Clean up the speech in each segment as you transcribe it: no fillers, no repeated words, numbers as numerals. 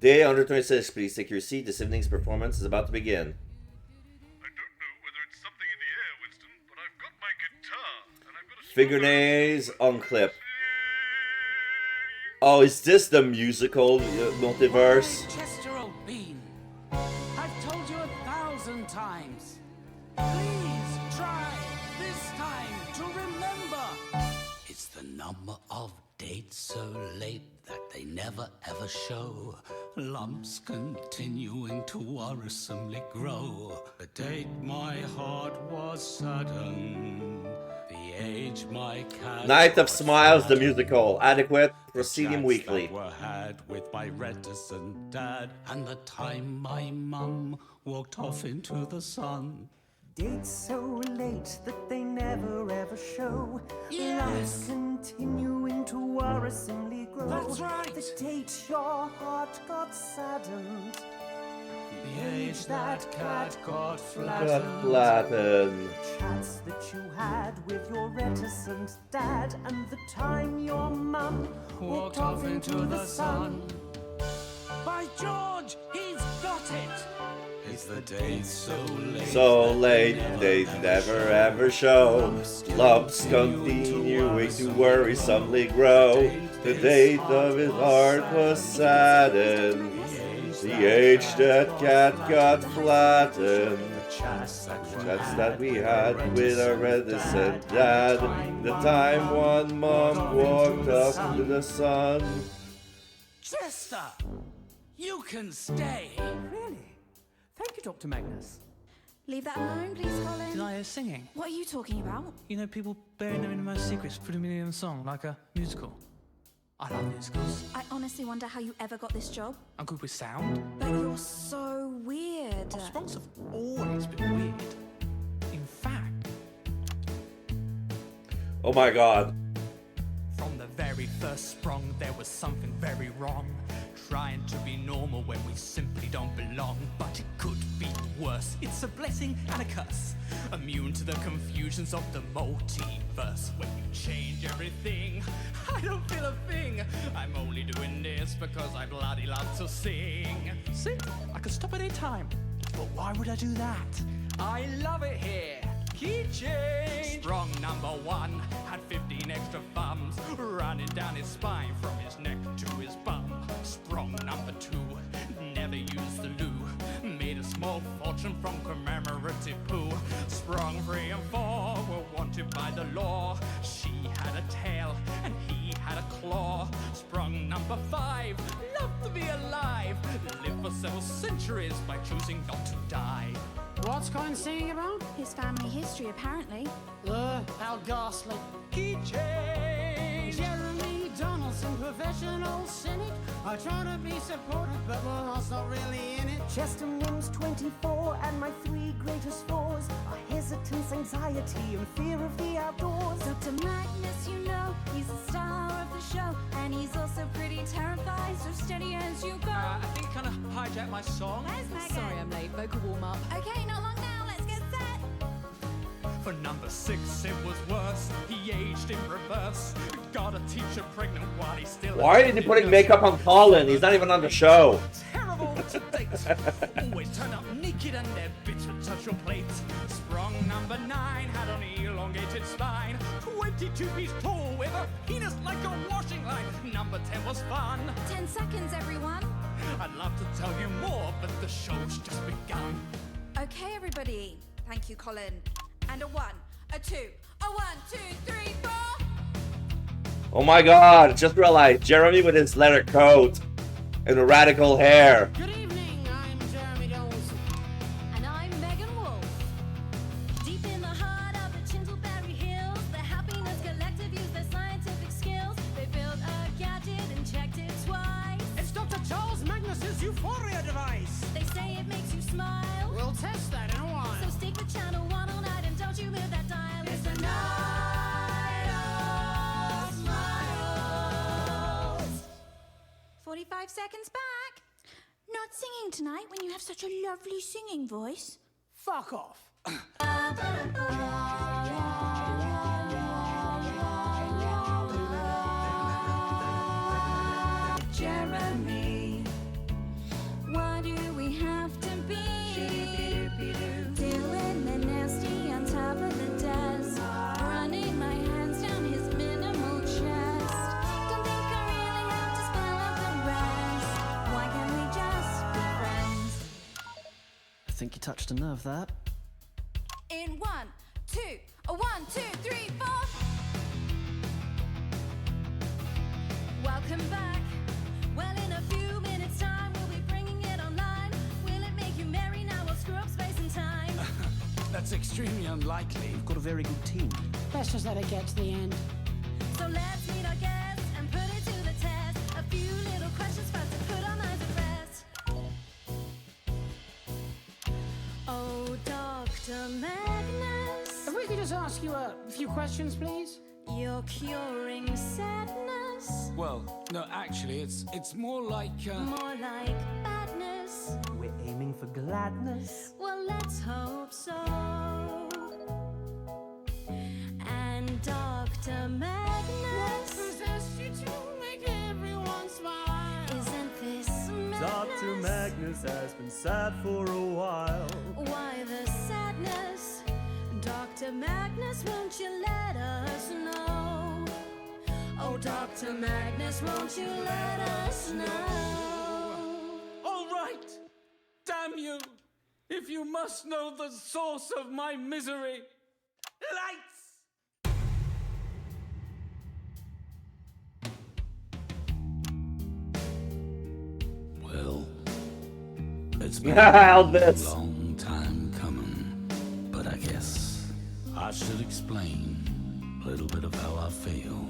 Day 126, please take your seat. This evening's performance is about to begin. I don't know whether it's something in the air, Winston, but I've got my guitar, and I've got a Fingernails on clip. Oh, is this the musical multiverse? Chester, old bean. I've told you 1,000 times. Please try this time to remember. It's the number of dates so late that they never ever show. Lumps continuing to worrisomely grow. The date my heart was saddened. The age my cat. Night of Smiles, the musical. Adequate. Proceeding weekly. Were had with my reticent dad, and the time my mum walked off into the sun. Dates so late that they never ever show. Yes. Lumps continuing to worrisomely grow. That's right. The date your heart got saddened. The age that cat got Got flattened. flattened. Chats that you had with your reticent dad, and the time your mum Walked off into the sun. By George, he's got it. It's the date so late. So late, they never ever show. Lumps continuing to worrisomely grow. The date of his heart was saddened. The age that cat got flattened. Chats Chats that we had with our reticent dad. The time one mom walked off into the sun. Chester, you can stay. Really? Thank you, Dr. Magnus. Leave that alone, please, Colin. Did I hear singing? What are you talking about? You know, people burying their innermost secrets, putting me in a song, like a musical. I love musicals. I honestly wonder how you ever got this job. I'm good with sound. But you're so weird. Songs have always been weird. In fact, Oh my god. from the very first sprung, there was something very wrong. Trying to be normal when we simply don't belong. But it could be worse. It's a blessing and a curse. Immune to the confusions of the multiverse. When you change everything, I don't feel a thing. I'm only doing this because I bloody love to sing. See, I could stop at any time. But why would I do that? I love it here. Key change. Sprung number 1 had 15 extra thumbs running down his spine from his neck to his bum. Sprung number 2 never used the loo. Made a small fortune from commemorative poo. Sprung 3 and 4 were wanted by the law. She had a tail and he had a claw. Sprung number 5 loved to be alive. Lived for several centuries by choosing not to die. What's Colin singing about? His family history, apparently. How ghastly. Key change. Jeremy Donaldson, professional cynic. I try to be supportive, but my heart's not really in it. Chester names 24, and my 3 greatest flaws are hesitance, anxiety, and fear of the outdoors. Dr. Magnus, you know, he's the star of the show. And he's also pretty terrified, so steady as you go. I think kind of hijacked my song. Where's Megan? Sorry I'm late, vocal warm-up. Okay, not long now, let's get set. For number 6, it was worse. He aged in reverse. Got a teacher pregnant while he's still. Why are they putting makeup on Colin? He's not even on the show. Terrible to date. Always turn up naked and their bits would touch your plate. Sprung number 9 had an elongated spine. 22 feet tall with a penis like a washing line. Number 10 was fun. 10 seconds, everyone. I'd love to tell you more, but the show's just begun. Okay, everybody. Thank you, Colin. And a 1, a 2, a 1, 2, 3, 4. Oh my god, just realized Jeremy with his leather coat and the radical hair. Good evening, I'm Jeremy Donaldson. And I'm Megan Wolf. Deep in the heart of the Chintleberry Hills, the Happiness Collective use their scientific skills. They built a gadget and checked it twice. It's Dr. Charles Magnus's Euphoria device. They say it makes you smile. We'll test that in a while. So stick with channel 1 all night and don't you move that dial. It's the night of smiles. 45 seconds back. Not singing tonight when you have such a lovely singing voice. Fuck off. Jeremy, like you touched a nerve there. In 1, 2, 1, 2, 3, 4. Welcome back. Well, in a few minutes' time, we'll be bringing it online. Will it make you merry? Now we'll screw up space and time. That's extremely unlikely. You've got a very good team. Let's just let it get to the end. So let's meet our guests and put it to the test. A few little questions first to put our minds at rest. Oh, Dr. Magnus, If we could just ask you a few questions, please. you're curing sadness. Well, no, actually, it's more like, More like badness. We're aiming for gladness. Well, let's hope so. And Dr. Magnus, Possess you to make everyone smile. isn't this madness? Dr. Magnus has been sad for a while. Why the sadness? Dr. Magnus, won't you let us know? Oh, Dr. Magnus, won't you let us know? all right! Damn you! If you must know the source of my misery. Lights! Well, it's been a Elvis. long time coming, but I guess I should explain a little bit of how I feel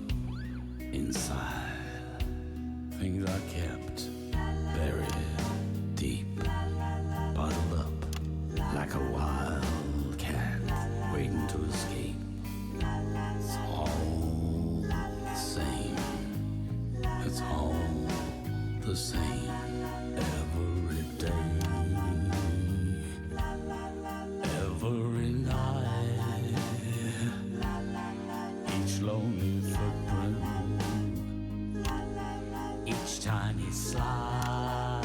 inside. Things are kept buried deep, bottled up like a wild cat waiting to escape. It's all the same. It's all the same every day, every night. Each lonely footprint, each tiny slide,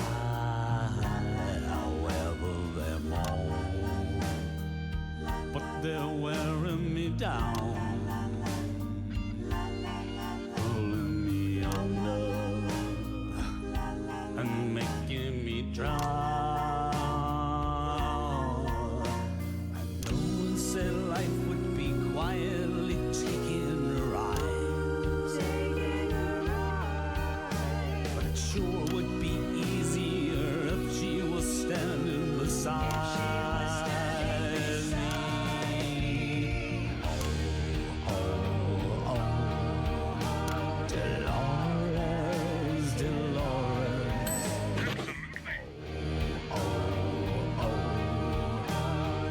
however they're mold, but they're wearing me down, pulling me under and making me drown. And no one said life would be quietly taking a ride, but it sure would be easier if she was standing beside me. Oh, oh, oh, Dolores, Dolores.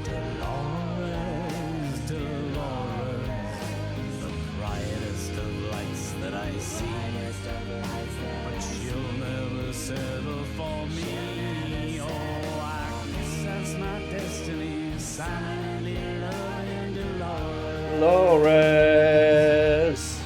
Dolores, Dolores, the brightest of lights that I see. But she'll never settle for me. Oh, I guess that's my destiny. Silently loving Dolores. Dolores.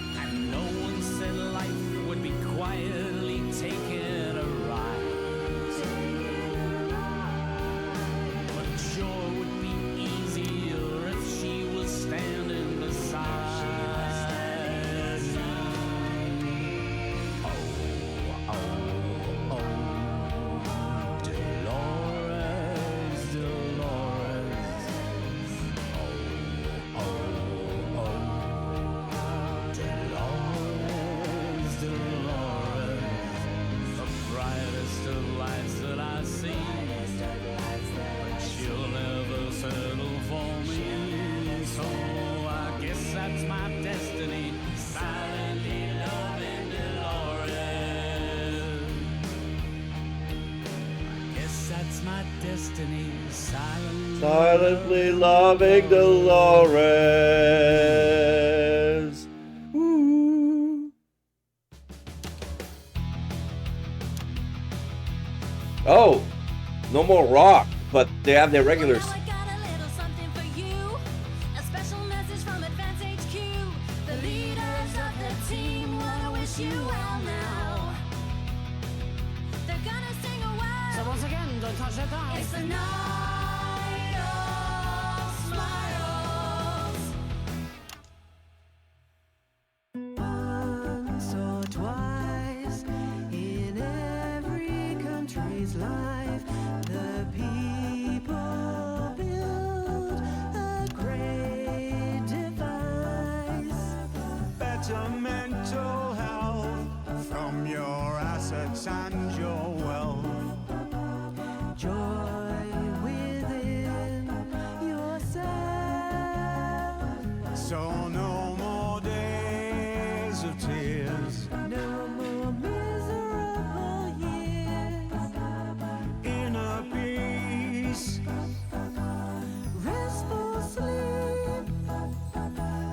And no one said life would be quietly taking a ride, but it sure would be easier if she was standing beside me. Oh, oh, oh, Dolores, Dolores. Oh, oh, oh. Dolores, Dolores, the brightest of lights that I see. But she'll never settle for me, so I guess that's my destiny. Silently loving Dolores. Guess that's my destiny. Silently loving Dolores. Ooh. No more rock, but they have their regular. Well, now I got a little something for you. A special message from Advance HQ. The leaders of the team wanna wish you well now. They're gonna sing a So while. once again, don't touch that dial. It's the night of smiles. Once or twice in every country's life, the people build a great device. Better mental health from your assets and your wealth. Joy within yourself. So no more days of tears. No more miserable years. Inner peace. Restful sleep.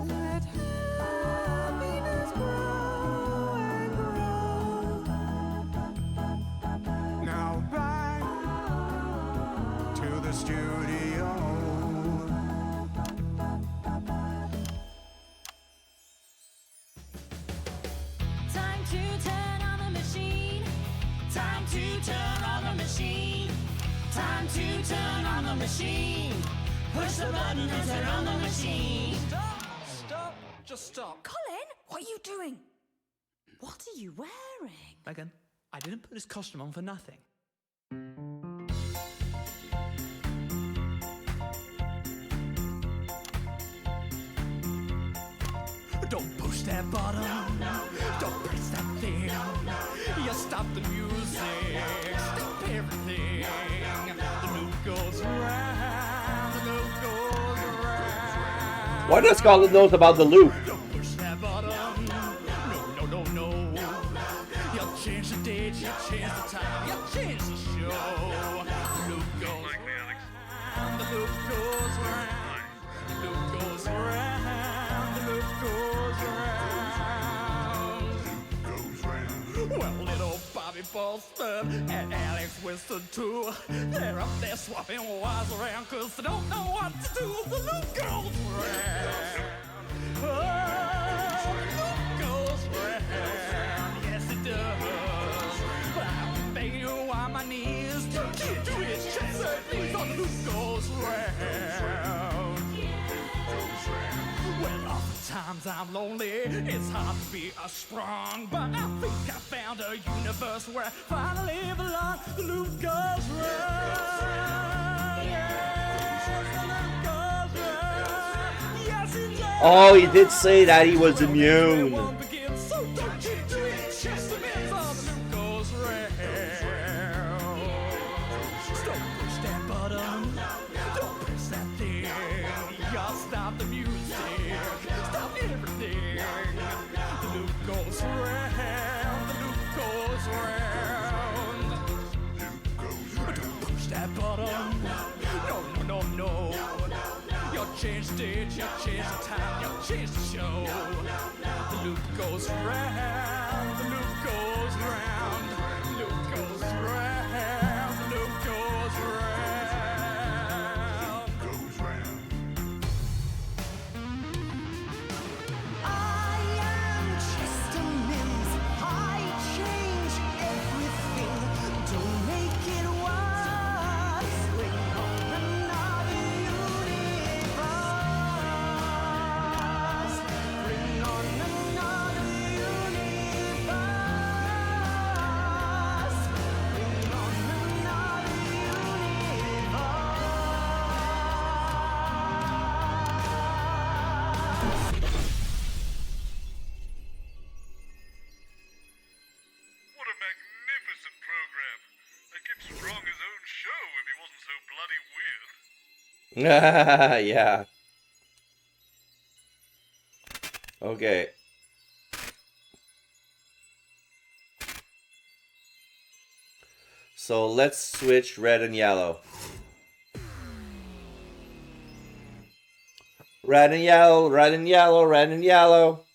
Let happiness grow and grow. Now back to the studio. Time to turn on the machine. Time to turn on the machine. Time to turn on the machine. Push the button and turn on the machine. Stop. Just stop. Colin, what are you doing? What are you wearing? Megan, I didn't put this costume on for nothing. Don't push that button. Don't press that thing. You stop the music. Stop everything. The loop goes round. The loop goes round. Why does Scotland knows about the loop? Don't push that button. No. You change the date. You change the time. You change the show. The loop goes Likely, Alex. round. The loop goes round. The loop goes round. The loop goes round. Well, little Bobby Bolster and Alex Winston too. They're up there swapping wires around 'cause they don't know what to do. The loop goes round. Oh, the loop goes round. Yes, it does. But I'm begging you on my knees to keep doing it. Please, the loop goes round. Well, oftentimes I'm lonely. It's hard to be a strong, but I think I found a universe where I finally belong. The loop goes round. Yes, the loop goes round. Yes, it does. Oh, he did say that he was immune. Won't begin, so don't you do it. Just a minute, the loop goes round. Don't push that button. Don't press that thing. Y'all stop the music. Stop everything. The loop goes round. The loop goes round. Don't push that button. No. You change the date, you change the time, you change the show. The loop goes round. The loop goes round. The loop goes round. The loop goes round. I am Chester Mims. I change everything. Don't make it worse. Bring on another universe. Bring on another universe. Bring on another universe. What a magnificent program. I'd give Strong his own show if he wasn't so bloody weird. Yeah. Okay. So let's switch red and yellow. Red and yellow, red and yellow, red and yellow.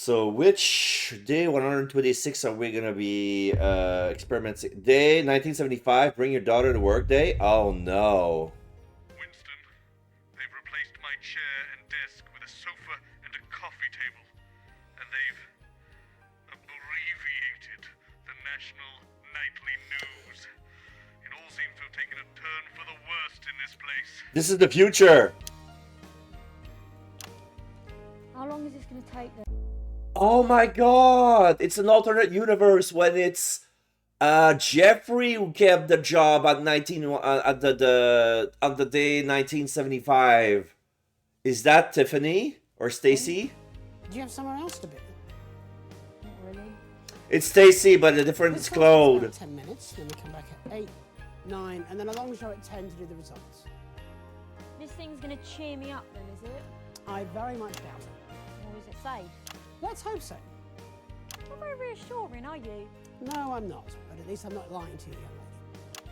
So which day 126 are we gonna be experimenting? Day 1975, bring your daughter to work day? Oh no. Winston, they've replaced my chair and desk with a sofa and a coffee table. And they've abbreviated the national nightly news. It all seems to have taken a turn for the worst in this place. This is the future. How long is this going to take then? Oh my god! It's an alternate universe when it's Jeffrey who kept the job at at the day 1975. Is that Tiffany or Stacy? Do you have somewhere else to be? Not really. It's Stacy, but a different Let's code. about 10 minutes, then we come back at 8, 9, and then a long show at 10 to do the results. This thing's going to cheer me up then, is it? I very much doubt it. Or is it safe? Let's hope so. Not very reassuring, are you? No, I'm not, but at least I'm not lying to you, young lady.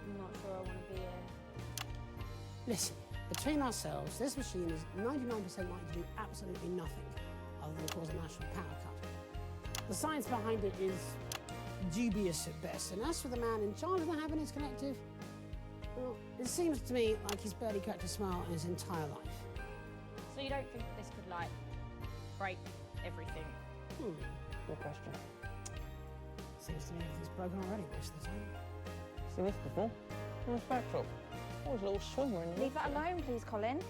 I'm not sure I want to be here. Listen, between ourselves, this machine is 99% likely to do absolutely nothing other than cause a national power cut. The science behind it is dubious at best, and as for the man in charge of the Happiness Collective, well, it seems to me like he's barely cracked a smile in his entire life. So you don't think that this could, like, break everything? Good question. Seems to me everything's broken already most of the time. Seen this before? On this backdrop. Oh, there's a little swimmer in the Leave that alone, please, Colin.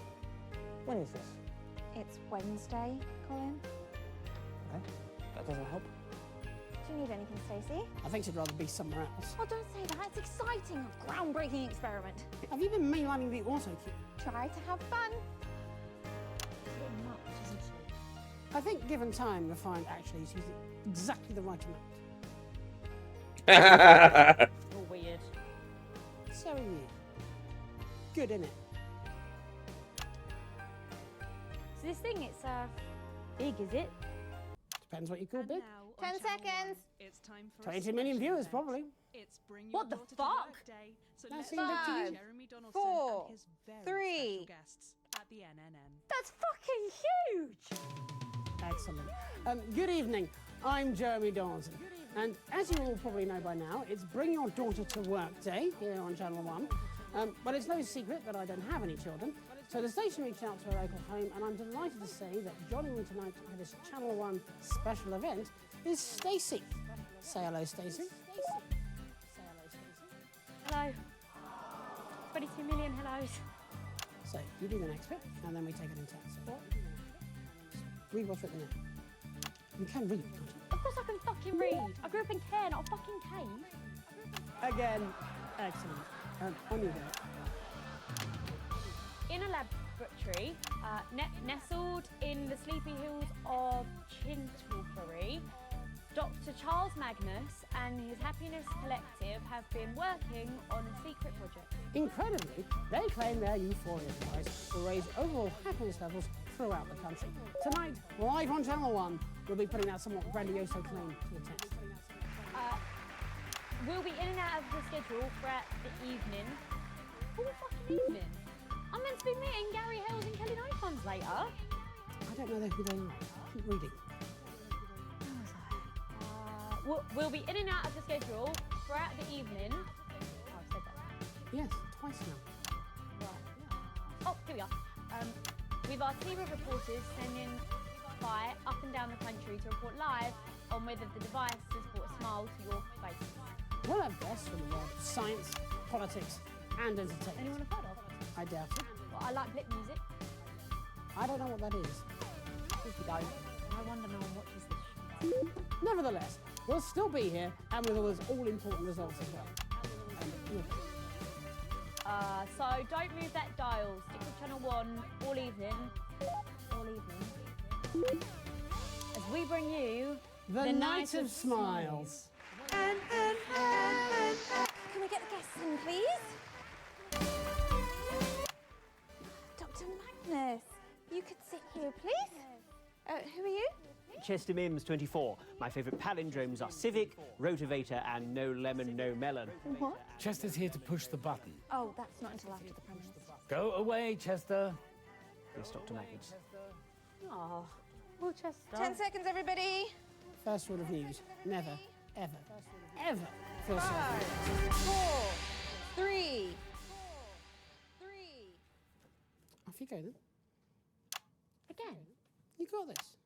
When is this? It's Wednesday, Colin. Okay, that doesn't help. Do you need anything, Stacey? I think she'd rather be somewhere else. Oh, don't say that. It's exciting. A groundbreaking experiment. Have you been mainlining the auto cue? Try to have fun. It's a bit much, isn't it? I think given time, you'll find actually she's exactly the right amount. All weird. So are you. Good, innit? So this thing, it's, big, is it? Depends what you call big. 10 seconds. It's time for 20 million viewers, probably. It's bring What your the daughter to fuck? work day. So That let's seemed big to you. welcome Jeremy Donaldson 4, and his very 3. special guests at the NNN. That's fucking huge! Excellent. Good evening. I'm Jeremy Donaldson. And as you all probably know by now, it's Bring Your Daughter to Work Day here on Channel 1. But it's no secret that I don't have any children. So the station reached out to a local home, and I'm delighted to say that joining me tonight for this Channel 1 special event is Stacey. Say hello, Stacey. Hello. 22 million hellos. So you do the next bit, and then we take it in turns. So read what's written there. You can read, can't you? Of course I can fucking read. I grew up in care, not a fucking cave. Again, excellent. On you go. In a laboratory, nestled in the sleepy hills of Chintlebury, Dr. Charles Magnus and his Happiness Collective have been working on a secret project. Incredibly, they claim their Euphoria Prize will raise overall happiness levels throughout the country. Tonight, live on Channel 1, we'll be putting that somewhat grandiose claim to the test. We'll be in and out of the schedule throughout the evening. All fucking evening? I'm meant to be meeting Gary Hales and Kelly Nightfans later. I don't know who they are. Keep reading. We'll be in and out of the schedule throughout the evening. Oh, I've said that. Yes, twice now. Right. Oh, here we are. With our team of reporters sending by up and down the country to report live on whether the device has brought a smile to your face. Well, at best from the world of science, politics, and entertainment. Anyone have heard of? I doubt it. Well, I like lip music. I don't know what that is. If you don't, I wonder no one watches this shit. Nevertheless, we'll still be here, and with all those all-important results as well. So don't move that dial. Stick with Channel 1 all evening. All evening. As we bring you The Night of Smiles. Can we get the guests in, please? Dr. Magnus, you could sit here, please. Who are you? Chester Mims, 24. My favourite palindromes are civic, rotivator, and no lemon, no melon. What? Chester's here to push the button. Oh, that's not until after the premises. Go away, Chester. Yes, Dr. Magnus. Oh, Chester. 10 seconds, everybody. First rule of news: never, ever, ever feel sorry. 5, 4, 3. Off you go then. Again. You got this.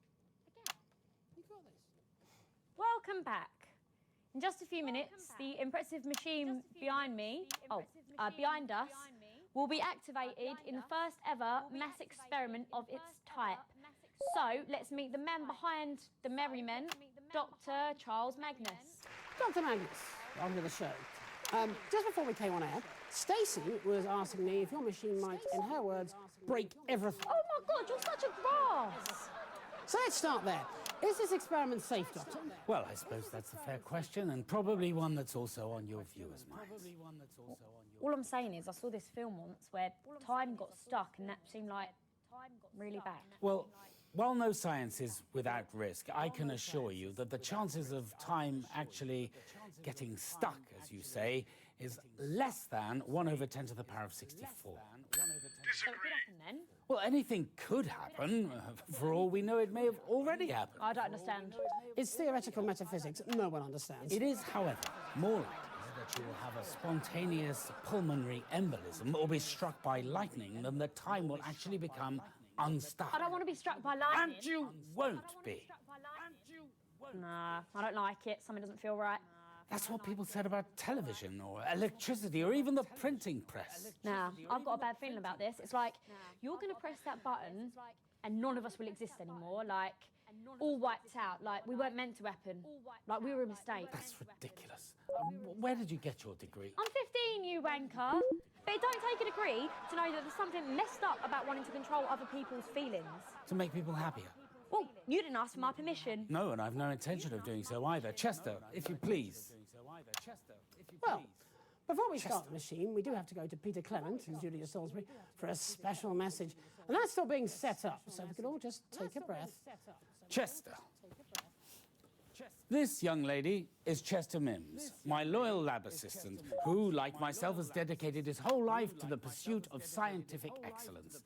You got this. Welcome back. In just a few minutes, the impressive machine behind us, will be activated in the first ever mass experiment of its type. So let's meet the man behind the merrymen, Dr. Charles Magnus. Dr. Magnus, welcome to the show. Just before we came on air, Stacey was asking me if your machine might, in her words, break everything. Oh my God, you're such a grass! So let's start there. Is this experiment safe, Doctor? Well, I suppose that's a fair question, and probably one that's also on your viewers' minds. All I'm saying is I saw this film once where time got stuck and that seemed like really bad. Well, while no science is without risk, I can assure you that the chances of time actually getting stuck, as you say, is less than 1/10 to the power of 64. So it could happen then? Well, anything could happen. For all we know, it may have already happened. I don't understand. It's theoretical metaphysics. No one understands. It is, however, more likely that you will have a spontaneous pulmonary embolism or be struck by lightning than that time will actually become unstuck. I don't want to be struck by lightning. And you won't be. Nah, I don't like it. Something doesn't feel right. That's what people said about television or electricity or even the printing press. Nah, I've got a bad feeling about this. It's like, you're going to press that button and none of us will exist anymore. Like, all wiped out. Like, we weren't meant to happen. Like, we were a mistake. That's ridiculous. Where did you get your degree? I'm 15, you wanker. But it don't take a degree to know that there's something messed up about wanting to control other people's feelings. To make people happier. Well, you didn't ask for my permission. No, and I've no intention of doing so either. Chester, if you please. Well, before we start the machine, we do have to go to Peter Clement and Julia Salisbury for a special message. And that's still being set up, so we could all just take a breath. Chester. This young lady is Chester Mims, my loyal lab assistant, who, like myself, has dedicated his whole life to the pursuit of scientific excellence.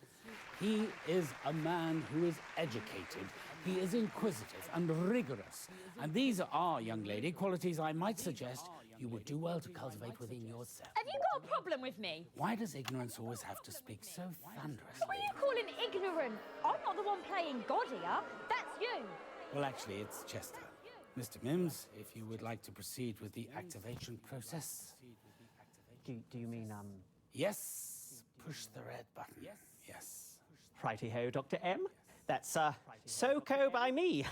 He is a man who is educated. He is inquisitive and rigorous. And these are, young lady, qualities I might suggest you would do well to cultivate within yourself. Have you got a problem with me? Why does ignorance always have to speak so thunderously? What are you calling ignorant? I'm not the one playing God here. That's you. Well, actually, it's Chester. Mr. Mims, if you would like to proceed with the activation process. Do you mean, Yes. Push the red button. Yes. Righty-ho, Dr. M. That's, so-co by me.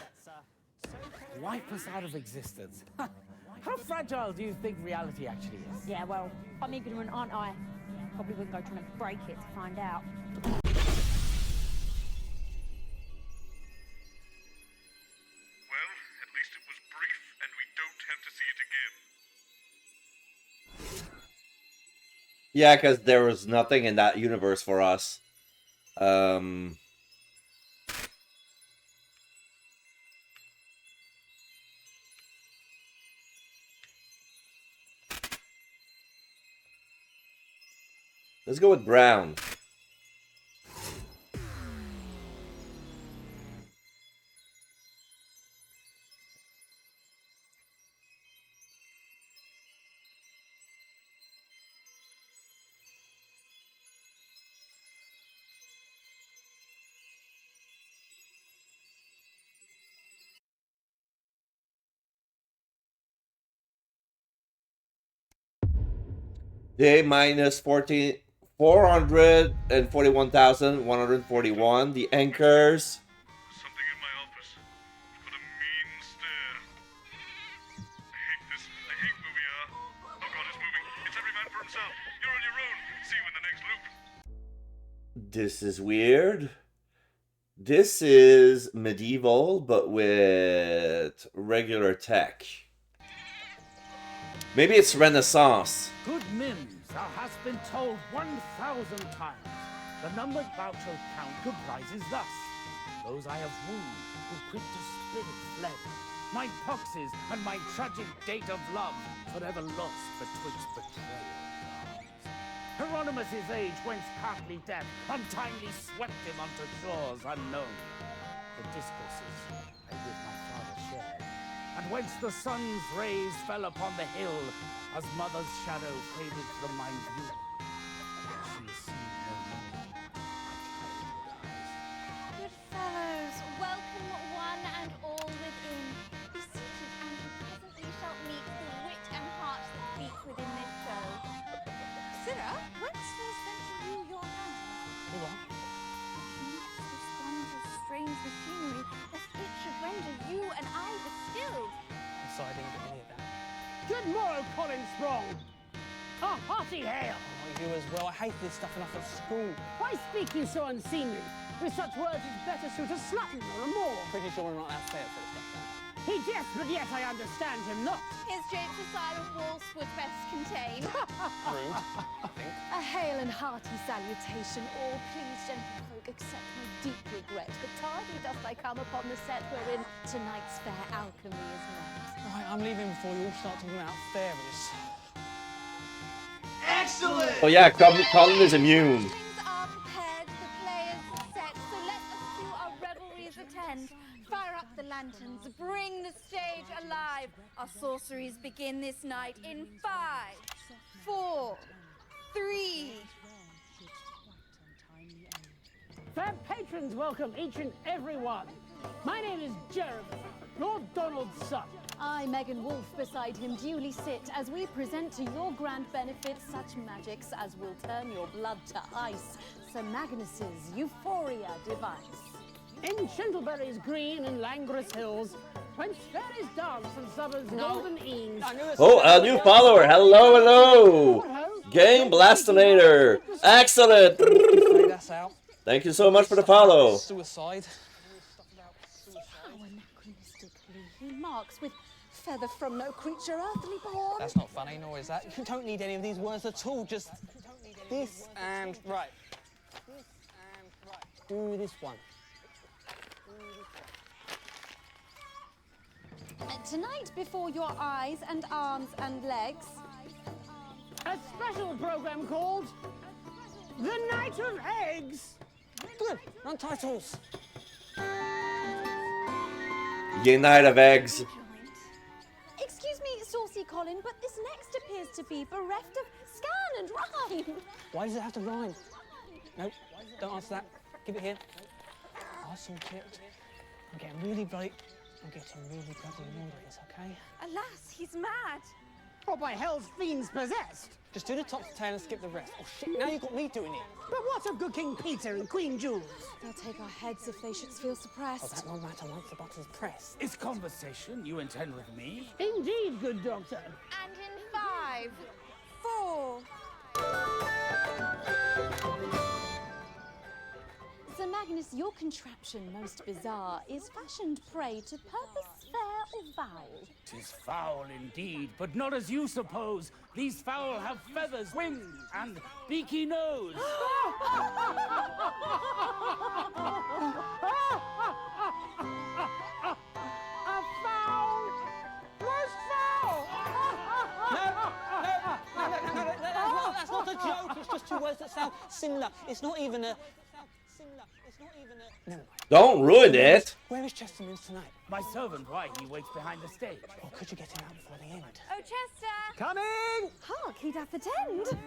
Wipe us out of existence. How fragile do you think reality actually is? Yeah, well, I'm ignorant, aren't I? Probably wouldn't go trying to break it to find out. Well, at least it was brief, and we don't have to see it again. Yeah, because there was nothing in that universe for us. Let's go with brown. Day minus 441,141. The anchors. Something in my office. It's got a mean stare. I hate this. I hate where we are. Oh God, it's moving. It's every man for himself. You're on your own. See you in the next loop. This is weird. This is medieval, but with regular tech. Maybe it's Renaissance. Good Mims, thou hast been told 1,000 times. The number thou shalt count comprises thus: those I have wounded, who quick to spirit fled, my poxes and my tragic date of love, forever lost betwixt betrayal. Hieronymus' age, whence partly death untimely swept him unto shores unknown. the discourses I with my father shared, and whence the sun's rays fell upon the hill, as mother's shadow faded from my view. She is seen no more. Good fellows, welcome one and all within. Be seated, and you presently shall meet the wit and heart that beat within this soul. Sirrah, whence was sent to you your hand? This wondrous strange machinery, lest it should render you and I distilled. I'm sorry I didn't get any of that. Good morrow, Colin Sprong. A hearty hail. Oh, you as well. I hate this stuff enough at school. Why speak you so unseemly? With such words it's better suit a slutton or a moor. Pretty sure we're not allowed to say it for stuff now. He jests, but yet I understand him not. His japes a silent waltz would best contain. Rude, I think. A hail and hearty salutation, all pleased gentlefolk, accept my deep regret. But tardy dost I come upon the set wherein tonight's fair alchemy is met. Right, I'm leaving before you all start talking about fairies. Excellent! Oh yeah, Colin is immune. Things are prepared, the play is set, so let us to our revelries attend. Fire up the lanterns, bring the stage alive. Our sorceries begin this night in 5, 4, 3. Fair patrons welcome each and every one. My name is Jeremy, Lord Donald's son. I, Megan Wolf, beside him duly sit as we present to your grand benefit such magics as will turn your blood to ice. Sir Magnus's Euphoria device. In Shintleberry's green and languorous hills, whence fairies dance and summers golden eames. Oh, a new follower. Hello, hello. Game Blastinator. Excellent. That's out. Thank you so much for the follow. Suicide. See how anachronistically he marks with feather from no creature earthly born. That's not funny, nor is that. You don't need any of these words at all. Just this and right. This and right. Do this one. Tonight, before your eyes and arms and legs, a special program called The Night of Eggs. Good. Run titles. Ye Night of Eggs. Excuse me, Saucy Colin, but this next appears to be bereft of scan and rhyme. Why does it have to rhyme? No, don't answer that. Give it here. I'll sort it. I'm getting really bloody annoyed with this, okay? Alas, he's mad. Or by hell's fiends possessed. Just do the top to tail and skip the rest. Oh shit, now you've got me doing it. But what of good King Peter and Queen Jules? They'll take our heads if they should feel suppressed. Oh, that won't matter once the button's pressed. Is conversation you intend with me? Indeed, good doctor. And in 5, 4. Sir Magnus, your contraption, most bizarre, is fashioned prey to purpose fair or foul. 'Tis foul indeed, but not as you suppose. These fowl have feathers, wings, and beaky nose. A foul! Most foul! No, that's not a joke. It's just two words that sound similar. It's not even a... Never mind. Don't ruin it. Where is Chesterman's tonight? My servant, why? He waits behind the stage. Or could you get him out before the end? Oh, Chester! Coming! Hark, he doth attend.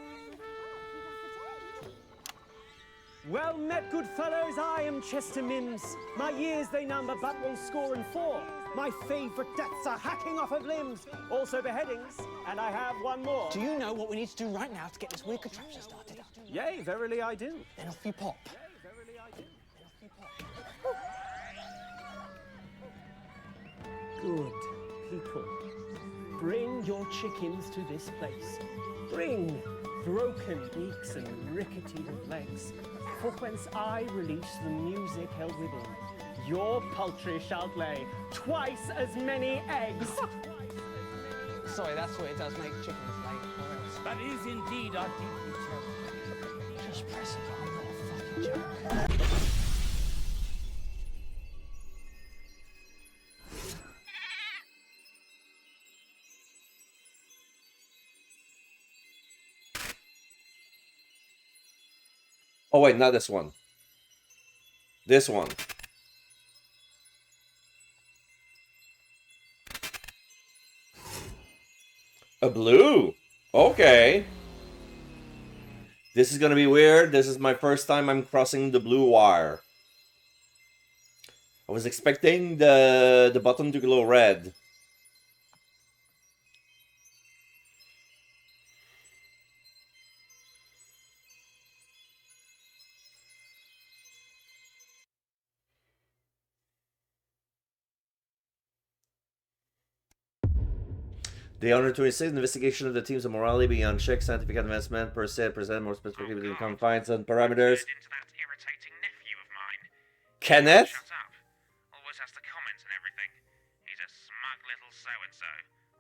Well met, good fellows, I am Chester Mims. My years they number but will score and 4. My favourite deaths are hacking off of limbs, also beheadings, and I have one more. Do you know what we need to do right now to get this weird contraption started up? Yea, verily I do. Then off you pop. Good people, bring your chickens to this place. Bring broken beaks and rickety legs, for whence I release the music held within. Your poultry shall lay twice as many eggs. Sorry, that's what it does, make chickens lay. Or else. That is indeed our deeply joke. Just press it, I'm not a fucking joke. Oh wait, not this one. This one. A blue. Okay. This is gonna be weird. This is my first time I'm crossing the blue wire. I was expecting the button to glow red. Day 126, investigation of the teams of morality beyond check, scientific advancement per se, present more specifically within confines and parameters. Into that irritating nephew of mine. Kenneth? Shut up. Always has to comment and everything. He's a smug little so-and-so.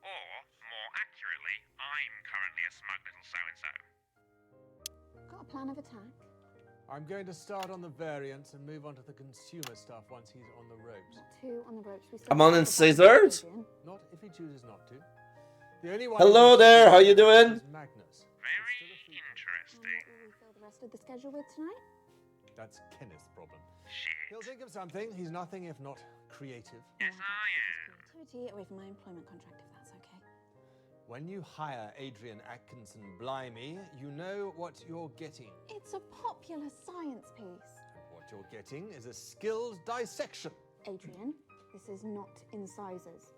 Or, more accurately, I'm currently a smug little so-and-so. Got a plan of attack? I'm going to start on the variants and move on to the consumer stuff once he's on the ropes. Two on the ropes. We still I'm on in scissors? Not if he chooses not to. The only one Hello there, how you doing? Magnus. Very interesting. What will we fill the rest of the schedule with tonight? That's Kenneth's problem. Shit. He'll think of something. He's nothing if not creative. Yes, I am. Creativity away from my employment contract, if that's okay. When you hire Adrian Atkinson Blimey, you know what you're getting. It's a popular science piece. What you're getting is a skilled dissection. Adrian, this is not incisors.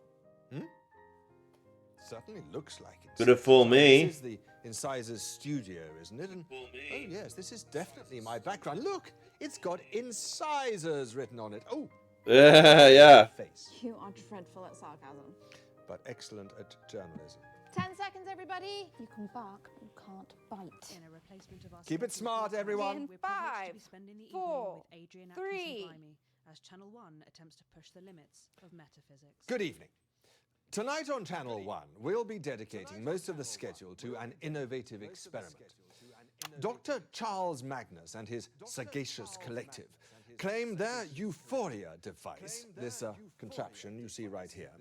Certainly looks like it. Could have fooled me. This is the incisors studio, isn't it? And, oh yes, this is definitely my background. Look, it's got incisors written on it. Oh, Yeah. face. You are dreadful at sarcasm. But excellent at journalism. 10 seconds, everybody. You can bark, but you can't bite. In a replacement of our Keep it smart, everyone. we're privileged to be spending the evening with Adrian Atkinson Blimey as Channel 1 attempts to push the limits of metaphysics. Good evening. Tonight on Channel 1, we'll be dedicating most of the schedule to an innovative experiment. Dr. Charles Magnus and his sagacious collective claim their Euphoria device, this contraption you see right here,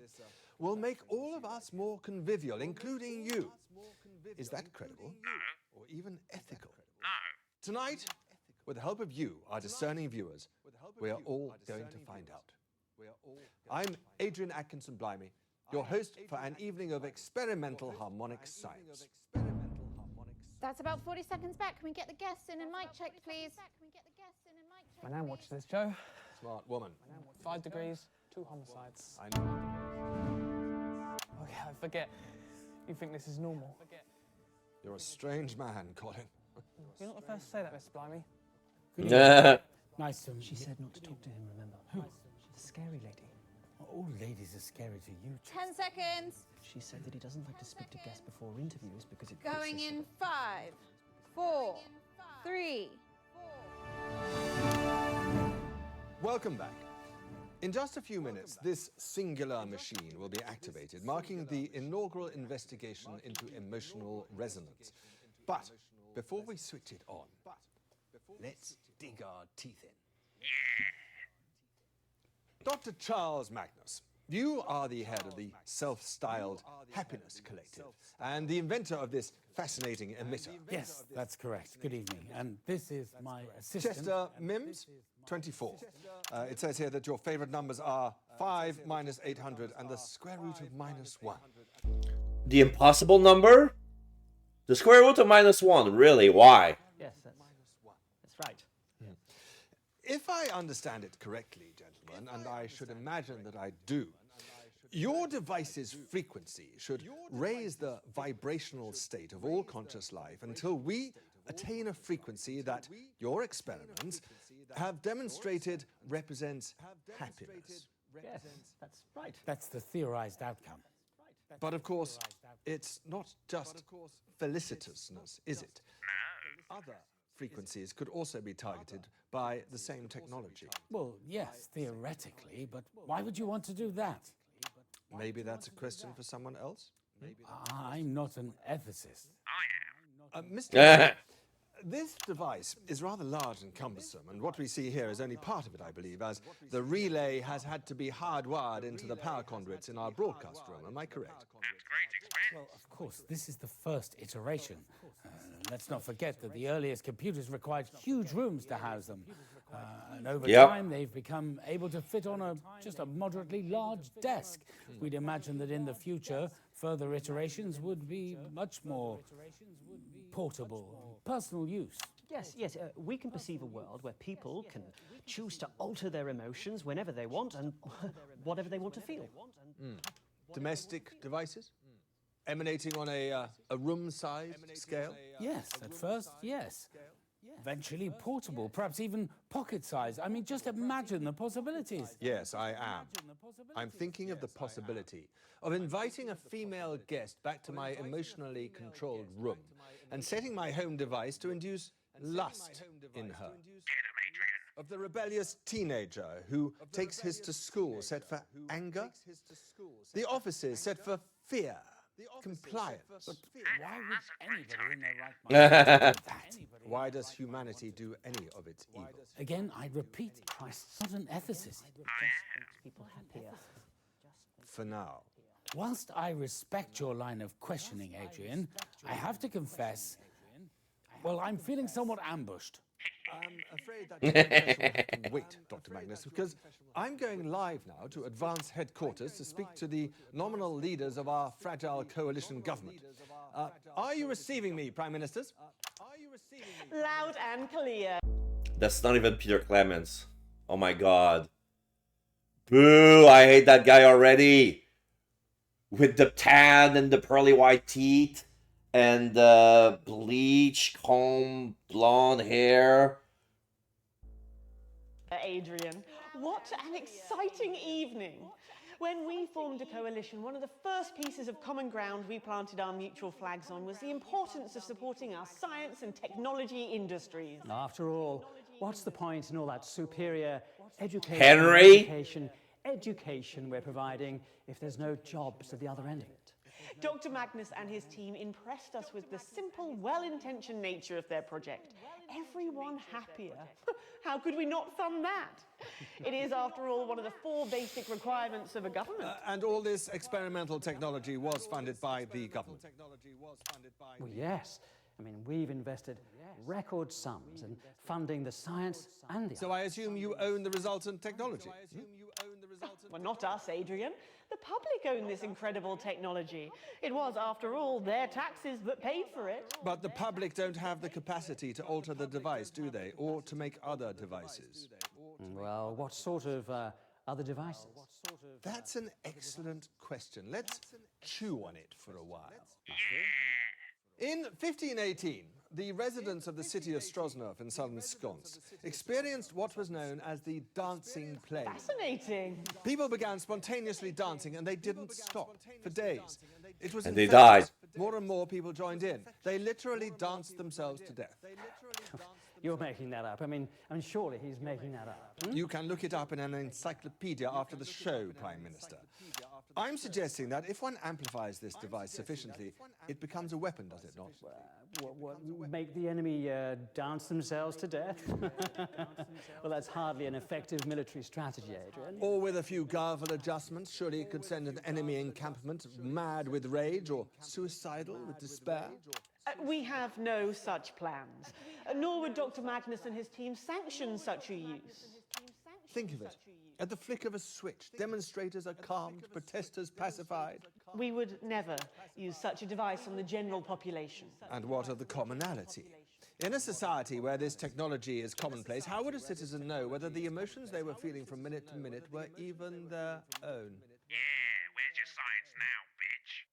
will make all of us more convivial, including you. Is that credible? No. Or even ethical? No. Tonight, with the help of you, our discerning viewers, we are all going to find out. I'm Adrian Atkinson Blimey, your host for an evening of experimental harmonic science. That's about 40 seconds back. Can we get the guests in and mic checked, please? My nan watched this, Joe. Smart woman. 5 degrees, 2 homicides. I know. Okay, I forget. You think this is normal? You're a strange man, Colin. You're not the first to say that, Mr. Blimey. Nice to meet She said not to talk to him, remember? Who? The scary lady. All ladies are scary to you. 10 seconds. She said that he doesn't like to speak to guests before interviews because it Going puts us in 5, 4, 3. Welcome back. In just a few minutes, this singular machine will be activated, marking the inaugural investigation into emotional resonance. But before we switch it on, let's dig our teeth in. Dr. Charles Magnus, you are the head of the self-styled Happiness Collective and the inventor of this fascinating emitter. Yes, that's correct. Good evening. And this is my assistant. Chester Mims, 24. It says here that your favorite numbers are 5 minus 800 and the square root of minus 1. The impossible number? The square root of -1, really? Why? Yes, that's right. If I understand it correctly, gentlemen, and I should imagine that I do, your device's frequency should raise the vibrational state of all conscious life until we attain a frequency that your experiments have demonstrated represents happiness. Yes, that's right. That's the theorized outcome. But of course, it's not just felicitousness, is it? Other frequencies could also be targeted by the same technology. Well, yes, theoretically, but why would you want to do that? Maybe that's a question for someone else? I'm not an ethicist. Mr. This device is rather large and cumbersome, and what we see here is only part of it, I believe, as the relay has had to be hardwired into the power conduits in our broadcast room. Am I correct? Well, of course, this is the first iteration. Let's not forget that the earliest computers required huge rooms to house them. And over Yep. time, they've become able to fit on just a moderately large desk. We'd imagine that in the future, further iterations would be much more portable, personal use. Yes, yes, we can perceive a world where people can choose to alter their emotions whenever they want and whatever they want to feel. Domestic devices? Emanating on a room-sized scale? Yes, at first, yes. Eventually portable, perhaps even pocket-sized. I mean, just imagine the possibilities. Yes, I am. I'm thinking of the possibility of inviting a female guest back to my emotionally controlled room and setting my home device to induce lust in her. Of the rebellious teenager who takes his to school set for anger. The offices set for fear, compliance. Why would anybody in their right mind do that? Why does humanity do any of its evil? Again, I repeat, Christ, not an ethicist. People happier. For now. Whilst I respect your line of questioning, Adrian, I have to confess, well, I'm feeling somewhat ambushed. I'm afraid that confession will have to wait, Dr. Magnus, because I'm going live now to Advance Headquarters to speak to the nominal leaders of our fragile coalition government. Are you receiving me, Prime Ministers? Loud and clear. That's not even Peter Clements. Oh my god. Boo! I hate that guy already. With the tan and the pearly white teeth and the bleach, comb, blonde hair. Adrian, what an exciting evening. When we formed a coalition, one of the first pieces of common ground we planted our mutual flags on was the importance of supporting our science and technology industries. After all, what's the point in all that superior education we're providing if there's no jobs at the other end of it? Dr. Magnus and his team impressed us with the simple, well-intentioned nature of their project. Everyone happier. How could we not fund that? It is, after all, one of the 4 basic requirements of a government. And all this experimental technology was funded by the government. Well, yes. I mean, we've invested record sums in funding the science and the So I assume you own the resultant technology? Well, not us, Adrian. The public own this incredible technology. It was, after all, their taxes that paid for it. But the public don't have the capacity to alter the device, do they? Or to make other devices? Well, what sort of other devices? That's an excellent question. Let's chew on it for a while. In 1518, the residents of the city of Strosnov in southern Skonsk experienced what was known as the dancing plague. Fascinating. People began spontaneously dancing and they didn't stop for days. It was And they infectious. died. More and more people joined in. They literally danced themselves to death. You're making that up. I mean, surely he's making that up. You can look it up in an encyclopedia after the show, Prime Minister. I'm suggesting that if one amplifies this device sufficiently, it becomes a weapon, does it not? Make the enemy dance themselves to death? Well, that's hardly an effective military strategy, Adrian. Or with a few garble adjustments, surely it could send an enemy encampment mad with rage or suicidal with despair? We have no such plans, nor would Dr. Magnus and his team sanction such a use. Think of it. At the flick of a switch, demonstrators are calmed, protesters pacified. We would never use such a device on the general population. And what of the commonality? In a society where this technology is commonplace, how would a citizen know whether the emotions they were feeling from minute to minute were even their own? Yeah, where's your science now, bitch?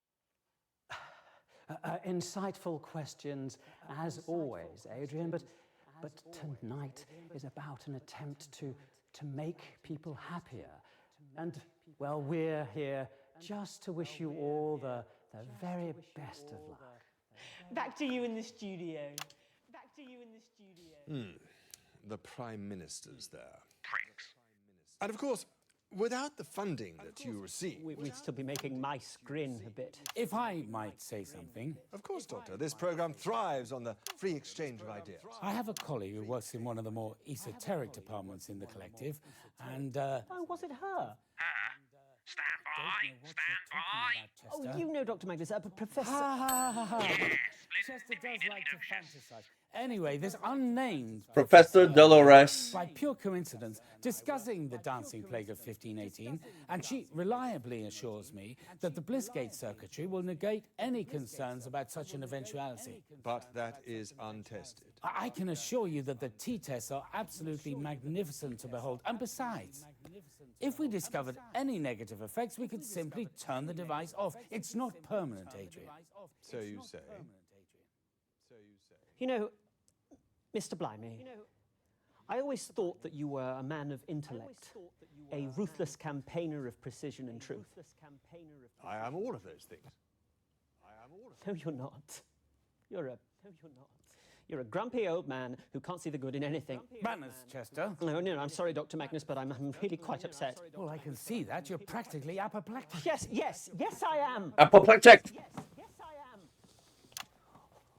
Insightful questions, as always, Adrian, but tonight is about an attempt to make people happier. And, well, we're here just to wish you all the very best of luck. Back to you in the studio. Back to you in the studio. The Prime Minister's there. Pricks. And of course, without the funding that you receive... We'd still be making mice grin a bit. If I might say something. Of course, Doctor. This program thrives on the free exchange of ideas. I have a colleague who works in one of the more esoteric departments in the collective, and... Oh, was it her? Stand by. Oh, you know, Dr. Magnus, Professor... Chester does like to fantasize. Anyway, this unnamed Professor Dolores. by pure coincidence, discussing the dancing plague of 1518, and she reliably assures me that the Blissgate circuitry will negate any concerns about such an eventuality. But that is untested. I can assure you that the T-tests are absolutely magnificent to behold. And besides, if we discovered any negative effects, we could simply turn the device off. It's not permanent, Adrian. So you say. You know, Mr. Blimey, I always thought that you were a man of intellect, a ruthless campaigner of precision and truth. I am all of those things. No, you're not. You're a grumpy old man who can't see the good in anything. Manners, Chester. No, I'm sorry, Dr. Magnus, but I'm really quite upset. Well, I can see that. You're practically apoplectic. Yes, I am. Apoplectic. Yes, I am.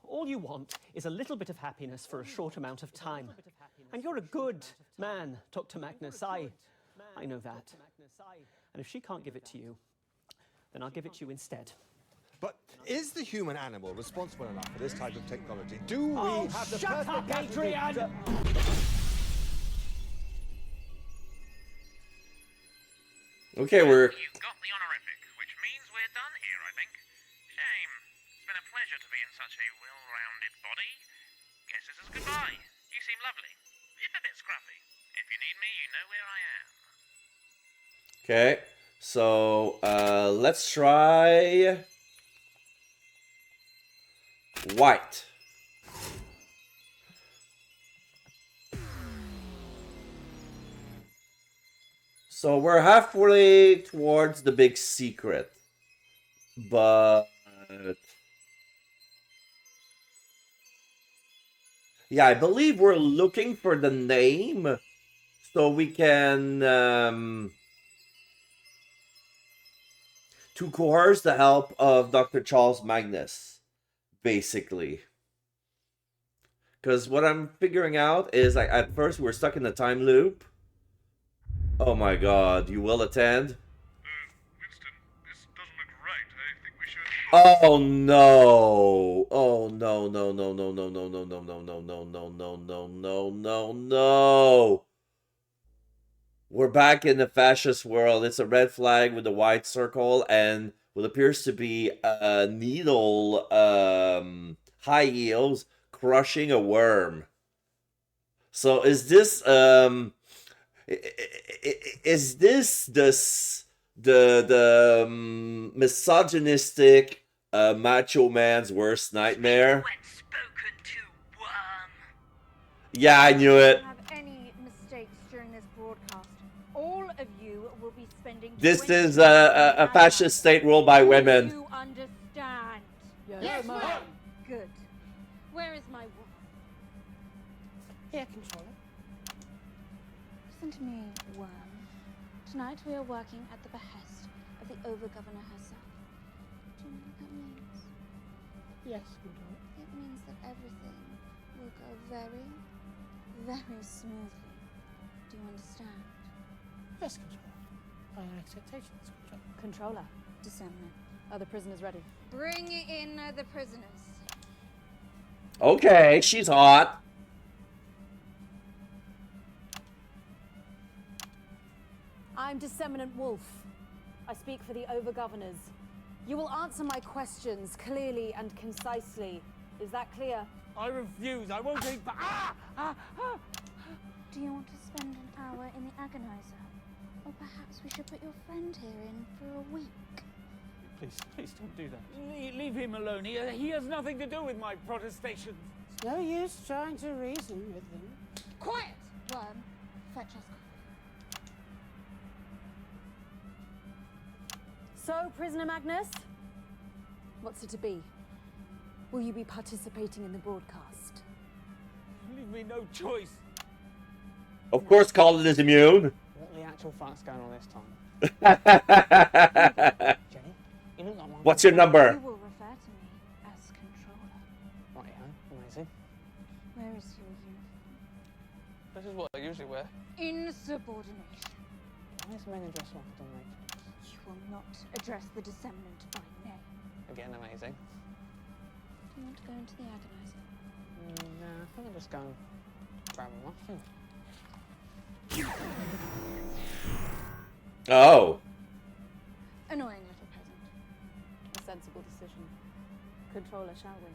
All you want is a little bit of happiness for a short amount of time. And you're a good man, Dr. Magnus. I know that. And if she can't give it to you, then I'll give it to you instead. But is the human animal responsible enough for this type of technology? Do we have the shut up, perfect Adrian! Okay, we're... You got the honorific, which means we're done here, I think. Shame. It's been a pleasure to be in such a well-rounded body. Guess this is goodbye. You seem lovely, if a bit scruffy. If you need me, you know where I am. Okay, so let's try white. So we're halfway towards the big secret, but yeah, I believe we're looking for the name so we can to coerce the help of Dr. Charles Magnus, basically. Because what I'm figuring out is, like, at first we're stuck in the time loop. Oh my god, you will attend? Winston, this doesn't look right. I think we should... Oh no! Oh no, no, no, no, no, no, no, no, no, no, no, no, no, no, no, no, no! We're back in the fascist world. It's a red flag with a white circle and what appears to be a needle, high heels crushing a worm. So is this the misogynistic macho man's worst nightmare? Yeah, I knew it. Have any mistakes during this broadcast? All of you will be spending. This is a fascist state ruled by women. You understand? Yes, ma'am. Good. Where is my woman? Here, controller. Listen to me, Worm. Tonight we are working at the behest of the Over-Governor herself. Do you know what that means? Yes, controller. It means that everything will go very, very smoothly. Do you understand? Yes, controller. Our acceptations, controller. Controller, discernment. Are the prisoners ready? Bring in the prisoners. Okay, she's hot. I'm Disseminant Wolf. I speak for the Over-Governors. You will answer my questions clearly and concisely. Is that clear? I refuse. I won't take back. Do you want to spend an hour in the agonizer? Or perhaps we should put your friend here in for a week? Please don't do that. Leave him alone. He has nothing to do with my protestations. It's no use trying to reason with them. Quiet! Worm, fetch us. So, Prisoner Magnus, what's it to be? Will you be participating in the broadcast? Leave me no choice. Of course, Colin is immune. What the actual fuck's going on this time? Jenny, you look like one. What's your number? You will refer to me as Controller. Rightio, amazing. Where is your uniform? This is what I usually wear. Insubordination. Why is Megan dressed like a dominatrix? You will not address the disseminant by name. Again, amazing. Do you want to go into the agonizer? No, I think I'll just go and grab a muffin. Oh. Annoying little peasant. A sensible decision. Controller, shall we?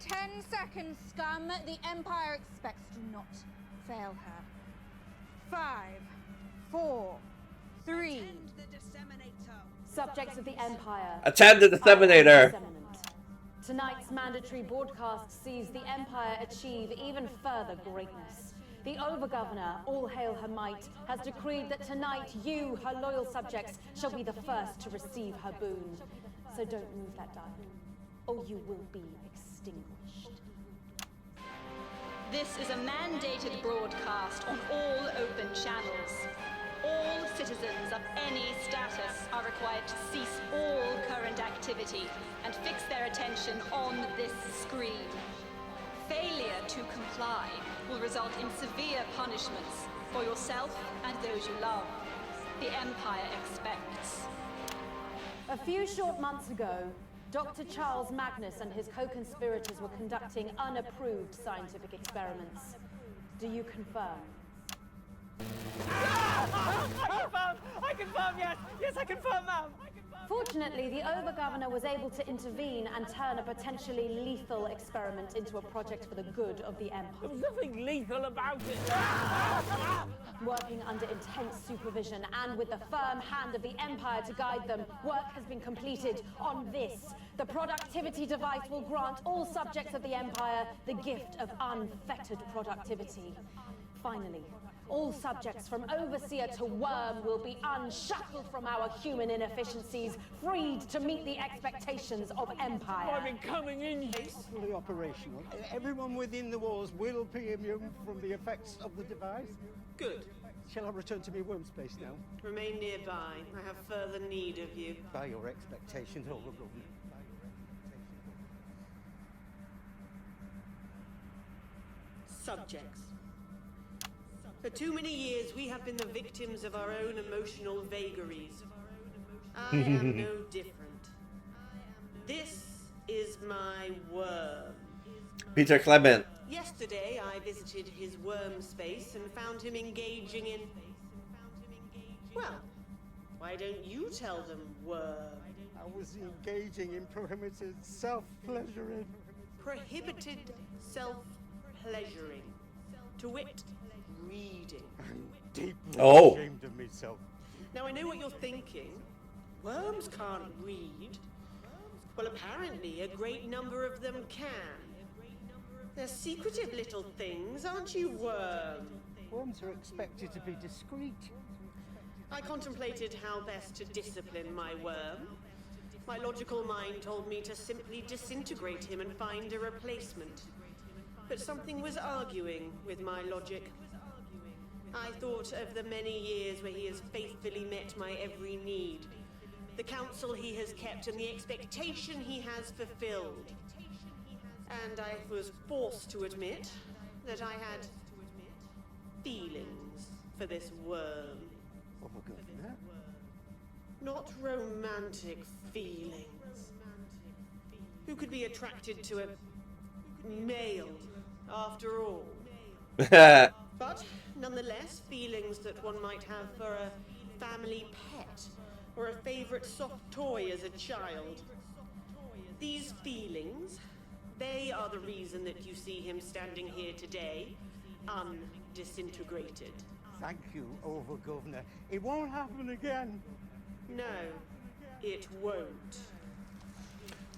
10 seconds, scum. The Empire expects. Do not fail her. 5, 4, 3. Subjects of the Empire. Attend the disseminator. Tonight's mandatory broadcast sees the Empire achieve even further greatness. The Overgovernor, all hail her might, has decreed that tonight you, her loyal subjects, shall be the first to receive her boon. So don't move that dial, or you will be extinguished. This is a mandated broadcast on all open channels. All citizens of any status are required to cease all current activity and fix their attention on this screen. Failure to comply will result in severe punishments for yourself and those you love. The Empire expects. A few short months ago, Dr. Charles Magnus and his co-conspirators were conducting unapproved scientific experiments. Do you confirm? I confirm, yes! Yes, I confirm, ma'am! Fortunately, the Overgovernor was able to intervene and turn a potentially lethal experiment into a project for the good of the Empire. There was nothing lethal about it! Working under intense supervision and with the firm hand of the Empire to guide them, work has been completed on this. The productivity device will grant all subjects of the Empire the gift of unfettered productivity. Finally, all subjects from Overseer to Worm will be unshackled from our human inefficiencies, freed to meet the expectations of Empire. I've been coming in. It's fully operational. Everyone within the walls will be immune from the effects of the device. Good. Shall I return to my worm space now? Remain nearby. I have further need of you. By your expectations, Overgovernor. Subjects. For too many years, we have been the victims of our own emotional vagaries. I am no different. This is my worm. Peter Clement. Yesterday, I visited his worm space and found him engaging in... Well, why don't you tell them, worm? I was engaging in prohibited self-pleasuring. Prohibited self-pleasuring. To wit, reading. I'm deeply ashamed of myself. Now I know what you're thinking. Worms can't read. Well, apparently a great number of them can. They're secretive little things, aren't you, Worm? Worms are expected to be discreet. I contemplated how best to discipline my worm. My logical mind told me to simply disintegrate him and find a replacement. But something was arguing with my logic. I thought of the many years where he has faithfully met my every need, the counsel he has kept and the expectation he has fulfilled. And I was forced to admit that I had feelings for this worm. Overgovernor? Not romantic feelings. Who could be attracted to a male, after all? But nonetheless, feelings that one might have for a family pet or a favorite soft toy as a child. These feelings, they are the reason that you see him standing here today, undisintegrated. Thank you, Overgovernor. It won't happen again. No, it won't.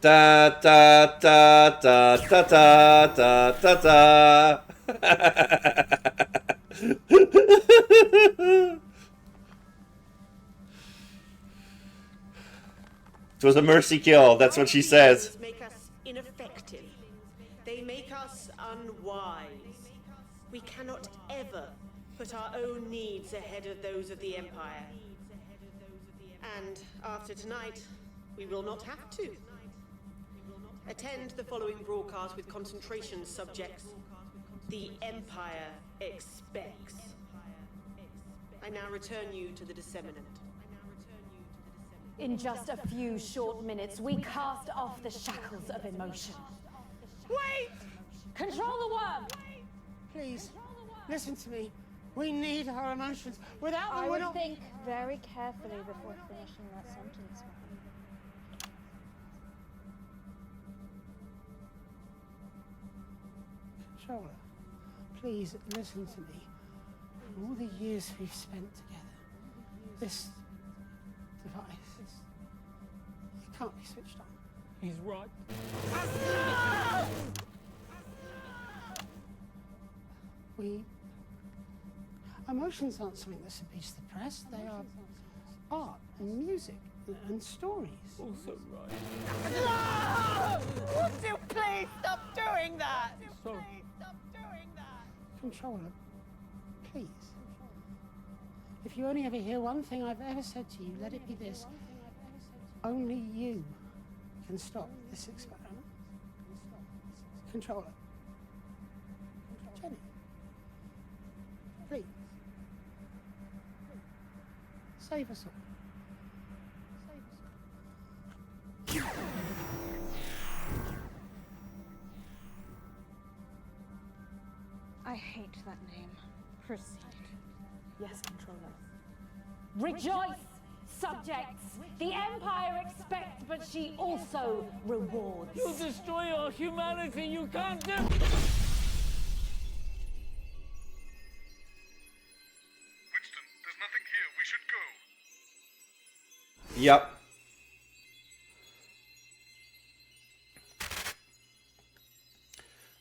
Da da da da da da da da da. It was a mercy kill, that's what she says. Make us ineffective. They make us unwise. We cannot ever put our own needs ahead of those of the Empire. And after tonight, we will not have to. Attend the following broadcast with concentration, subjects. The Empire expects. I now return you to the disseminant. In just a few short minutes, we cast off the shackles of emotion. Wait! Control the worm! Please, listen to me. We need our emotions. Without them, I we're would not... think very carefully before finishing that sentence. Controller, please listen to me. For all the years we've spent together, this device, it can't be switched on. He's right. Emotions aren't something that's to be suppressed. They are art and music and stories. Also right. Would you please stop doing that? Sorry. Please stop doing that. Controller, please. If you only ever hear one thing I've ever said to you, let it be this. Only you can stop this experiment. Controller. Jenny. Please. Save us all. Save us all. I hate that name. Proceed. Yes, Controller. Rejoice, subjects! The Empire expects, but she also rewards. You'll destroy our humanity. You can't do. Winston, there's nothing here. We should go. Yep.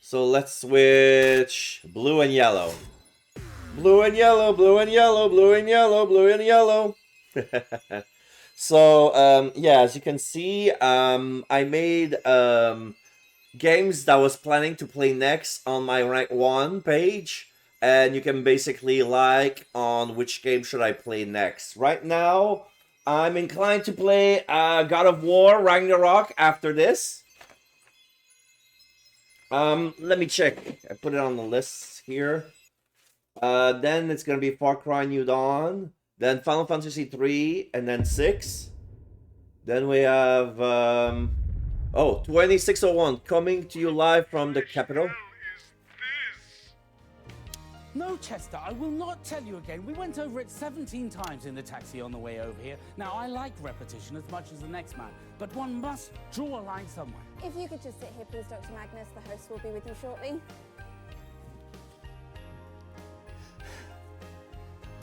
So let's switch blue and yellow. Blue and yellow, blue and yellow, blue and yellow, blue and yellow. So, yeah, as you can see, I made games that I was planning to play next on my rank 1 page. And you can basically like on which game should I play next. Right now, I'm inclined to play God of War Ragnarok after this. Let me check. I put it on the list here. Then it's gonna be Far Cry New Dawn. Then Final Fantasy 3, and then 6. Then we have 2601 coming to you live from the capital. No, Chester, I will not tell you again. We went over it 17 times in the taxi on the way over here. Now, I like repetition as much as the next man, but one must draw a line somewhere. If you could just sit here, please, Dr. Magnus. The host will be with you shortly.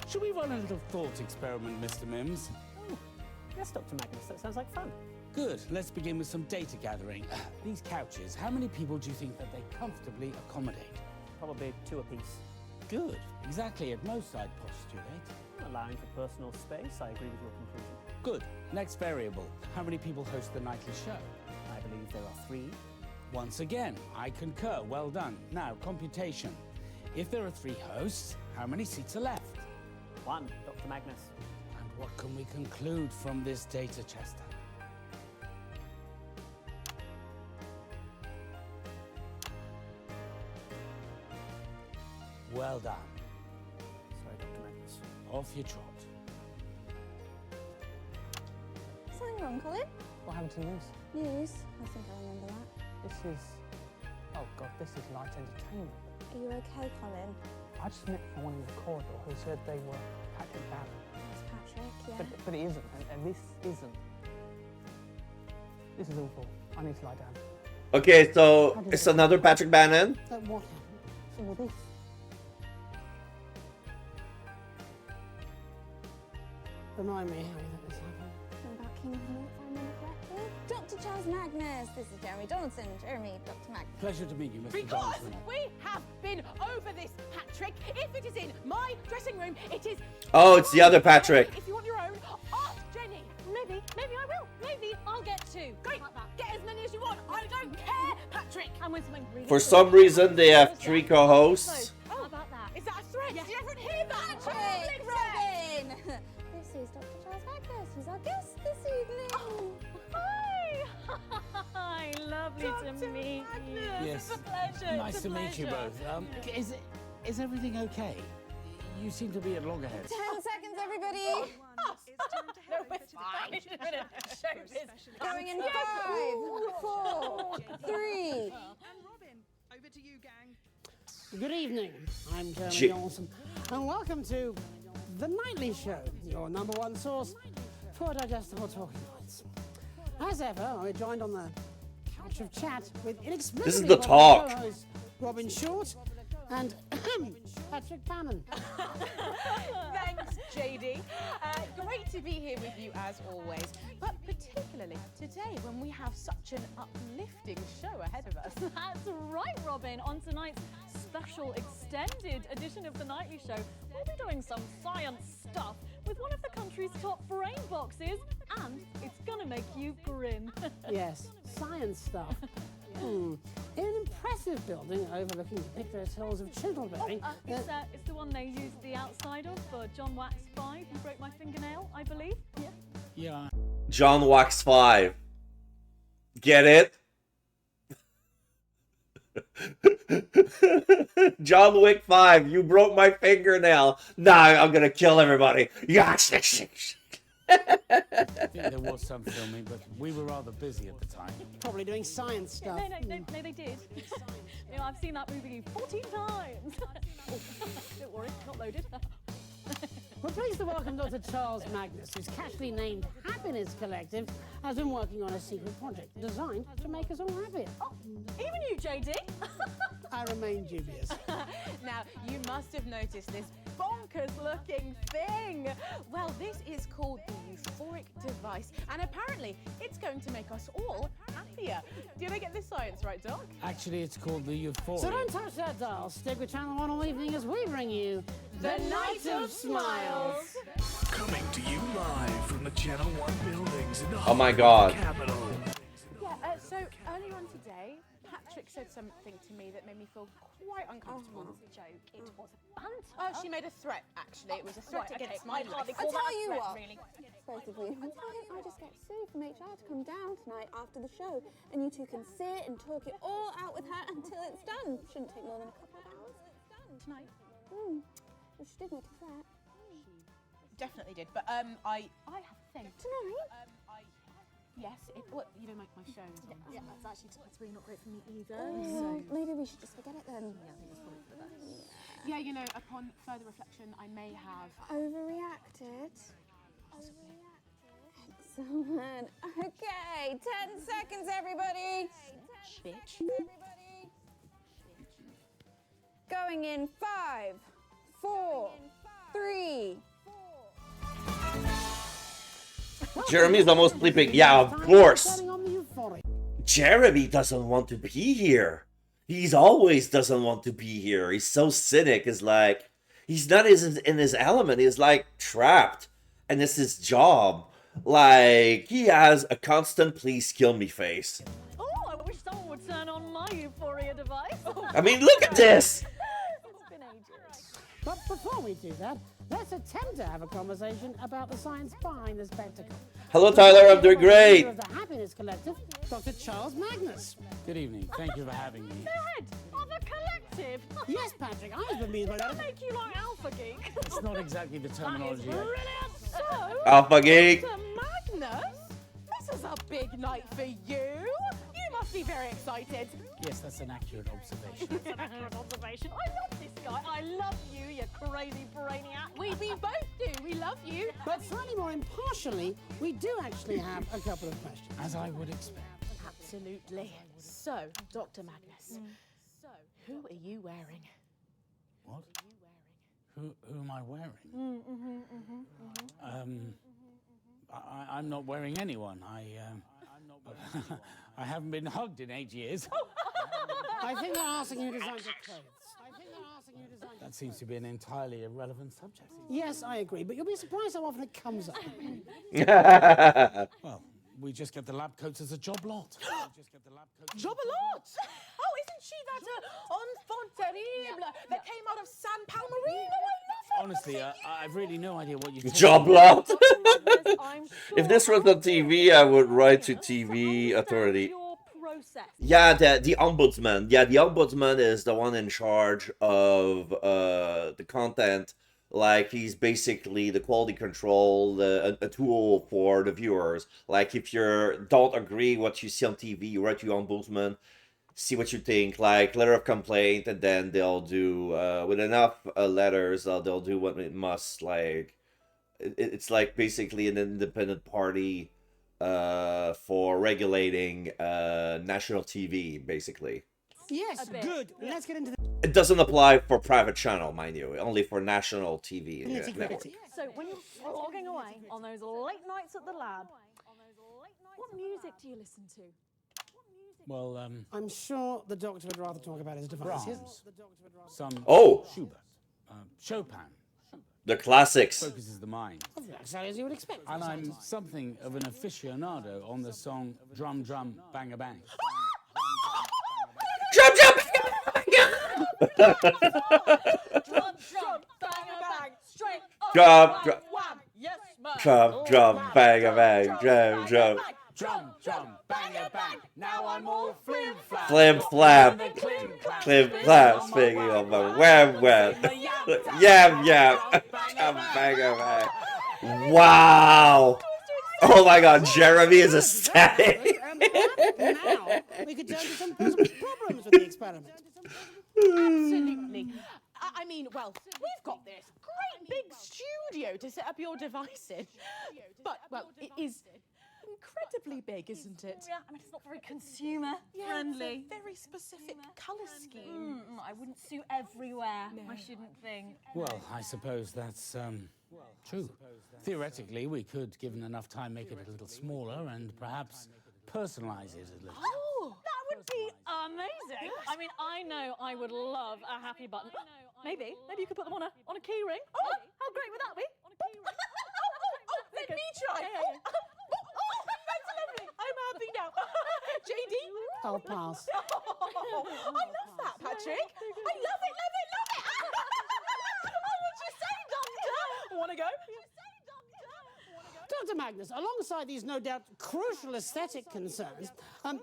Should we run a little thought experiment, Mr. Mims? Yes, Dr. Magnus, that sounds like fun. Good. Let's begin with some data gathering. These couches, how many people do you think that they comfortably accommodate? Probably 2 apiece. Good. Exactly. At most, I'd postulate. Allowing for personal space, I agree with your conclusion. Good. Next variable. How many people host the nightly show? I believe there are 3. Once again, I concur. Well done. Now, computation. If there are 3 hosts, how many seats are left? 1, Dr. Magnus. And what can we conclude from this data, Chester? Well done. Sorry, Dr. Magnus. Off you trot. Something wrong, Colin? What happened to news? News? I think I remember that. This is... Oh, God, this is light entertainment. Are you okay, Colin? I just met someone in the corridor who said they were Patrick Bannon. It's Patrick, yeah. But it isn't, and this isn't. This is awful. I need to lie down. Okay, so it's another Patrick Bannon. What happened? Some of this. Remind me how this happened. About King Henry, if I remember correctly. Dr. Charles Magnus. This is Jeremy Donaldson. Jeremy, Dr. Magnus. Pleasure to meet you, Mr. Because Donaldson. we have been over this, Patrick. If it is in my dressing room, it is... Oh, it's the other Patrick. If you want your own, ask Jenny. Maybe I will. Maybe I'll get 2. Great. Get as many as you want. I don't care, Patrick. And when something really For some reason, they have 3 co-hosts. How about that? Is that a threat? Yes. Did everyone hear that? Patrick, Robin! This is Dr. Charles Magnus, who's our guest this evening. Oh, hi! Hi, lovely to meet you. Yes. It's a pleasure. Nice it's a to meet you pleasure. both. Is everything okay? You seem to be at loggerheads. 10 seconds, everybody. No, we're fine. Going in 5, 4, 3. And Robin, over Good evening, I'm Jeremy J- Olsen, and welcome to The Nightly Show, your #1 source for digestible talking points. As ever, we're joined on the couch of chat with inexplicably This is the popular talk. co-hosts Robin Short and Patrick Bannon. Thanks, JD. Great to be here with you as always, but particularly today when we have such an uplifting show ahead of us. That's right, Robin. On tonight's special extended edition of The Nightly Show, we'll be doing some science stuff with one of the country's top brain boxes, and it's gonna make you grin. Yes, science stuff. In an impressive building overlooking the picturesque hills of Chintleberry. It's the one they used the outside of for John Wax 5, who broke my fingernail, I believe. Yeah. Yeah. John Wax 5. Get it? John Wick 5, you broke my fingernail. Nah, I'm gonna kill everybody. I think there was some filming, but we were rather busy at the time. Probably doing science stuff. No, they did. I've seen that movie 14 times. Don't worry, not loaded. We're pleased to welcome Dr. Charles Magnus, whose casually named Happiness Collective has been working on a secret project designed to make us all happier. Oh, even you, JD? I remain dubious. Now, you must have noticed this bonkers-looking thing. Well, this is called the euphoric device, and apparently it's going to make us all happier. Did I get this science right, Doc? Actually, it's called the Euphoria. So don't touch that dial. Stick with Channel 1 all evening as we bring you The Night of Smiles. Coming to you live from the Channel 1 buildings in the Oh my heart of God. the capital. Yeah, so earlier on today, Patrick said something to me that made me feel quite uncomfortable. It was a joke. It was banter. Oh, she made a threat, actually. It was a threat against my life. I'll tell you what, both of you, why don't I just get Sue from HR to come down tonight after the show, and you two can sit and talk it all out with her until it's done. Shouldn't take more than a couple of hours. Tonight? Well, she did make a threat. Definitely did, but I have a thing. Tonight? Yes, you know, my show is on. Yeah, that's really not great for me either. So maybe we should just forget it then. Yeah, I think that's probably for the best. Yeah, you know, upon further reflection, I may have Overreacted. Excellent. Okay, 10 seconds, everybody. Bitch. Going in 5, 4, 3. Jeremy's almost sleeping. Yeah, of course. Jeremy doesn't want to be here. He's always doesn't want to be here. He's so cynic. It's like, he's not in his element. He's like trapped. And it's his job. Like, he has a constant please kill me face. Oh, I wish someone would turn on my Euphoria device. I mean, look at this. It's been ages. But before we do that, let's attempt to have a conversation about the science behind the spectacle. Hello, Tyler. I'm doing great. Of the Happiness Collective, Dr. Charles Magnus. Good evening. Thank you for having me. The head of a collective. Yes, Patrick, I was bemused by Does that. that make you like Alpha Geek? It's not exactly the terminology. That is brilliant. So, Alpha Geek. Dr. Magnus, this is a big night for you. You must be very excited. Yes, that's an accurate observation. That's an accurate observation. I love this guy. I love you, you crazy brainiac. We both do. We love you. But slightly more impartially, we do actually have a couple of questions. As I would expect. Absolutely. So, Dr. Magnus, who are you wearing? What? Who am I wearing? I'm not wearing anyone. I haven't been hugged in 8 years. I think they're asking you to design your clothes. That seems to be an entirely irrelevant subject. Yes, I agree, but you'll be surprised how often it comes up. Well, we just get the lab coats as a job lot. Job a lot. Oh, isn't she that enfant terrible that came out of San Palmerino? I love her. Honestly, I've really no idea what you Job lot. If this was on TV, I would write to TV authority. Yeah, the ombudsman. Yeah, the ombudsman is the one in charge of the content. Like, he's basically the quality control, a tool for the viewers. Like, if you don't agree what you see on TV, you write to your ombudsman. see what you think, like letter of complaint, and then they'll do with enough letters, they'll do what it must. Like it's like basically an independent party for regulating national TV, basically. Yes, good. Let's get into the It doesn't apply for private channel, mind you, only for national TV network. So when you're slogging away on those late nights at the lab, what music do you listen to? Well, I'm sure the doctor would rather talk about his devices. Brahms, some Oh! Schubert, Chopin. The classics. Focuses the mind. Exactly as you would expect. And I'm something of an aficionado on the song Drum Drum Bang a Bang. Drum Drum Drum, drum, bang a bang, straight up, Drum, wham, drum. wham, yes, man. Drum Drum Bang a Bang, drum drum. Drum, drum, bang a bang. Now I'm all flim flap. Flim flap. Clim clap. Speaking of a wham wham. Yam yam. Bang a bang. Wow. Oh my god, Jeremy is ecstatic. Now we could turn to some possible problems with the experiment. Absolutely. I mean, well, we've got this great big studio to set up your device in. But, well, it is incredibly big, isn't it? Yeah, I mean, it's not very consumer friendly. It's a very specific colour scheme. I wouldn't sue everywhere. I shouldn't think. Well, I suppose that's true. Theoretically, we could, given enough time, make it a little smaller and perhaps personalize it a little. Oh, that would be amazing. I mean, I know I would love a happy button. Maybe you could put them on a key ring. Oh, how great would that be? Let me try. That's lovely. I'm happy now. JD? I'll pass. I love that, Patrick. I love it. Oh, what you say, Doctor? Want to go? Dr. Magnus, alongside these no doubt crucial aesthetic concerns,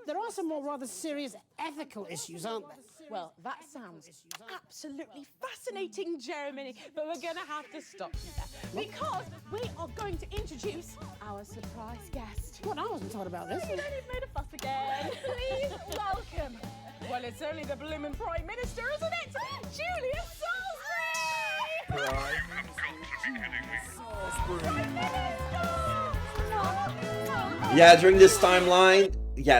there are some more rather serious ethical issues, aren't there? Well, that sounds absolutely fascinating, Jeremy, but we're going to have to stop you there because we are going to introduce our surprise guest. What? I wasn't told about this. You've made a fuss again. Please welcome. Well, it's only the bloomin' Prime Minister, isn't it? Julius Yeah, during this timeline,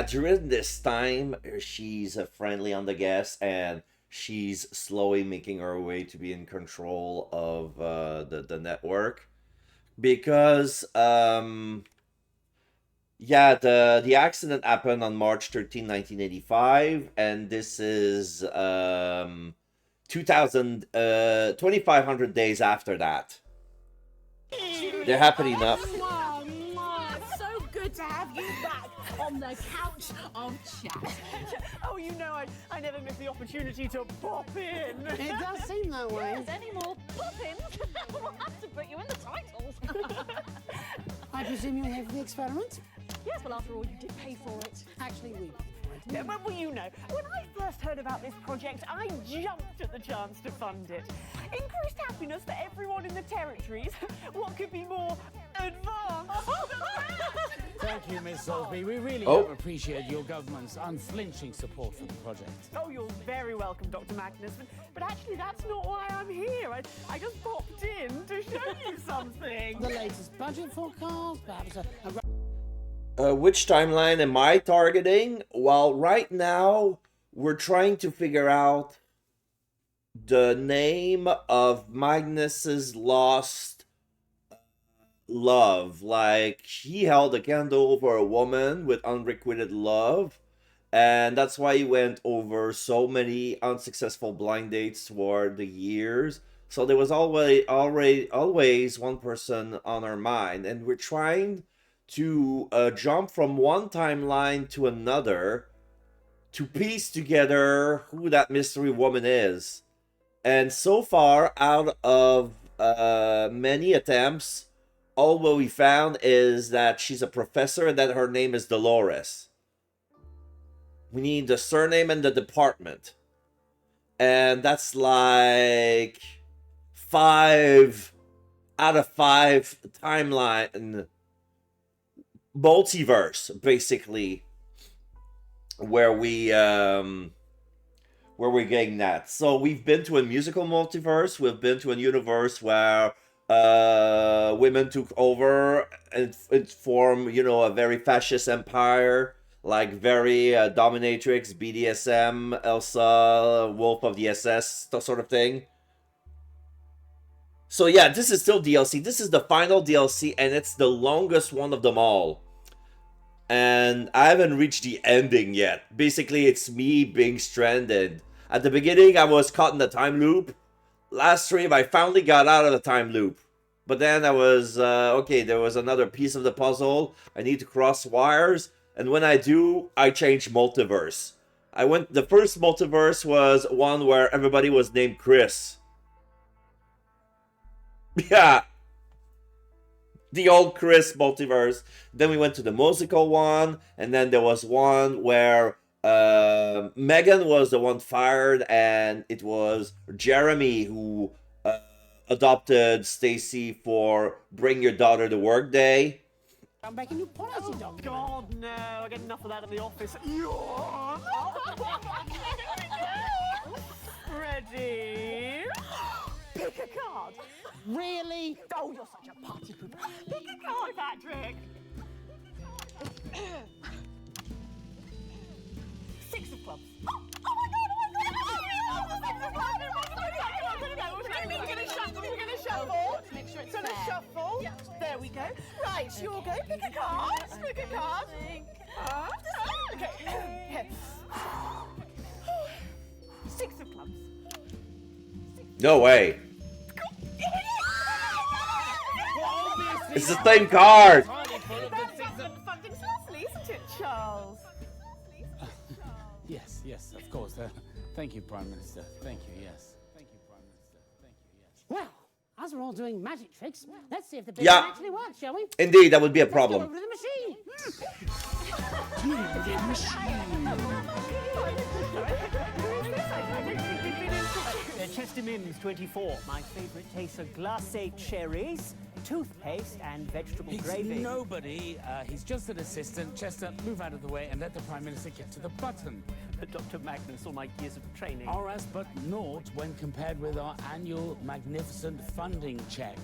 during this time, she's friendly on the guests, and she's slowly making her way to be in control of the network. Because, the accident happened on March 13, 1985, and this is 2,500 days after that. They're happy enough. It's so good to have you back on the couch of chat. Oh, you know, I never miss the opportunity to pop in. It does seem that way. If there's any more pop-ins, we'll have to put you in the titles. I presume you're here for the experiment? Yes, well, after all, you did pay for it. Actually, we Yeah, well, you know, when I first heard about this project, I jumped at the chance to fund it. Increased happiness for everyone in the territories. What could be more advanced? Thank you, Miss Salisbury. We really appreciate your government's unflinching support for the project. Oh, you're very welcome, Dr. Magnus. But actually, that's not why I'm here. I just popped in to show you something. The latest budget forecast, perhaps Which timeline am I targeting? Well, right now, we're trying to figure out the name of Magnus's lost love. Like, he held a candle over a woman with unrequited love, and that's why he went over so many unsuccessful blind dates toward the years. So there was always one person on our mind, and we're trying to jump from one timeline to another to piece together who that mystery woman is. And so far, out of many attempts, all what we found is that she's a professor and that her name is Dolores. We need the surname and the department. And that's like 5 out of 5 timeline multiverse, basically. where we're getting that. So we've been to a musical multiverse. We've been to a universe where women took over and it formed, you know, a very fascist empire, like very dominatrix, BDSM, Elsa, Wolf of the SS, sort of thing. So yeah, this is still DLC. This is the final DLC, and it's the longest one of them all. And I haven't reached the ending yet. Basically, it's me being stranded. At the beginning, I was caught in the time loop. Last stream, I finally got out of the time loop. But then I was, okay, there was another piece of the puzzle. I need to cross wires. And when I do, I change multiverse. The first multiverse was one where everybody was named Chris. Yeah. The old Chris multiverse. Then we went to the musical one, and then there was one where Megan was the one fired, and it was Jeremy who adopted Stacy for Bring Your Daughter to Work Day. I'm making new policy document. God, no. I get enough of that at the office. Ready? Pick a card. Really? Oh, you're such a party pooper. Pick a card, Patrick. Six of clubs. Oh my god, We're gonna shuffle. Make sure it's Gonna fair. shuffle. There we go. Right, you'll go. Pick a card. Pick a card. Okay. Here. Six of clubs. No way. It's the same card. Funding's lovely, isn't it, Charles? Yes, yes, of course. Thank you, Prime Minister. Thank you, yes. Thank you, Prime Minister. Thank you, yes. Well, as we're all doing magic tricks, let's see if the bit Yeah. actually works, shall we? Indeed, that would be a Let's problem. go over to the machine. Chester Mims, 24. My favourite tastes are glacé cherries, toothpaste, and vegetable He's gravy. nobody. He's just an assistant. Chester, move out of the way and let the Prime Minister get to the button. Dr. Magnus, all my years of training. Are as but naught when compared with our annual magnificent funding check.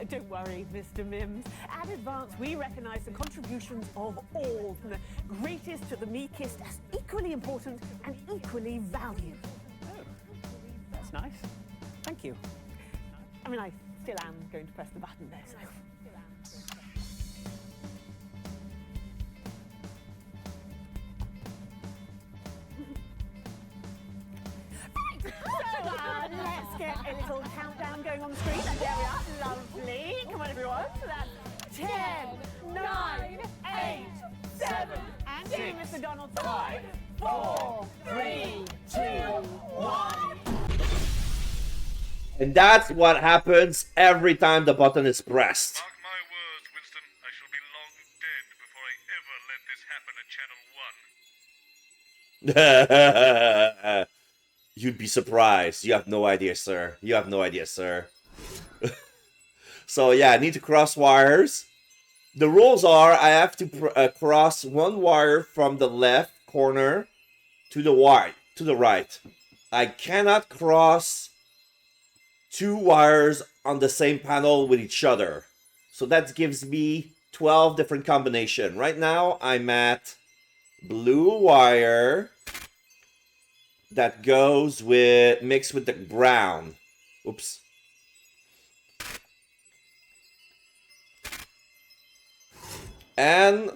Don't worry, Mr. Mims. At Advance, we recognise the contributions of all, from the greatest to the meekest, as equally important and equally valued. Oh, that's nice. Thank you. I mean, I still am going to press the button there, so... Let's get a little countdown going on the screen. And there we are. Lovely. Come on, everyone. So that's 10, 9, 8, 7, and 6, Mr. Donald, 5, 4, 3, 2, 1. And that's what happens every time the button is pressed. Mark my words, Winston. I shall be long dead before I ever let this happen at Channel 1. You'd be surprised. You have no idea, sir. You have no idea, sir. So yeah, I need to cross wires. The rules are I have to cross one wire from the left corner to the right. I cannot cross two wires on the same panel with each other. So that gives me 12 different combinations. Right now, I'm at blue wire that goes with mixed with the brown. Oops. And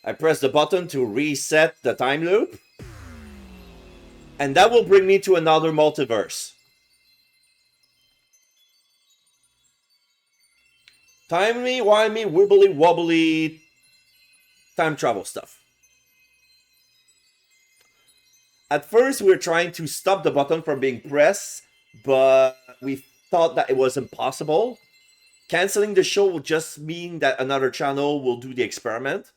I press the button to reset the time loop. And that will bring me to another multiverse. Timey, wimey, wibbly wobbly time travel stuff. At first, we were trying to stop the button from being pressed, but we thought that it was impossible. Canceling the show will just mean that another channel will do the experiment.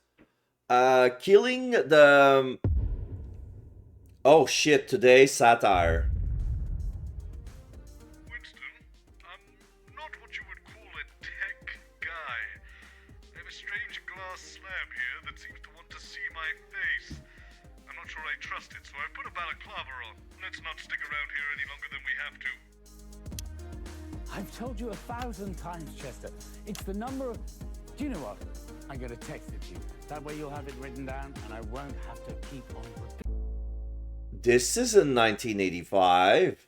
Killing the... Oh shit, today, satire. Winston, I'm not what you would call a tech guy. I have a strange glass slab here that seems to want to see my face. I'm not sure I trust it, so I've put a balaclava on. Let's not stick around here any longer than we have to. I've told you 1,000 times, Chester. It's the number of... Do you know what? I'm going to text it to you. That way you'll have it written down and I won't have to keep on repeating. This isn't 1985.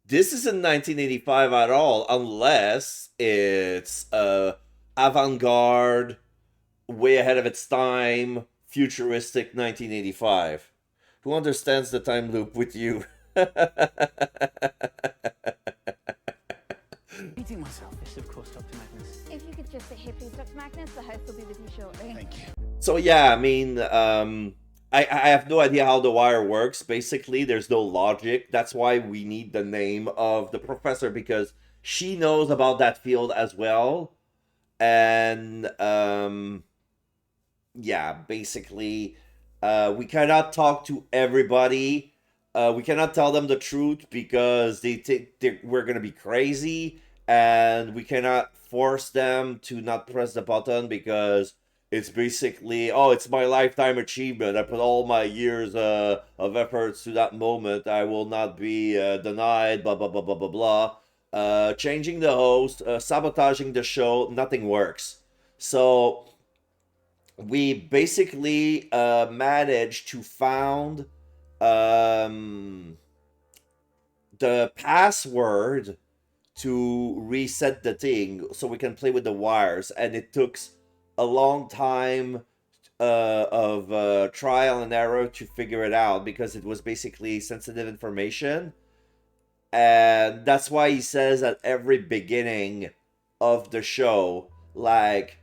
This isn't 1985 at all, unless it's avant-garde, way ahead of its time, futuristic 1985. Who understands the time loop with you? Beating myself. Yes, of course, Dr. Magnus. If you could just sit here, please, Dr. Magnus. The host will be with you shortly. Thank you. So yeah, I mean, I have no idea how the wire works. Basically, there's no logic. That's why we need the name of the professor, because she knows about that field as well. And yeah, basically, we cannot talk to everybody. We cannot tell them the truth because they think we're gonna be crazy, and we cannot force them to not press the button because it's basically, oh, it's my lifetime achievement. I put all my years of efforts to that moment. I will not be denied, blah, blah, blah, blah, blah, blah. Changing the host, sabotaging the show, nothing works. So we basically managed to found the password to reset the thing so we can play with the wires, and it took a long time of trial and error to figure it out because it was basically sensitive information. And that's why he says at every beginning of the show, like,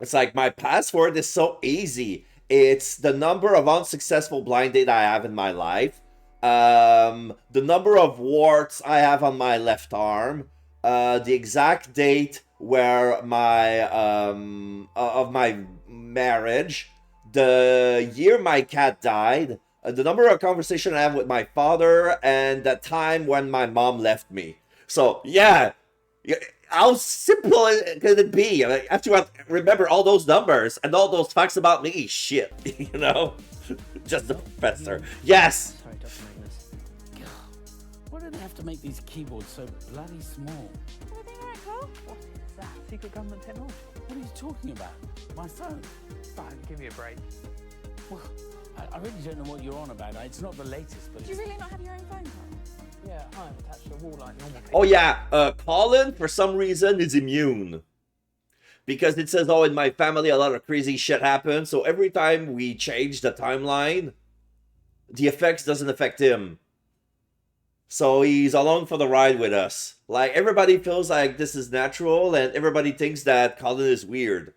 it's like, my password is so easy. It's the number of unsuccessful blind date I have in my life, the number of warts I have on my left arm, the exact date where my of my marriage, the year my cat died, the number of conversation I have with my father, and the time when my mom left me. So yeah, how simple could it be? I have to remember all those numbers and all those facts about me. Shit, you know, just the professor. Yes. Sorry, Dr. Magnus. God, why do they have to make these keyboards so bloody small? Everything all right, Cole? What is that? Secret government technology? What are you talking about? My phone? Fine, give me a break. Well, I really don't know what you're on about. It's not the latest, but Do you really not have your own phone, Cole? Yeah, I'm attached to a wall like normal people. Oh yeah, Colin, for some reason, is immune. Because it says, oh, in my family, a lot of crazy shit happens. So every time we change the timeline, the effects doesn't affect him. So he's along for the ride with us. Like, everybody feels like this is natural, and everybody thinks that Colin is weird.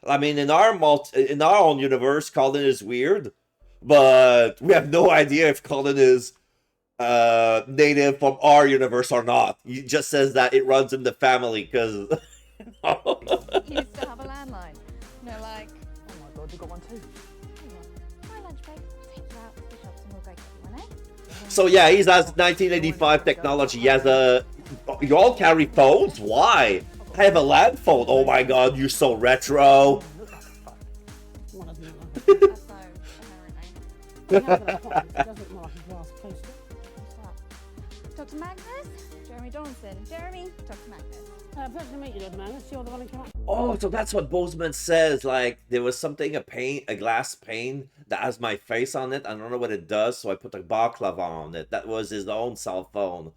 I mean, in our own universe, Colin is weird. But we have no idea if Colin is native from our universe or not. He just says that it runs in the family because You still have a landline? No, like... Oh my god, you got one too. My lunch break. I'll take you out to the shops and we'll go get you one, eh? So yeah, he has 1985 technology. He has a... You all carry phones? Why? I have a land phone. Oh my god, you're so retro. Dr. Magnus, Jeremy Donaldson. Jeremy, Dr. Magnus. Pleasure to meet you, Dr. Magnus. You're the one who came up. Oh, so that's what Bozeman says. Like, there was something, a glass pane that has my face on it. I don't know what it does, so I put a balaclava on it. That was his own cell phone.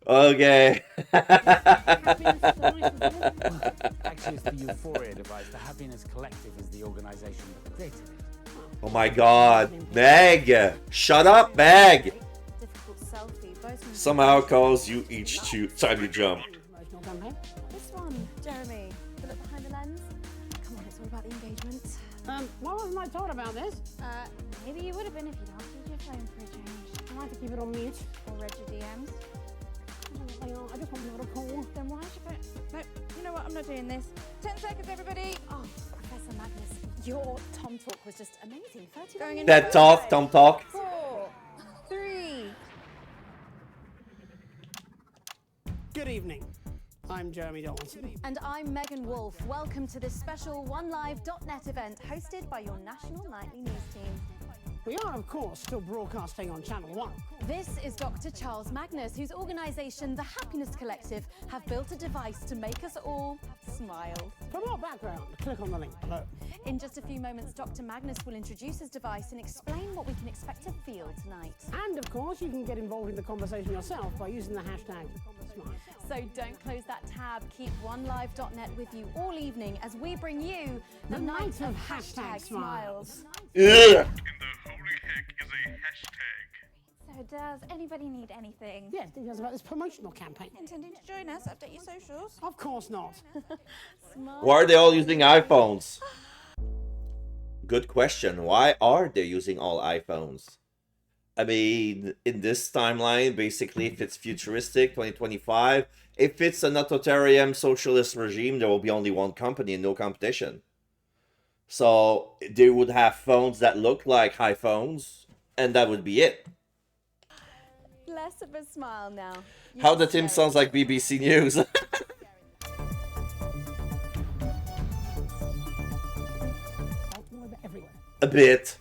Okay. Actually, it's the Euphoria device. The Happiness Collective is the organization that created it. Oh my god. Meg! Shut up, Meg! Difficult selfie. Bozeman. Somehow calls you each time you jump. This one, Jeremy. The look behind the lens. Come on, it's all about the engagement. Why wasn't I told about this? Maybe you would have been if you'd answered your phone for a change. I might have to keep it on mute. Or read your DMs. I just want to know what to call. Then why is your phone... No, you know what? I'm not doing this. 10 seconds, everybody. Oh, Professor Magnus, your Tom talk was just amazing. 30 going in. That talk, Tom talk. 4, 3. Good evening. I'm Jeremy Dawson. And I'm Megan Wolf. Welcome to this special OneLive.net event hosted by your national nightly news team. We are, of course, still broadcasting on Channel 1. This is Dr. Charles Magnus, whose organisation, the Happiness Collective, have built a device to make us all smile. For more background, click on the link below. In just a few moments, Dr. Magnus will introduce his device and explain what we can expect to feel tonight. And, of course, you can get involved in the conversation yourself by using the hashtag SMILE. So don't close that tab. Keep OneLive.net with you all evening as we bring you the night of hashtag smiles. In the holy heck is a hashtag? So does anybody need anything? Yes, details about this promotional campaign. Intending to join us? Update your socials? Of course not. Why are they all using iPhones? Good question. Why are they using all iPhones? I mean, in this timeline, basically, if it's futuristic, 2025, if it's an authoritarian socialist regime, there will be only one company and no competition. So they would have phones that look like iPhones, and that would be it. Less of a smile now. How the Tim sounds like BBC News. A bit.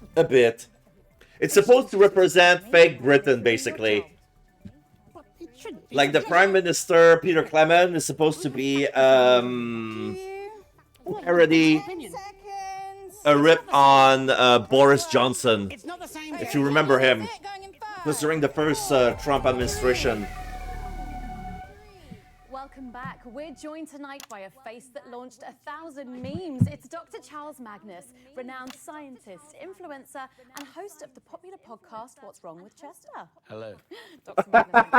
It's supposed to represent fake Britain, basically. Like the Prime Minister, Peter Clement, is supposed to be parody, a rip on Boris Johnson, if you remember him. It was during the first Trump administration. Welcome back. We're joined tonight by a face that launched 1,000 memes. It's Dr. Charles Magnus, renowned scientist, influencer, and host of the popular podcast, What's Wrong with Chester? Hello. Dr. Magnus, thank you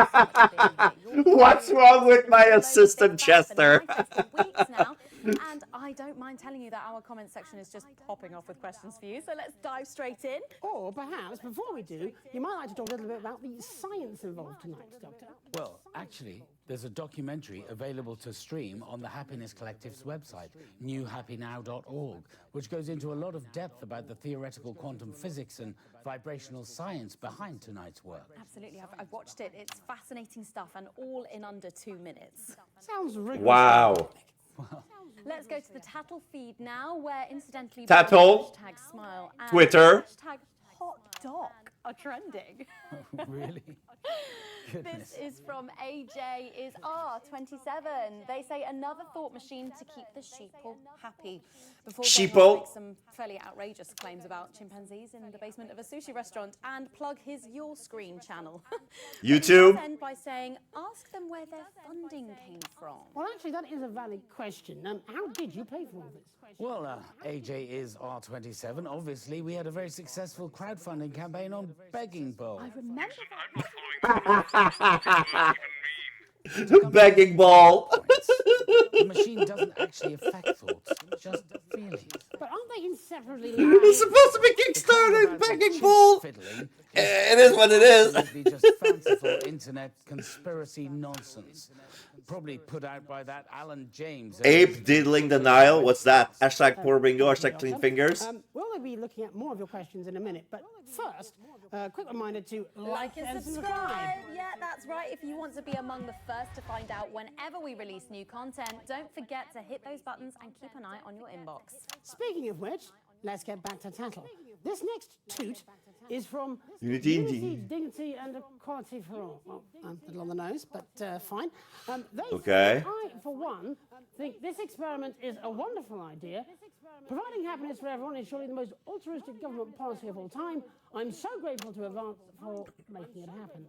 so much for being here. What's wrong with my assistant, Chester? Weeks now, and I don't mind telling you that our comment section is just popping off with questions for you, so let's dive straight in. Or perhaps, before we do, you might like to talk a little bit about the science involved tonight, Doctor. Well, actually, there's a documentary available to stream on the Happiness Collective's website, newhappynow.org, which goes into a lot of depth about the theoretical quantum physics and vibrational science behind tonight's work. Absolutely, I've watched it. It's fascinating stuff, and all in under 2 minutes. Sounds rigorous. Wow. Let's go to the Tattle feed now, where incidentally Tattle, hashtag smile and Twitter, hashtag hot doc are trending. Really? This is from AJ is R27. They say another thought machine to keep the sheeple happy. Before Sheeple make some fairly outrageous claims about chimpanzees in the basement of a sushi restaurant and plug his Your Screen channel. YouTube. Let's end by saying, ask them where their funding came from. Well, actually, that is a valid question. How did you pay for all this? Well, AJ is R27. Obviously, we had a very successful crowdfunding campaign on Begging Bowl. I remember Begging Bowl. The machine doesn't actually affect thoughts, just feelings. But aren't they inseparably It's supposed to be Kickstarter Begging Bowl. It is what it is. It's just fanciful internet conspiracy nonsense. Probably put out by that Alan James. Ape diddling the Nile. What's that? Hashtag poor bingo. Hashtag clean fingers. We'll be looking at more of your questions in a minute, but first, quick reminder to like and subscribe. Yeah, that's right. If you want to be among the first to find out whenever we release new content, don't forget to hit those buttons and keep an eye on your inbox. Speaking of which, let's get back to Tattle. This next toot is from Unity, Dignity and Equality for All. Well, a little on the nose, but fine. Okay. I, for one, think this experiment is a wonderful idea. Providing happiness for everyone is surely the most altruistic government policy of all time. I'm so grateful to Advance for making it happen.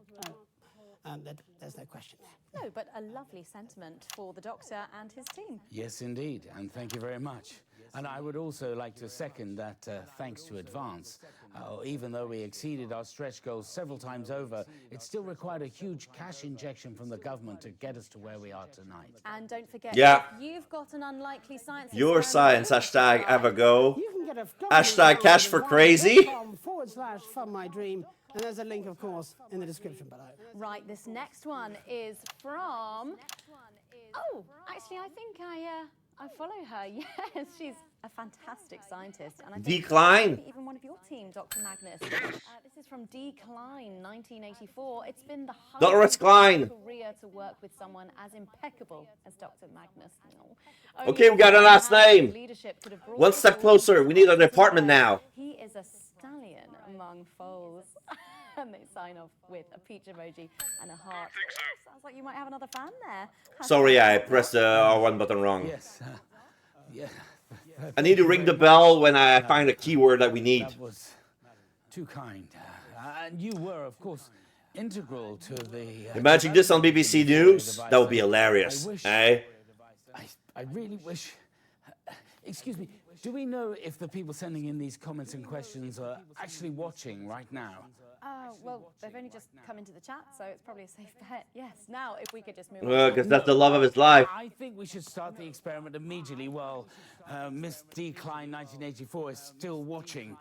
There's no question there. No, but a lovely sentiment for the Doctor and his team. Yes, indeed, and thank you very much. And I would also like to second that thanks to Advance. Even though we exceeded our stretch goals several times over, it still required a huge cash injection from the government to get us to where we are tonight. And don't forget, yeah, if you've got an unlikely science your science, hashtag have a go. You can get a hashtag cash for crazy. /fund my dream. And there's a link, of course, in the description below. Right, this next one is from... Oh, actually, I think I follow her, yes. She's a fantastic scientist. And I think Decline. maybe even one of your team, Dr. Magnus. This is from Decline, 1984. It's been the Dr. highest Klein. career to work with someone as impeccable as Dr. Magnus. Okay, we got a last name. One step closer. We need an apartment now. He is a stallion among foals. And they sign off with a peach emoji and a heart. Sounds like you might have another fan there. Sorry, I pressed the R1 button wrong. Yes. Yeah. I need to ring the bell when I find a keyword that we need. That was too kind. And you were, of course, integral to the... Imagine this on BBC News. That would be hilarious, eh? I really wish... Excuse me, do we know if the people sending in these comments and questions are actually watching right now? Well, they've only just come into the chat, so it's probably a safe bet. Yes, now if we could just move Well, on. because that's the love of his life. I think we should start the experiment immediately while Miss Decline 1984 is still watching.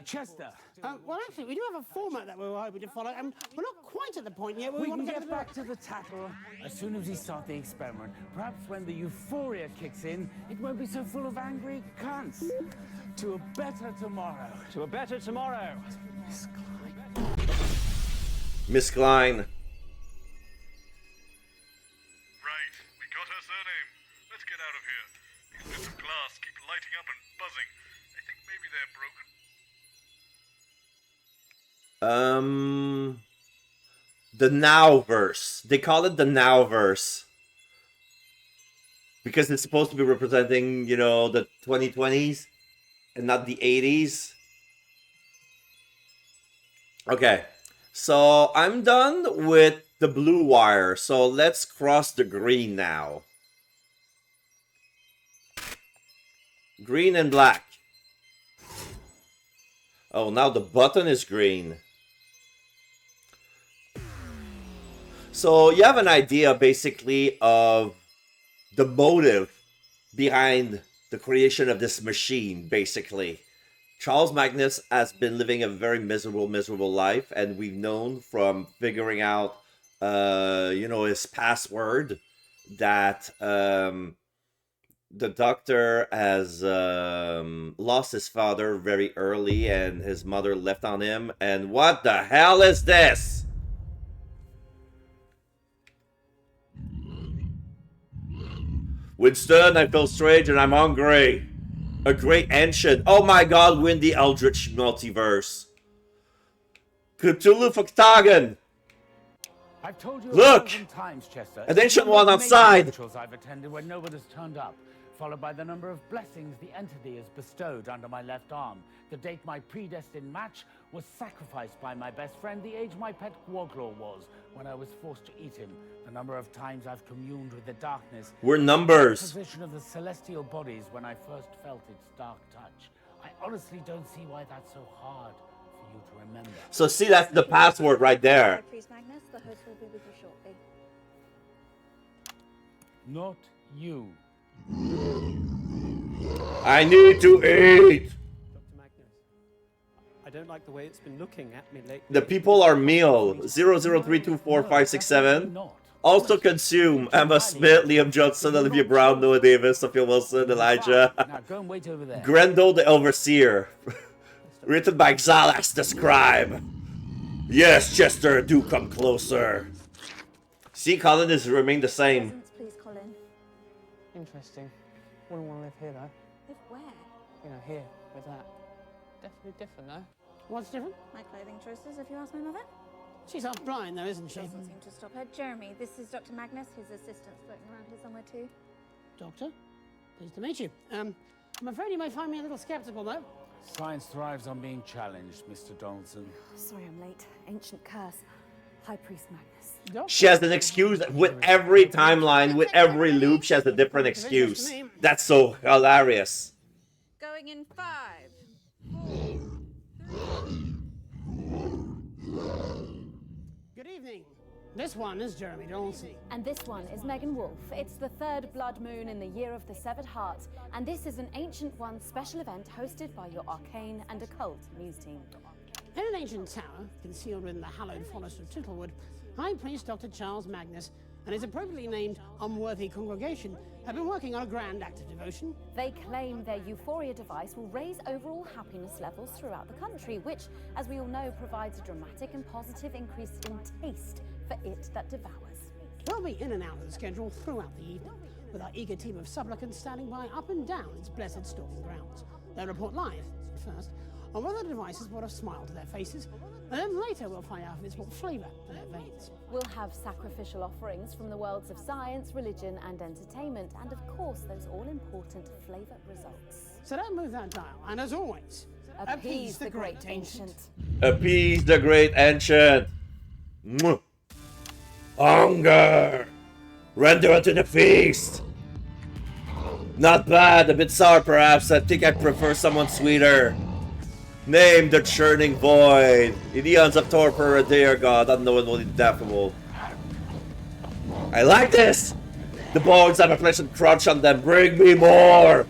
Chester. Well, actually, we do have a format that we were hoping to follow, and we're not quite at the point yet where We want can to get back to the tattle as soon as we start the experiment. Perhaps when the euphoria kicks in, it won't be so full of angry cunts. To a better tomorrow. To a better tomorrow. Miss Klein. Right, we got her surname. Let's get out of here. These bits of glass keep lighting up and buzzing. I think maybe they're broken. The Nowverse. They call it the Nowverse. Because it's supposed to be representing, you know, the 2020s and not the 80s. Okay. So I'm done with the blue wire. So let's cross the green now. Green and black. Oh, now the button is green. So you have an idea basically of the motive behind the creation of this machine, basically. Charles Magnus has been living a very miserable life, and we've known from figuring out, you know, his password that the doctor has lost his father very early, and his mother left on him. And what the hell is this? Winston, I feel strange and I'm hungry. A great ancient. Oh my god, we're in the Eldritch multiverse. Cthulhu Octagon. I've told you Look! 1,000 times, Chester. An ancient It's one outside. rituals I've attended when no one has turned up, followed by the number of blessings the entity has bestowed under my left arm. The date my predestined match was sacrificed by my best friend, the age my pet Quaglaw was when I was forced to eat him. The number of times I've communed with the darkness. We're numbers. The position of the celestial bodies when I first felt its dark touch. I honestly don't see why that's so hard for you to remember. So see, that's the password right there. Priest Magnus, the host will be with you shortly. Not you. I need to eat. Dr. Magnus, I don't like the way it's been looking at me lately. The people are meal. 003245667. Also consume Emma Smith, Liam Johnson, Olivia Brown, Noah Davis, Sophia Wilson, Elijah. Now go and wait over there. Grendel the Overseer. Written by Xalax the Scribe. Yes, Chester, do come closer. See, Colin has remained the same. Please, Colin. Interesting. Wouldn't want to live here, though. Live where? You know, here, with that. Definitely different, though. What's different? My clothing choices, if you ask my mother. She's half blind, though, isn't she? Doesn't seem to stop her. Jeremy, this is Dr. Magnus. His assistant's floating around here somewhere too. Doctor, pleased to meet you. I'm afraid you may find me a little skeptical, though. Science thrives on being challenged, Mr. Donaldson. Sorry I'm late. Ancient curse. High Priest Magnus. She has an excuse with every timeline, with every loop, she has a different excuse. That's so hilarious. Going in 5, 4, 3. Good evening. This one is Jeremy Donaldson. And this one is Megan Wolfe. It's the third blood moon in the year of the severed heart, and this is an Ancient One special event hosted by your arcane and occult news team. In an ancient tower, concealed within the hallowed forest of Tittlewood, High Priest Dr. Charles Magnus and its appropriately named unworthy congregation have been working on a grand act of devotion. They claim their Euphoria device will raise overall happiness levels throughout the country, which, as we all know, provides a dramatic and positive increase in taste for it that devours. We'll be in and out of the schedule throughout the evening, with our eager team of supplicants standing by up and down its blessed stalking grounds. They'll report live, first, on whether the device has brought a smile to their faces, and then later we'll find out if it's brought flavour to their veins. We'll have sacrificial offerings from the worlds of science, religion and entertainment, and of course those all-important flavour results. So don't move that dial, and as always, appease the great ancient. Appease the great ancient. Mwah. Hunger. Render unto the feast. Not bad, a bit sour perhaps. I think I prefer someone sweeter. Name the churning void. In eons of torpor, a dear god, unknown and ineffable. I like this! The bones have a pleasant crunch on them. Bring me more!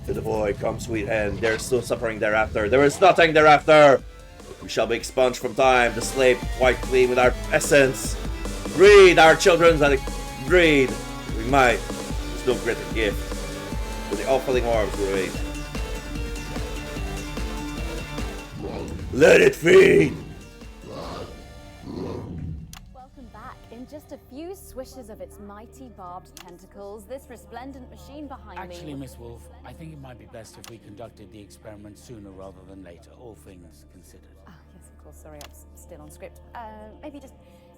To the void, come sweet end. There's no suffering thereafter. There is nothing thereafter. We shall be expunged from time, the slave quite clean with our essence. Breed our children that breed. We might. There's no greater gift. With the offering arms we wait. Let it feed! Welcome back. In just a few swishes of its mighty barbed tentacles, this resplendent machine behind me... Actually, Miss Wolf, I think it might be best if we conducted the experiment sooner rather than later, all things considered. Oh, yes, of course. Sorry, I'm still on script. Maybe just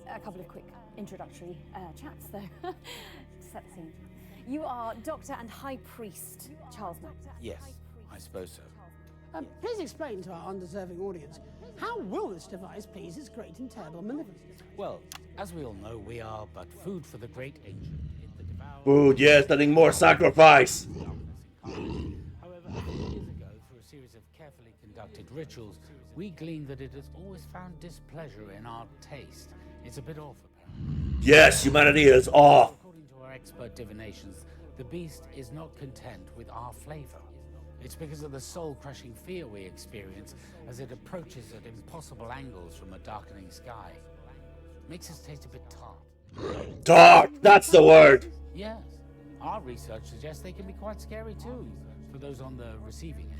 a couple of quick introductory chats, though, to set the scene. You are Doctor and High Priest Charles Mack. Yes, I suppose so. Please explain to our undeserving audience, how will this device please its great and terrible maleficence? Well, as we all know, we are but food for the great ancient. Food, yes, nothing more sacrifice! However, a few years ago, through a series of carefully conducted rituals, we gleaned that it has always found displeasure in our taste. It's a bit off, apparently. Yes, humanity is off! According to our expert divinations, the beast is not content with our flavor. It's because of the soul-crushing fear we experience as it approaches at impossible angles from a darkening sky. Makes us taste a bit tart. Tart! That's the word! Yes. Our research suggests they can be quite scary too, for those on the receiving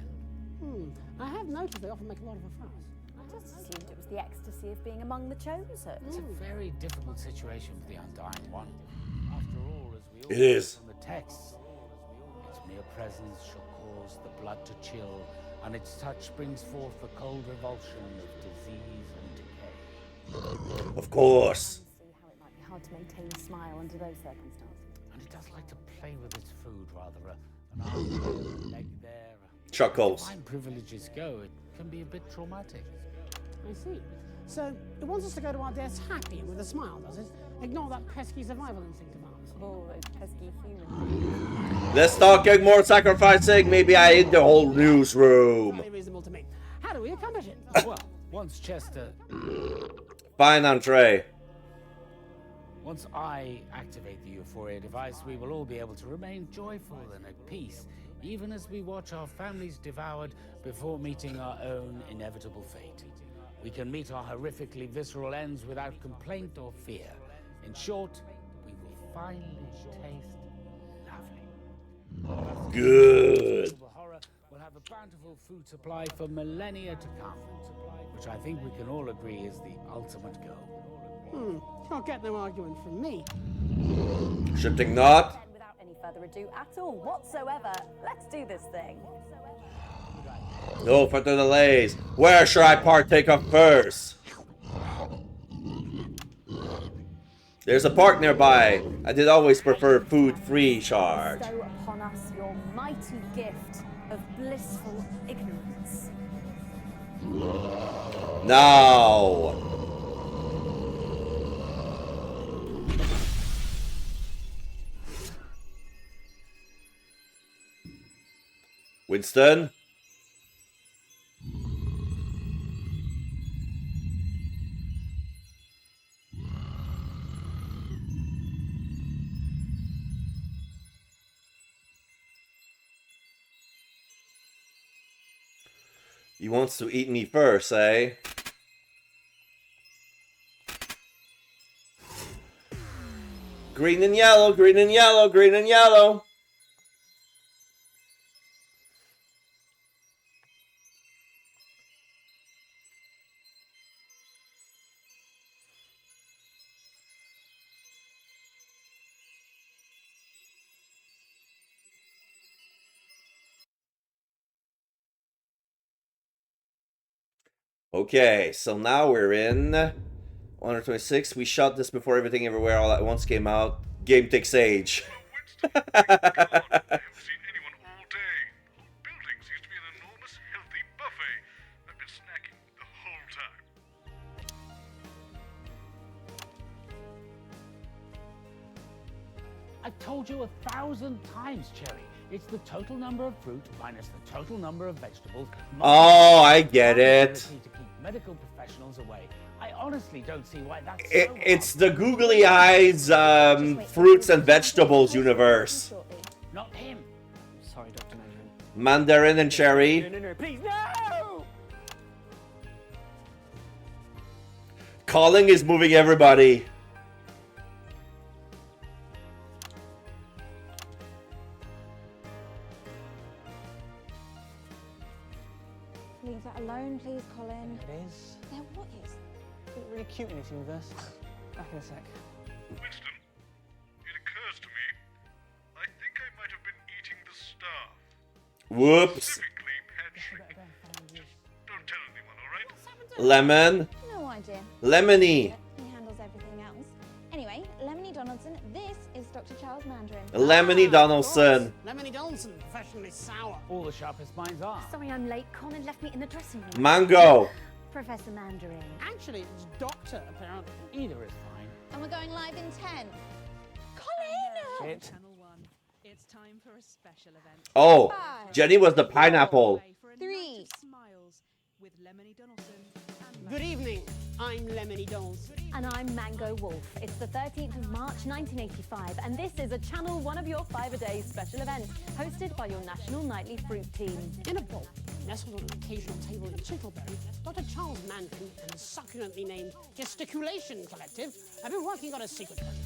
end. I have noticed they often make a lot of a fuss. I just assumed it was the ecstasy of being among the chosen. It's a very difficult situation for the Undying One. After all, as we all It is. from the texts, its mere presence shall cause the blood to chill, and its touch brings forth the cold revulsion of disease and decay. Of course. See how it might be hard to maintain a smile under those circumstances. And it does like to play with its food, rather. An arm there, a leg there. Chuckles. As fine privileges go, it can be a bit traumatic. I see. So, it wants us to go to our deaths happy and with a smile, does it? Ignore that pesky survival instinct of ours. Oh, those pesky humans. Let's talking more sacrificing. Maybe I hit the whole newsroom. Very reasonable to me. How do we accomplish it? Well, once Chester... Fine entree. Once I activate the Euphoria device, we will all be able to remain joyful and at peace, even as we watch our families devoured before meeting our own inevitable fate. We can meet our horrifically visceral ends without complaint or fear. In short, we will finally taste lovely. Good. Horror will have a bountiful food supply for millennia to come, which I think we can all agree is the ultimate goal. You'll get no argument from me. Should think not. Then, without any further ado at all whatsoever, let's do this thing. No further delays. Where should I partake of first? There's a park nearby. I did always prefer food-free charge. Bestow upon us your mighty gift of blissful ignorance. Now. Winston? He wants to eat me first, eh? Green and yellow, green and yellow, green and yellow. Okay, so now we're in 126. We shot this before Everything Everywhere All at Once came out. Game takes age. I told you 1,000 times, Cherry. It's the total number of fruit minus the total number of vegetables. Oh, I get it. To keep medical professionals away. I honestly don't see why that's It's the googly eyes fruits and vegetables universe. Not him. Sorry, Dr. Mandarin. Mandarin and cherry. No, please, no! Calling is moving everybody. Leave that alone, please, Colin. It is. Yeah, what is? It's really cute in this universe. Back in a sec. Winston, it occurs to me, I think I might have been eating the staff. Whoops. Specifically pet Just don't tell anyone, alright? Lemon. No idea. Lemony. He handles everything else. Anyway, Lemony Donaldson, this is Dr. Charles Mandarin. Lemony Donaldson. Lemony Donaldson, professionally sour. All the sharpest minds are. Sorry I'm late. Colin left me in the dressing room. Mango. Professor Mandarin. Actually, it's Doctor, apparently. Either is fine. And we're going live in 10. Colin! Channel 1. It's time for a special event. Oh, Jenny was the pineapple. 3. Smiles with Lemony Donaldson. Good evening. I'm Lemony Donaldson. And I'm Mango Wolf. It's the 13th of March 1985, and this is a Channel One of Your 5 a Day special event, hosted by your National Nightly Fruit Team. In a bowl, nestled on an occasional table in Chittlebury, Dr. Charles Mandarin and his succulently named Gesticulation Collective have been working on a secret project.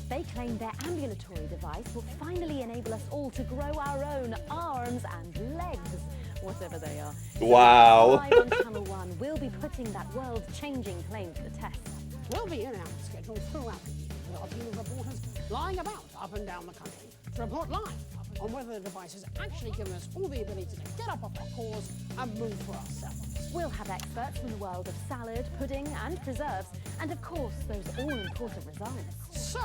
They claim their ambulatory device will finally enable us all to grow our own arms and legs, whatever they are. Wow. Live on Channel One, we'll be putting that world-changing claim to the test. We'll be in our schedule throughout the year with our team of reporters lying about up and down the country to report live on whether the device has actually given us all the ability to get up off our paws and move for ourselves. We'll have experts from the world of salad, pudding and preserves, and of course those all-important results. So,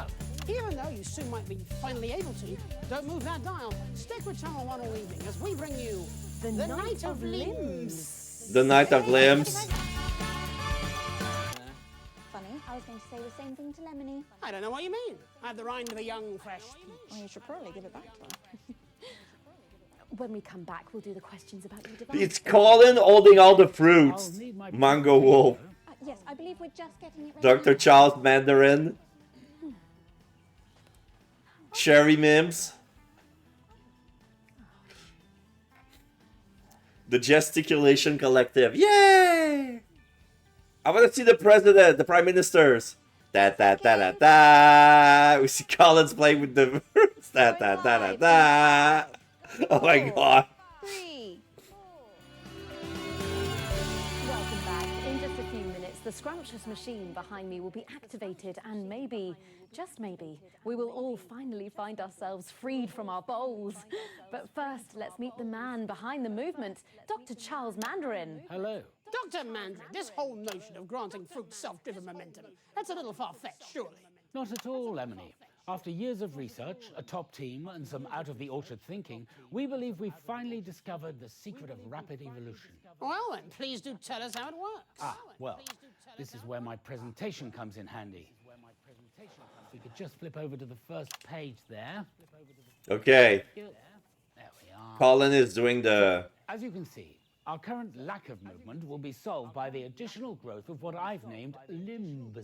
even though you soon might be finally able to, don't move that dial. Stick with Channel 1 all evening as we bring you The Night of Limbs. The Night of Limbs. Funny, I was going to say the same thing to Lemony. I don't know what you mean. I have the rind of a young, fresh peach. Well, you should probably give it back to her. When we come back, we'll do the questions about your device. It's Colin holding all the fruits. Mango Wolf. Yes, I believe we're just getting it ready. Dr. Charles Mandarin. Cherry Mims. The Gesticulation Collective. Yay! I want to see the president, the prime ministers. Da da da da da. We see Collins playing with the fruits. Da da da da da. Oh my god. 3. Welcome back. In just a few minutes, the scrumptious machine behind me will be activated and maybe, just maybe, we will all finally find ourselves freed from our bowls. But first, let's meet the man behind the movement, Dr. Charles Mandarin. Hello. Dr. Mandarin, this whole notion of granting fruit self-driven momentum, that's a little far-fetched, surely. Not at all, Lemony. After years of research, a top team, and some out-of-the-orchard thinking, we believe we've finally discovered the secret of rapid evolution. Well then, please do tell us how it works. Well, this is where my presentation comes in handy. If we could just flip over to the first page there. Okay. There we are. Colin is doing the... As you can see, our current lack of movement will be solved by the additional growth of what I've named limbs.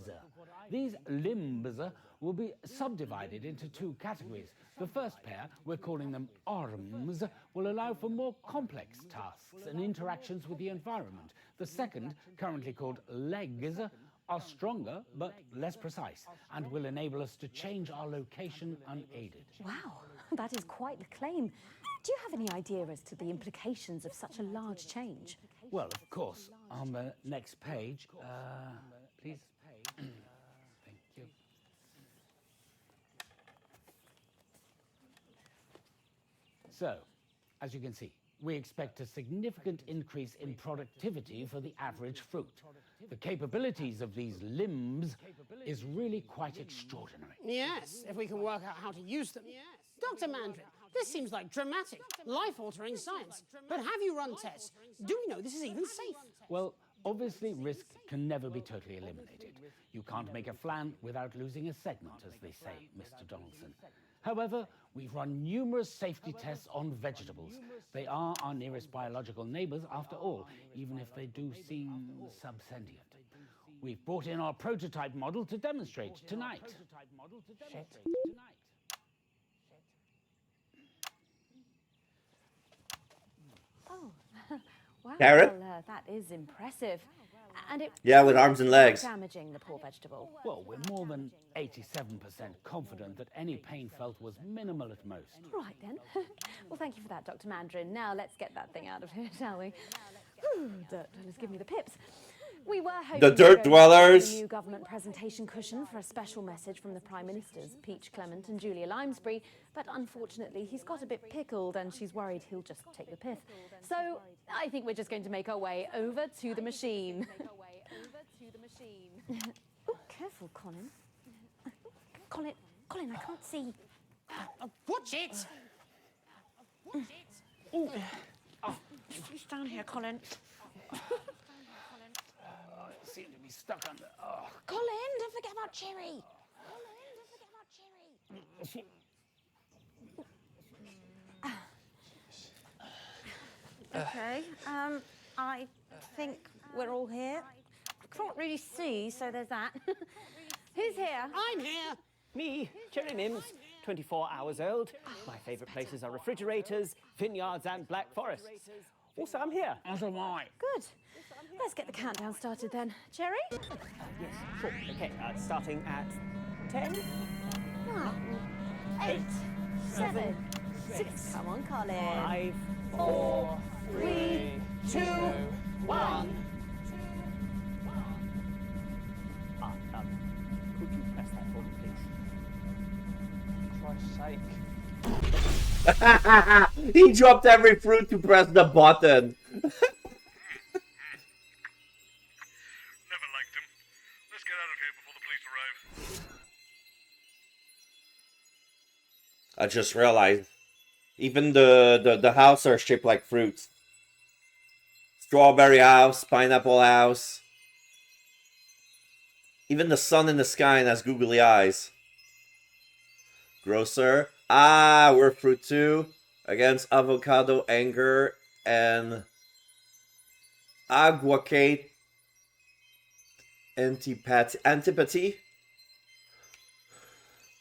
These limbs will be subdivided into 2 categories. The first pair, we're calling them arms, will allow for more complex tasks and interactions with the environment. The second, currently called legs, are stronger but less precise and will enable us to change our location unaided. Wow, that is quite the claim. Do you have any idea as to the implications of such a large change? Well, of course, on the next page, please. Thank you. So, as you can see, we expect a significant increase in productivity for the average fruit. The capabilities of these limbs is really quite extraordinary. Yes, if we can work out how to use them. Dr. Mandarin, this seems like dramatic, life-altering science. But have you run tests? Do we know this is even safe? Well, obviously risk can never be totally eliminated. You can't make a flan without losing a segment, as they say, Mr. Donaldson. However, we've run numerous safety tests on vegetables. They are our nearest biological neighbors, after all, even if they do seem subsentient. We've brought in our prototype model to demonstrate tonight. Shit. Oh, wow. Carrot? Well, that is impressive. And it Yeah, with arms and legs. damaging the poor vegetable. Well, we're more than 87% confident that any pain felt was minimal at most. Right then. Well, thank you for that, Dr. Mandarin. Now let's get that thing out of here, shall we? Whew, dirt dwellers, give me the pips. We were hoping The dirt to dwellers. a new government presentation cushion for a special message from the Prime Ministers, Peach Clement and Julia Limesbury, but unfortunately he's got a bit pickled and she's worried he'll just take the piss. So I think we're just going to make our way over to the machine. Oh, careful, Colin. Colin, I can't see. Watch it! Oh, you stand here, Colin. It seemed to be stuck under. Oh. Colin, don't forget about Cherry. Okay, I think we're all here. I can't really see, so there's that. Who's here? I'm here. Me, Cherry Mims, 24 hours old. My favourite places are refrigerators, vineyards and black forests. Also, I'm here. As am I. Good. Let's get the countdown started then. Cherry? Yes, sure. Okay, starting at 10. 9, 8, 7, 6. Come on, Colin. 5, 4, 3, 2, 1. Could you press that for me, please? For Christ's sake. He dropped every fruit to press the button. Never liked him. Let's get out of here before the police arrive. I just realized, even the house are shaped like fruits. Strawberry house, pineapple house. Even the sun in the sky has googly eyes. Grocer. Ah, we're fruit too. Against avocado, anger, and aguacate antipathy.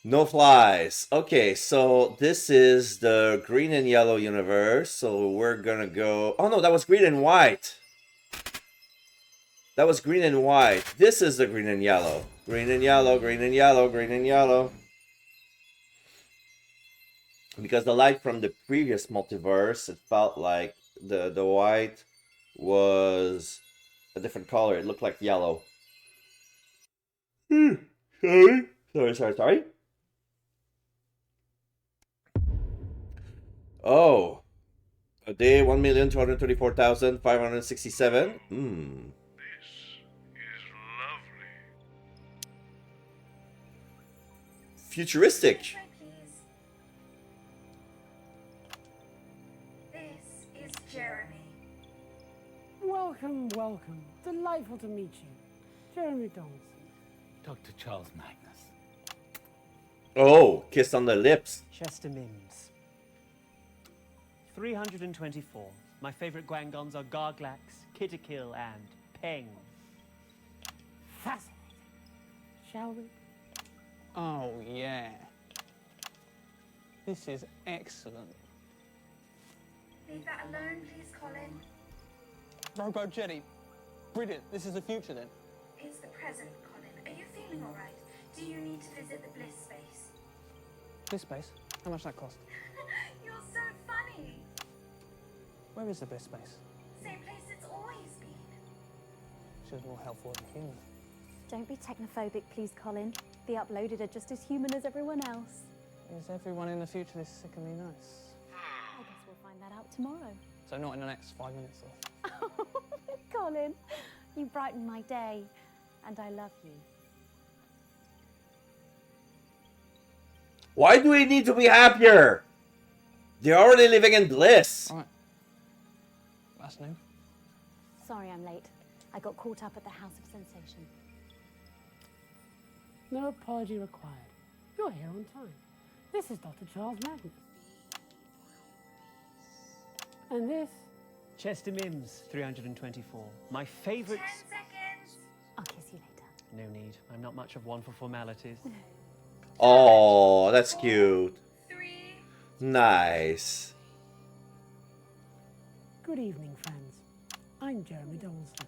No flies. Okay, so this is the green and yellow universe. So we're gonna go. Oh no, that was green and white. That was green and white. This is the green and yellow. Green and yellow, green and yellow, green and yellow. Because the light from the previous multiverse, it felt like the white was a different color. It looked like yellow. Sorry. Oh. A day, 1,234,567. Futuristic. This is Jeremy. Welcome, welcome. Delightful to meet you. Jeremy Donaldson. Dr. Charles Magnus. Oh, kiss on the lips. Chester Mims. 324. My favourite Guangons are Garglax, Kitterkill, and Peng. Fascinating. Shall we? Oh, yeah. This is excellent. Leave that alone, please, Colin. Robo Jetty. Brilliant. This is the future then. is the present, Colin. Are you feeling all right? Do you need to visit the bliss space? This space? How much that cost? You're so funny. Where is the bliss space? Same place it's always been. She was more helpful than human. Don't be technophobic, please, Colin. The uploaded are just as human as everyone else. Is everyone in the future this sickeningly nice? I guess we'll find that out tomorrow. So not in the next 5 minutes or... Colin, you brighten my day, and I love you. Why do we need to be happier? They're already living in bliss. All right. That's new. Sorry I'm late. I got caught up at the House of Sensation. No apology required. You're here on time. This is Dr. Charles Magnus. And this? Chester Mims, 324. My favourite... 10 seconds. I'll kiss you later. No need. I'm not much of one for formalities. Oh, that's cute. 3. Nice. Good evening, friends. I'm Jeremy Donaldson.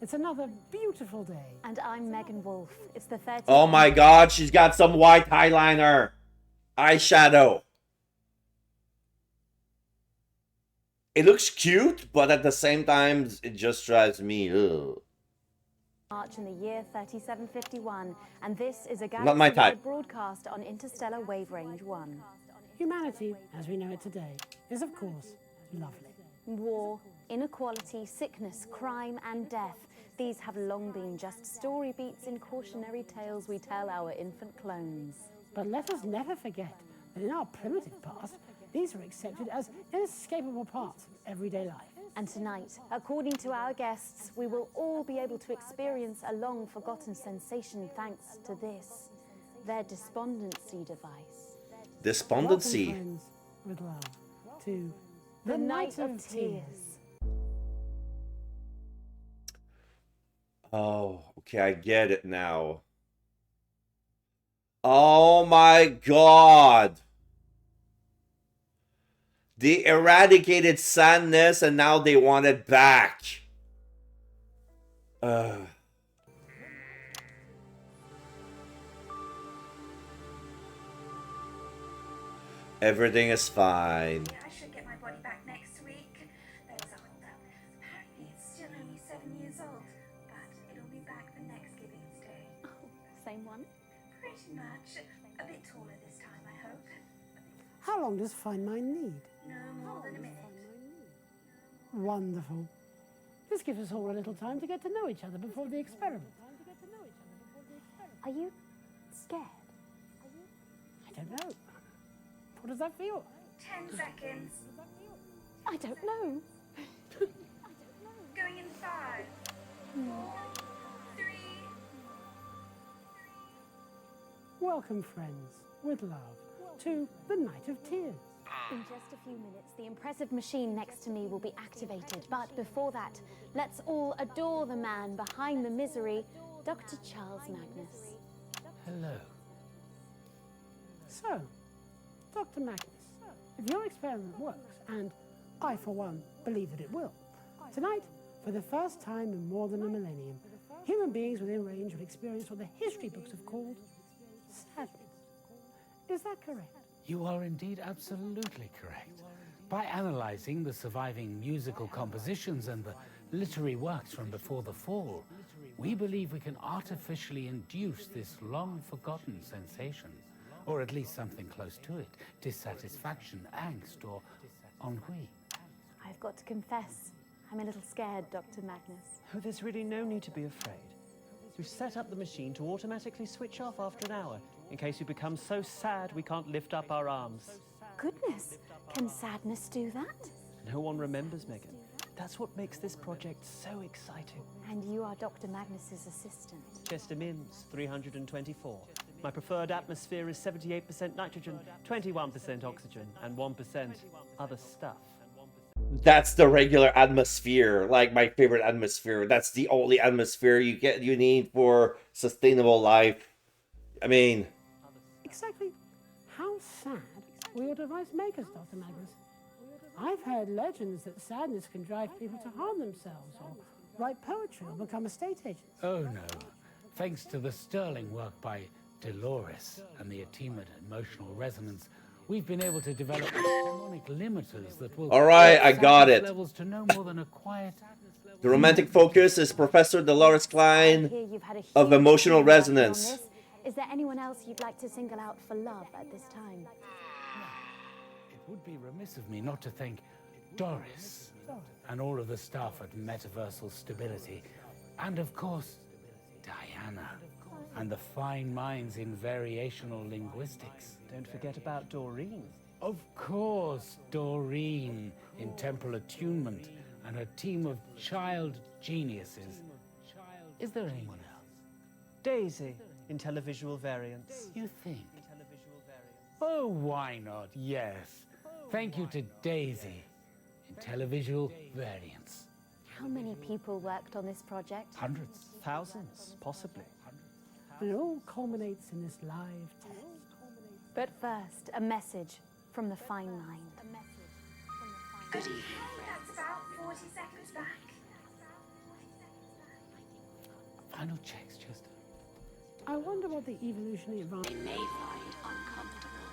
It's another beautiful day. And I'm Megan Wolf. It's the 30th. Oh my god, she's got some white eyeliner. Eyeshadow. It looks cute, but at the same time, it just drives me. Ugh. March in the year 3751, and this is a Not my type. galaxy-wide broadcast on Interstellar Wave Range 1. Humanity, as we know it today, is of course lovely. War, inequality, sickness, crime, and death. These have long been just story beats in cautionary tales we tell our infant clones. But let us never forget that in our primitive past, these were accepted as inescapable parts of everyday life. And tonight, according to our guests, we will all be able to experience a long-forgotten sensation thanks to this, their despondency device. Despondency. Welcome, friends, with love, to The Night of Tears. Oh, okay, I get it now. Oh my god. They eradicated sadness and now they want it back. Everything is fine. I should get my body back next week. There's a hold up. Apparently it's still only 7 years old, but it'll be back for next Giving's Day. Oh, same one? Pretty much. A bit taller this time, I hope. How long does Find Mine need? No more than a minute. Wonderful. This gives us all a little time to get to know each other before the experiment. Are you scared? I don't know. What does that feel? 10 seconds. I don't know. Going in 5, 4, 3. Welcome, friends, with love, to the Night of Tears. In just a few minutes, the impressive machine next to me will be activated. But before that, let's all adore the man behind the misery, Dr. Charles Magnus. Hello. So, Dr. Magnus, if your experiment works, and I, for one, believe that it will, tonight, for the first time in more than a millennium, human beings within range will experience what the history books have called sadness. Is that correct? You are indeed absolutely correct. By analyzing the surviving musical compositions and the literary works from before the fall, we believe we can artificially induce this long-forgotten sensation, or at least something close to it, dissatisfaction, angst, or ennui. I've got to confess, I'm a little scared, Dr. Magnus. Oh, there's really no need to be afraid. We've set up the machine to automatically switch off after an hour, in case we become so sad we can't lift up our arms. Goodness, can sadness do that? No one remembers, Megan. That's what makes this project so exciting. And you are Dr. Magnus's assistant. Chester Mims, 324. My preferred atmosphere is 78% nitrogen, 21% oxygen, and 1% other stuff. That's the regular atmosphere, like my favorite atmosphere. That's the only atmosphere you need for sustainable life. I mean, Exactly how sad will your device make us, Dr. Magnus? I've heard legends that sadness can drive people to harm themselves or write poetry or become estate agents. Oh no, Thanks to the sterling work by Dolores and the team at Emotional Resonance, we've been able to develop harmonic limiters that will... All right, I got it. ...levels to no more than a quiet... The romantic focus is Professor Dolores Klein of Emotional Resonance. Is there anyone else you'd like to single out for love at this time? It would be remiss of me not to thank Doris and all of the staff at Metaversal Stability, and of course, Diana and the fine minds in variational linguistics. Don't forget about Doreen. Of course, Doreen in temporal attunement and a team of child geniuses. Is there anyone else? Daisy in televisual variants. You think? Oh, why not? Yes. Thank you to Daisy in televisual variants. How many people worked on this project? Hundreds. Thousands, possibly. And it all culminates in this live test. But first, a message from the fine mind. Good evening, friends. That's about 40 seconds back. Final checks, Chester. I wonder what the evolutionary advantage... They may find uncomfortable.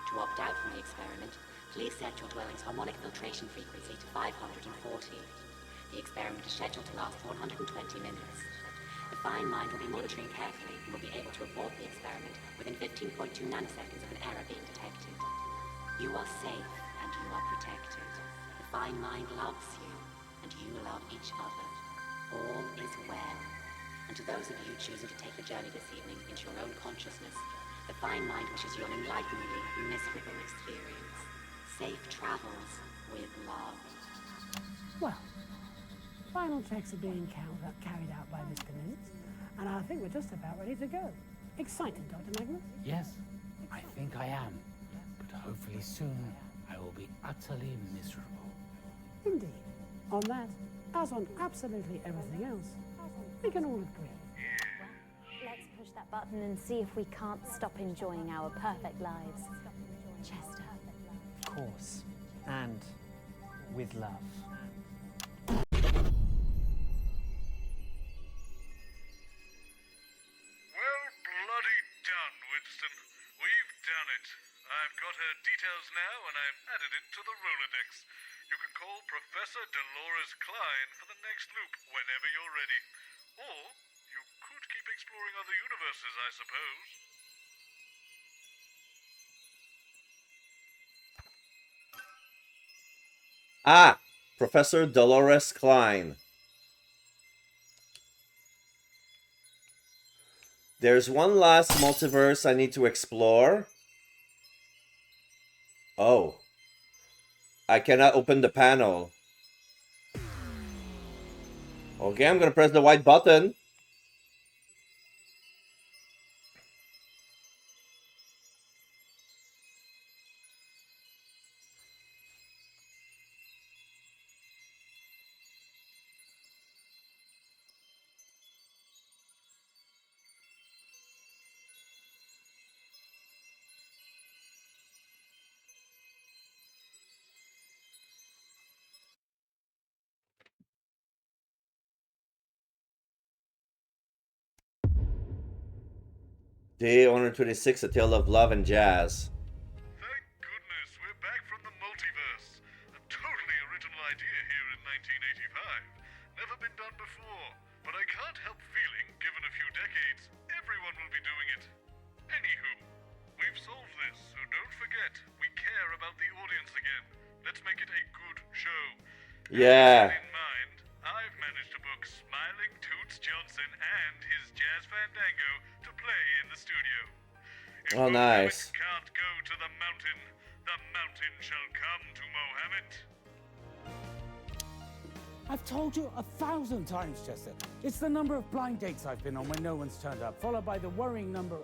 To opt out from the experiment, please set your dwelling's harmonic filtration frequency to 540. The experiment is scheduled to last 120 minutes. The fine mind will be monitoring carefully and will be able to abort the experiment within 15.2 nanoseconds of an error being detected. You are safe and you are protected. The fine mind loves you and you love each other. All is well. And to those of you choosing to take the journey this evening into your own consciousness, the fine mind wishes you an enlighteningly miserable experience. Safe travels with love. Well, final checks are being carried out by Mr. Mintz, and I think we're just about ready to go. Excited, Dr. Magnus? Yes, I think I am. But hopefully soon I will be utterly miserable. Indeed. On that, as on absolutely everything else, we can all agree. Let's push that button and see if we can't stop enjoying our perfect lives. Chester. Of course. And with love. Well, bloody done, Winston. We've done it. I've got her details now, and I've added it to the Rolodex. You can call Professor Dolores Klein for the next loop whenever you're ready. Or you could keep exploring other universes, I suppose. Ah, Professor Dolores Klein. There's one last multiverse I need to explore. Oh. I cannot open the panel. Okay, I'm gonna press the white button. Day 126, A Tale of Love and Jazz. Thank goodness we're back from the multiverse. A totally original idea here in 1985. Never been done before. But I can't help feeling, given a few decades, everyone will be doing it. Anywho, we've solved this, so don't forget, we care about the audience again. Let's make it a good show. Yeah. In mind, I've managed to book Smiling Toots Johnson and his Jazz Fandango to play in the studio. If Oh, nice. Mohammed can't go to the mountain shall come to Mohammed. I've told you 1,000 times, Chester. It's the number of blind dates I've been on when no one's turned up, followed by the worrying number...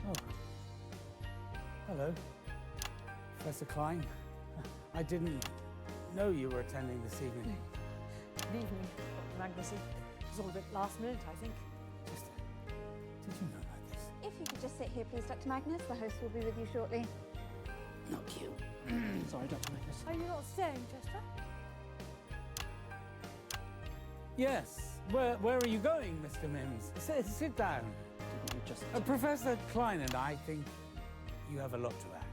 Oh. Hello. Professor Klein. I didn't know you were attending this evening. Good evening, Dr. Magnuson. It was all a bit last minute, I think. Chester, did you know about this? If you could just sit here, please, Dr. Magnus. The host will be with you shortly. Not you. Sorry, Dr. Magnus. Are you not staying, Chester? Yes. Where are you going, Mr. Mims? Sit down. Professor Klein and I think you have a lot to add.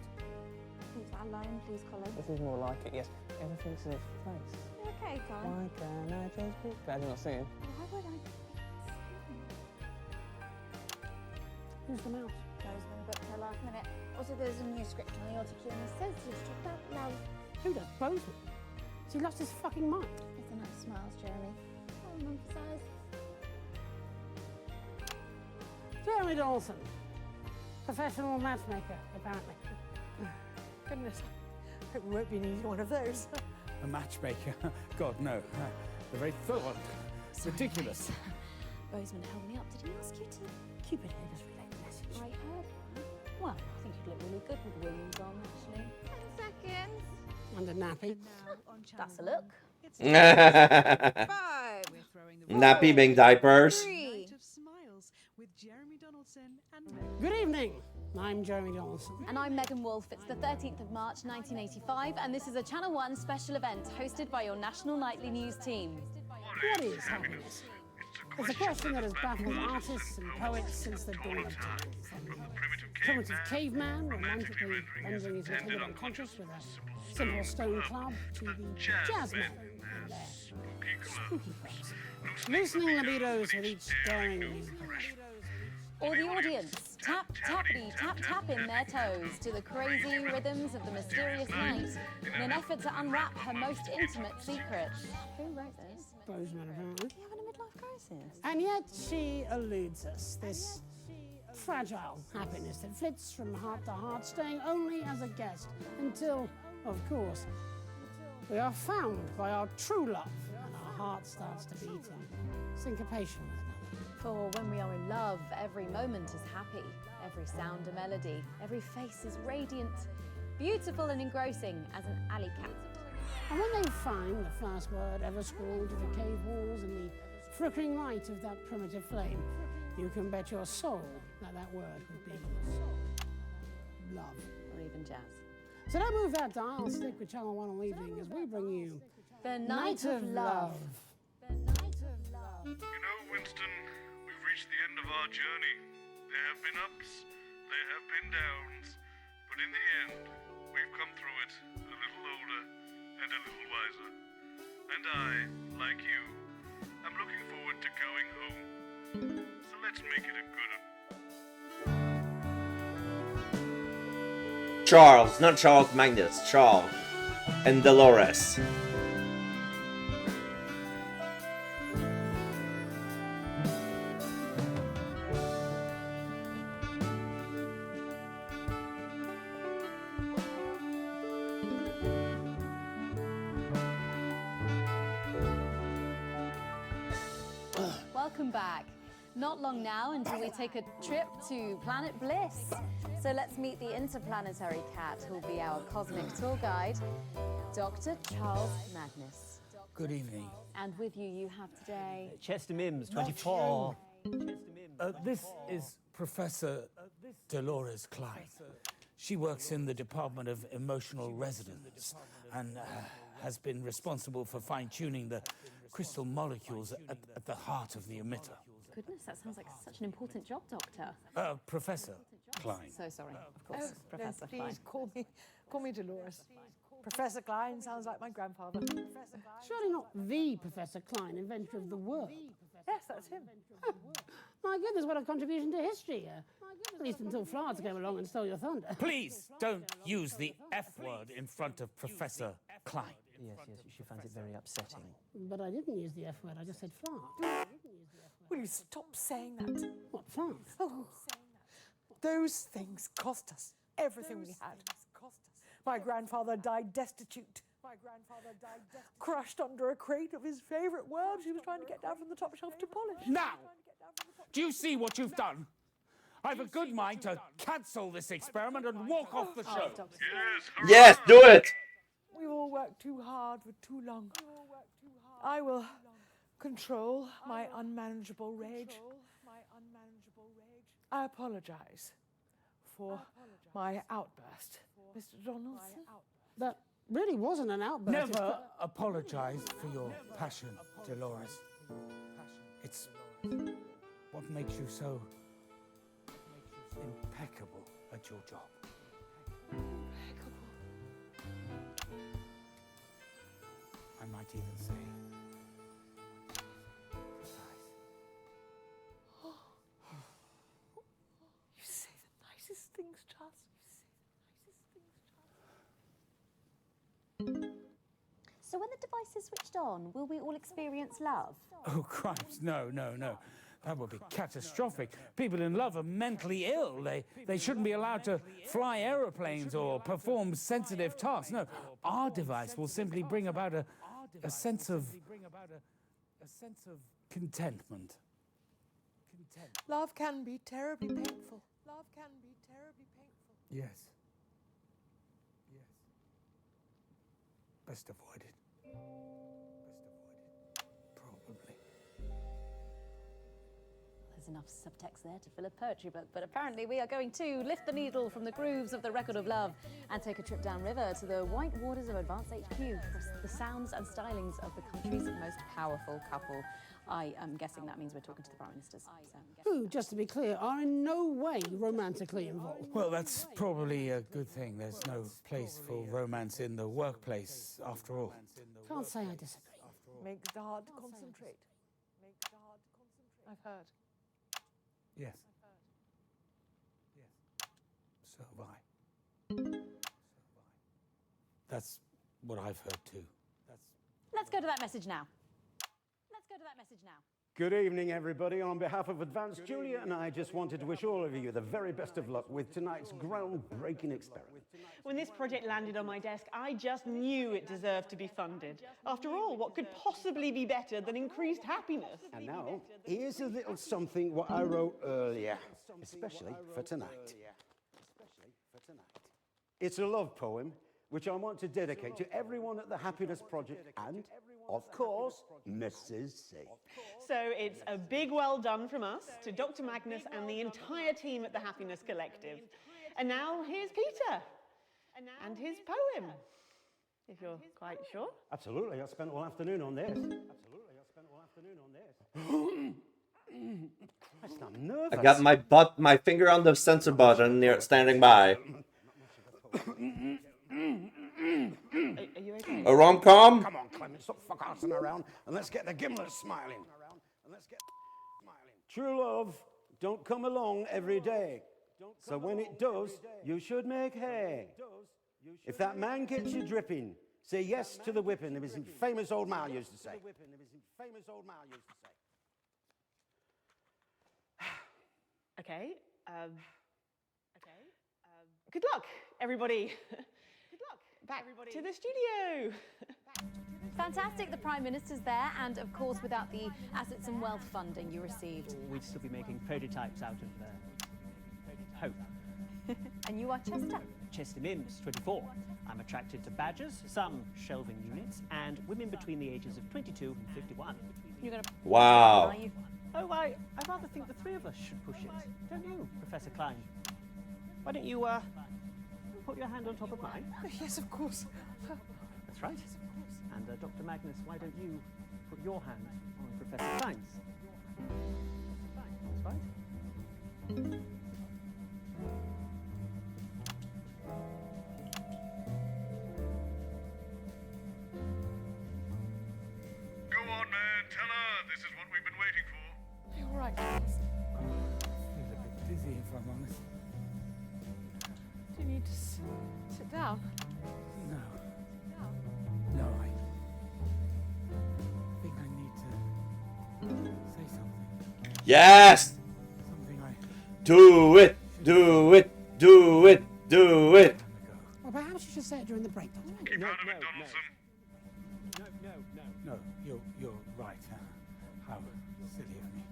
Leave that alone, please, Colin. This is more like it, yes. Everything's in its place. Okay, Colin. Why can't I just be... Glad you're not singing. Why would I? Who's the mouse? Rosemond booked her last minute. Also, there's a new script on the autocue and it says to talk about love. Who does Bozeman? Has he lost his fucking mind? It's enough smiles, Jeremy. I'll emphasise. Jeremy Dawson, professional matchmaker, apparently. Goodness, it won't be an easy one of those. A matchmaker? God, no. The very thought. It's ridiculous. Bozeman held me up. Did he ask you to? Cupid made us relay the message. I heard that. Well, I think you'd look really good with wings on, actually. 10 seconds. And a nappy. That's a look. Nappy being diapers. Good evening. I'm Jeremy Donaldson. And I'm Megan Wolfe. It's the 13th of March 1985, and this is a Channel 1 special event hosted by your national nightly news team. What is happiness? It's a question that has baffled artists and poets since the dawn of time. From the primitive caveman, romantically rendering his intended unconscious with a simple stone club, to the jazzman and their spooky pranks, loosening libidos with each daring music. Or the audience, tap, tappity, tap, tap in their toes to the crazy rhythms of the mysterious night in an effort to unwrap her most intimate secrets. Who wrote this? Bozeman, apparently. Is he having a midlife crisis? And yet she eludes us, this fragile happiness that flits from heart to heart, staying only as a guest until, of course, we are found by our true love and our heart starts to beat in syncopation with another. For when we are in love, every moment is happy, every sound a melody, every face is radiant, beautiful and engrossing as an alley cat. And when they find the first word ever scrawled to the cave walls in the flickering light of that primitive flame, you can bet your soul that that word would be love. Or even jazz. So don't move that dial, stick with Channel 1 all evening as we bring you The Night of Love. You know, Winston, we've reached the end of our journey. There have been ups, there have been downs, but in the end, we've come through it a little older and a little wiser. And I, like you, am looking forward to going home. So let's make it a good one. Charles, not Charles Magnus, Charles and Dolores. Welcome back. Not long now until we take a trip to Planet Bliss. So let's meet the interplanetary cat who'll be our cosmic tour guide, Dr. Charles Magnus. Good evening. And with you, you have today... Chester Mims, 24. This is Professor Dolores Klein. She works in the Department of Emotional Resonance and has been responsible for fine-tuning the crystal molecules at the heart of the emitter. Goodness, that sounds like such an important job, Doctor. Professor Klein. So sorry, of course, Professor please Klein. call me Dolores. Professor Klein sounds like my grandfather. Surely not the Professor Klein, inventor of the word. Yes, that's him. My goodness, what a contribution to history. At least until Florence came along and stole your thunder. Please don't use the F word in front of Professor Klein. Yes, she finds it very upsetting. But I didn't use the F word, I just said Florence. Will you stop saying that? What, Florence? Oh, those things cost us everything we had. My grandfather died destitute. Crushed under a crate of his favourite worms he was trying to get down from the top shelf to polish. Now, do you see what you've done? I've a good mind to cancel this experiment and walk off the show. Yes, do it! We've all worked too hard for too long. I will control my unmanageable rage. I apologize for my outburst, Mr. Donaldson. That really wasn't an outburst. Never apologize for your passion, Dolores. Passion. It's what makes you so impeccable at your job. I might even say precise. You say the nicest things, Charles. You say the nicest things, Charles. So when the device is switched on, will we all experience love? Oh, crimes, no. That would be catastrophic. People in love are mentally ill. They shouldn't be allowed to fly aeroplanes or perform sensitive tasks. No, our device will simply bring about a sense of contentment. Love can be terribly painful. Love can be terribly painful. Yes. Best avoided. Probably. There's enough subtext there to fill a poetry book, but apparently we are going to lift the needle from the grooves of the record of love and take a trip downriver to the white waters of Advanced HQ for the sounds and stylings of the country's most powerful couple. I am guessing that means we're talking to the Prime Ministers. Who, just to be clear, are in no way romantically involved. Well, that's probably a good thing. There's no place for romance in the workplace, after all. Can't say I disagree. Makes the heart concentrate. Makes the heart concentrate. I've heard. Yes. So have I. That's what I've heard too. Let's go to that message now. Good evening, everybody. On behalf of Advanced, Julia and I just wanted to wish all of you the very best of luck with tonight's groundbreaking experiment. When this project landed on my desk, I just knew it deserved to be funded. After all, what could possibly be better than increased happiness? And now, here's a little something what I wrote earlier, especially for tonight. It's a love poem, which I want to dedicate to everyone at the Happiness Project and, of course, Mrs. C. So it's a big well done from us to Dr. Magnus and the entire team at the Happiness Collective. And now here's Peter and his poem, if you're quite sure. Absolutely, I spent all afternoon on this. Christ, I'm nervous. I got my finger on the censor button near standing by. Are you okay? A rom-com? Come on, Clement, stop fuck-arsing around and let's get the gimlets smiling. True love don't come along every day. So when it does, you should make hay. If that man gets you dripping, say yes to the whipping, as his famous old man used to say. Okay. Good luck, everybody. Back to the studio. Fantastic, the Prime Minister's there, and of course without the assets and wealth funding you received. We'd still be making prototypes out of hope. And you are Chester? Chester Mims, 24. I'm attracted to badgers, some shelving units, and women between the ages of 22 and 51. You're gonna... Wow. Are you? Oh, I rather think the three of us should push it. Don't you, Professor Klein? Why don't you, put your hand on top of mine? Yes, of course. That's right. And Dr. Magnus, why don't you put your hand on Professor Klein's? That's right. Go on, man. Tell her. This is what we've been waiting for. You're all right, Charles. I feel a bit dizzy, if I'm honest. Do you need to sit down? No, I think I need to say something. Yes! Something I... Do it! Do it! Do it! Do it! Well, perhaps you should say it during the break. Keep out of it, Donaldson. No, you're right. How silly of me.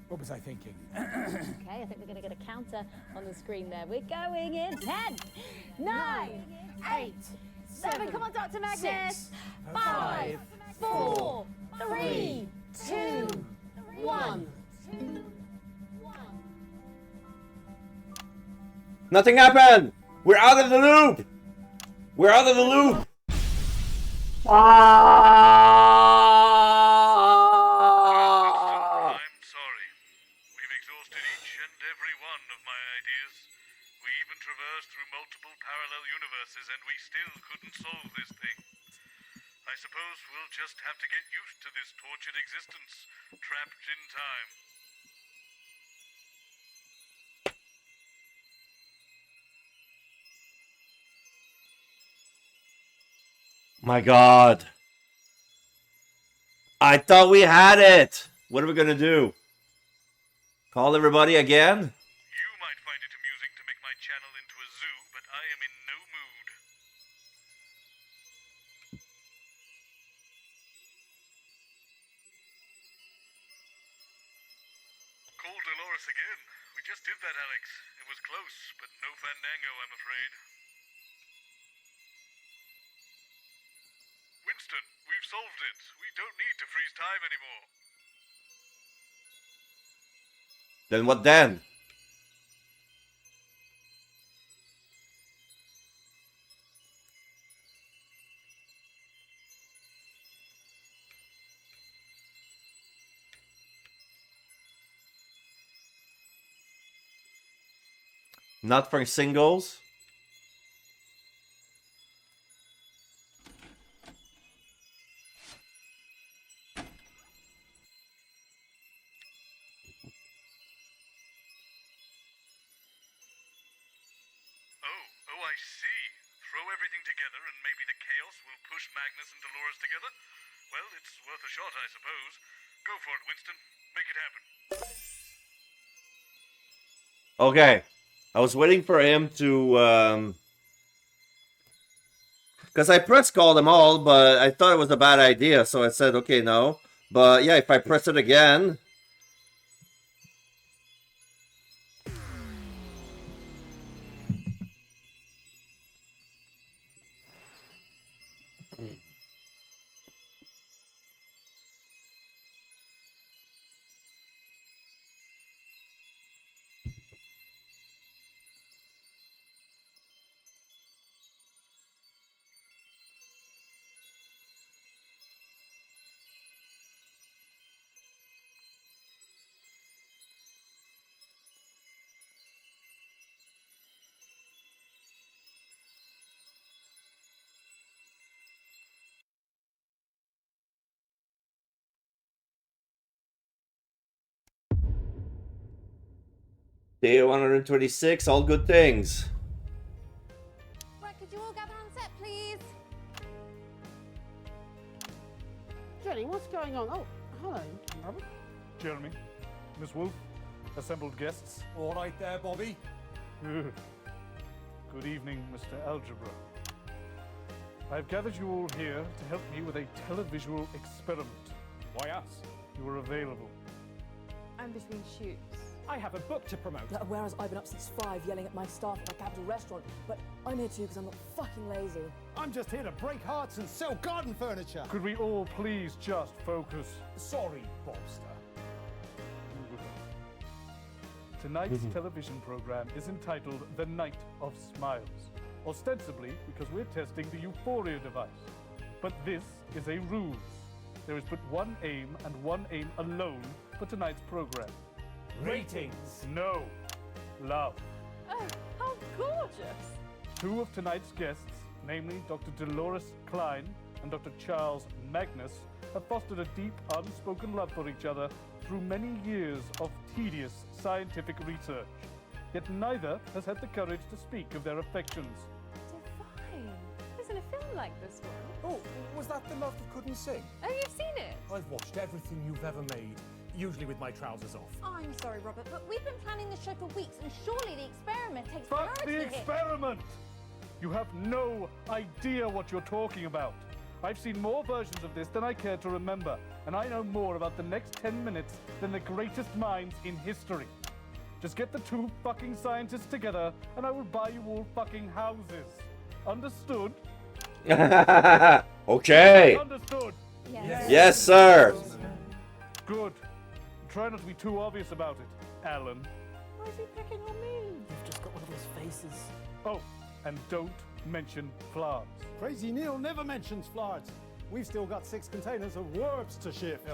What was I thinking? Okay, I think we're going to get a counter on the screen there. We're going in 10, 9, 8, 7. Come on, Dr. Magnus. 5, 4, 3, 2, 1. Nothing happened! We're out of the loop! We're out of the loop! Ah! universes and we still couldn't solve this thing. I suppose we'll just have to get used to this tortured existence, trapped in time. My God. I thought we had it. What are we gonna do? Call everybody again? You might find it amusing to make my channel into a zoo, but I am in no mood. Call Dolores again. We just did that, Alex. It was close, but no fandango, I'm afraid. Winston, we've solved it. We don't need to freeze time anymore. Then what then? Not for singles? Oh, I see. Throw everything together and maybe the chaos will push Magnus and Dolores together? Well, it's worth a shot, I suppose. Go for it, Winston. Make it happen. Okay. I was waiting for him to, because I press called them all, but I thought it was a bad idea, so I said, okay, no. But yeah, if I press it again... Day 126, all good things. Right, could you all gather on set, please? Jenny, what's going on? Oh, hello, Robert. Jeremy, Miss Wolf, assembled guests. All right there, Bobby. Good evening, Mr. Algebra. I've gathered you all here to help me with a televisual experiment. Why us? You are available. I'm between shoots. I have a book to promote. Whereas I've been up since 5 yelling at my staff at my capital restaurant, but I'm here too because I'm not fucking lazy. I'm just here to break hearts and sell garden furniture. Could we all please just focus? Sorry, Bobster. Tonight's television program is entitled The Night of Smiles, ostensibly because we're testing the Euphoria device. But this is a ruse. There is but one aim and one aim alone for tonight's program. Ratings. No. Love. Oh, how gorgeous. 2 of tonight's guests, namely Dr. Dolores Klein and Dr. Charles Magnus, have fostered a deep, unspoken love for each other through many years of tedious scientific research. Yet neither has had the courage to speak of their affections. Divine. Isn't a film like this one? Oh, was that The Love That Couldn't Sing? Oh, you've seen it? I've watched everything you've ever made, usually with my trousers off. I'm sorry, Robert, but we've been planning the show for weeks, and surely the experiment takes Fuck priority the here. experiment! You have no idea what you're talking about. I've seen more versions of this than I care to remember, and I know more about the next 10 minutes than the greatest minds in history. Just get the 2 fucking scientists together, and I will buy you all fucking houses. Understood? Okay. Understood? Yes, sir. Good. Try not to be too obvious about it, Alan. Why is he picking on me? You've just got one of those faces. Oh, and don't mention Florence. Crazy Neil never mentions Florence. We've still got 6 containers of worms to ship.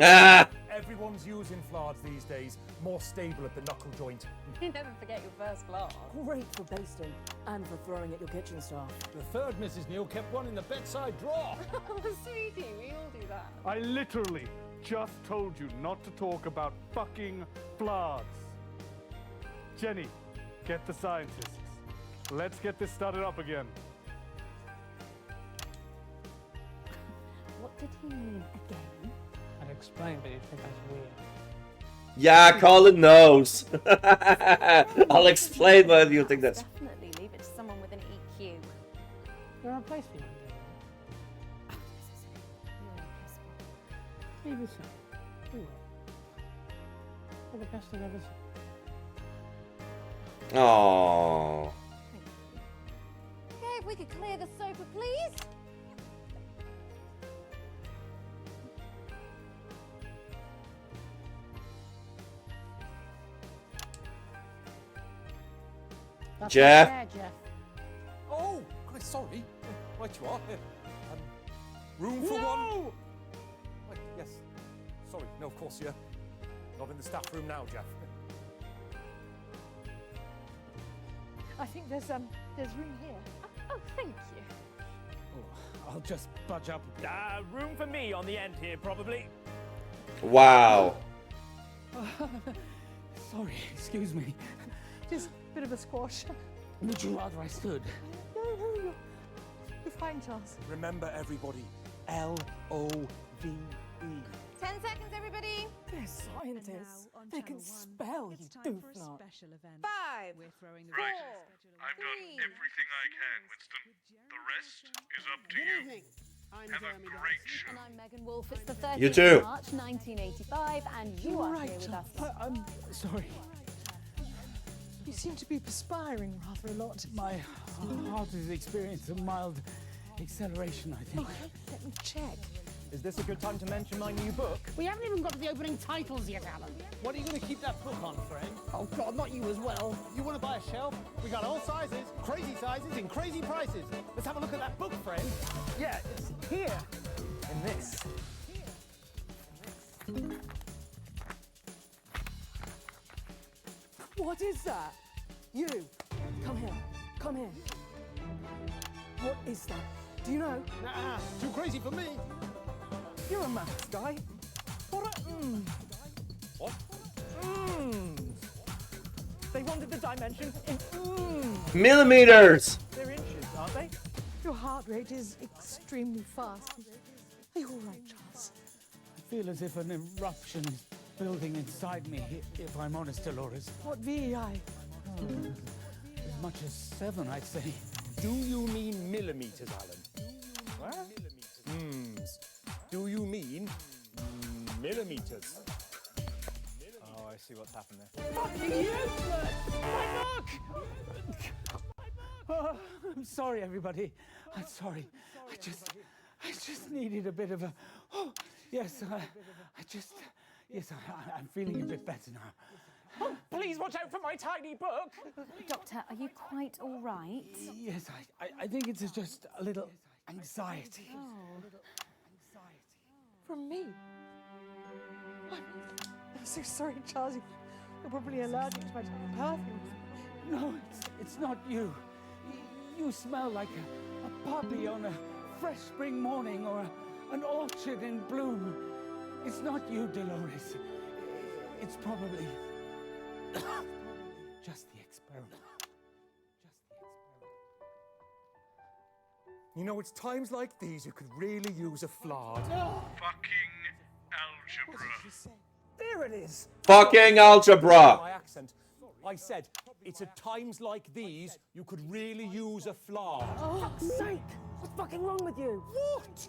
Ah! Everyone's using flards these days. More stable at the knuckle joint. You never forget your first flar. Great for basting and for throwing at your kitchen staff. The third Mrs. Neal kept one in the bedside drawer. Oh, sweetie, we all do that. I literally just told you not to talk about fucking flards. Jenny, get the scientists. Let's get this started up again. What did he mean again? I'd explain, but you'd think that's weird. Yeah, Colin knows. I'll explain whether you think that's... Definitely leave it to someone with an EQ. There are a place for you. Maybe so. We will. You're the best I've ever seen. Aww. Okay, if we could clear the sofa, please. Jeff. There, Jeff. Oh, I'm sorry. Right you are. Room for one. Right, yes. Sorry, no, of course, yeah. Not in the staff room now, Jeff. I think there's room here. Oh, thank you. Oh, I'll just budge up. Room for me on the end here, probably. Wow. Sorry, excuse me. Just a bit of a squash. Would you rather I stood? No, you're fine, Charles. Remember, everybody, L-O-V-E. 10 seconds, everybody. They're scientists. They can spell, you doofnut. 5, Right. I've done everything I can, Winston. The rest is up to you. Evening. I'm Have a Jeremy great Dawson. show. And I'm Megan Wolf. It's the 30th You too. of March, 1985, and you are here with us. I'm sorry. You seem to be perspiring rather a lot. My heart has experienced a mild acceleration, I think. Let me check. Is this a good time to mention my new book? We haven't even got to the opening titles yet, Alan. What are you going to keep that book on, friend? Oh, God, not you as well. You want to buy a shelf? We got all sizes, crazy sizes, and crazy prices. Let's have a look at that book, friend. Yeah, it's here. In this. What is that? You. Come here. Come here. What is that? Do you know? Nah, too crazy for me. You're a maths guy. What are What? They wanted the dimension in Millimeters. They're inches, aren't they? Your heart rate is extremely fast. Are you all right, Charles? I feel as if an eruption is building inside me, if I'm honest, Dolores. What VEI? As much as 7, I'd say. Do you mean millimeters, Alan? What? Do you mean millimeters? Oh, I see what's happened there. Fucking useless! My book! Oh, I'm sorry, everybody. I'm sorry. I just needed a bit of a... Oh, yes, Yes, I'm feeling a bit better now. Oh, please watch out for my tiny book. Doctor, are you quite all right? Yes, I think it's just a little anxiety. Oh. From me? I'm so sorry, Charles. You're probably allergic to my perfume. No, it's not you. You smell like a puppy on a fresh spring morning or an orchard in bloom. It's not you, Dolores. It's probably just the experiment. You know, it's times like these you could really use a flard. Fucking algebra. There it is. Fucking algebra. My accent. I said, it's at times like these you could really use a flard. Oh, fuck's sake! What's fucking wrong with you? What?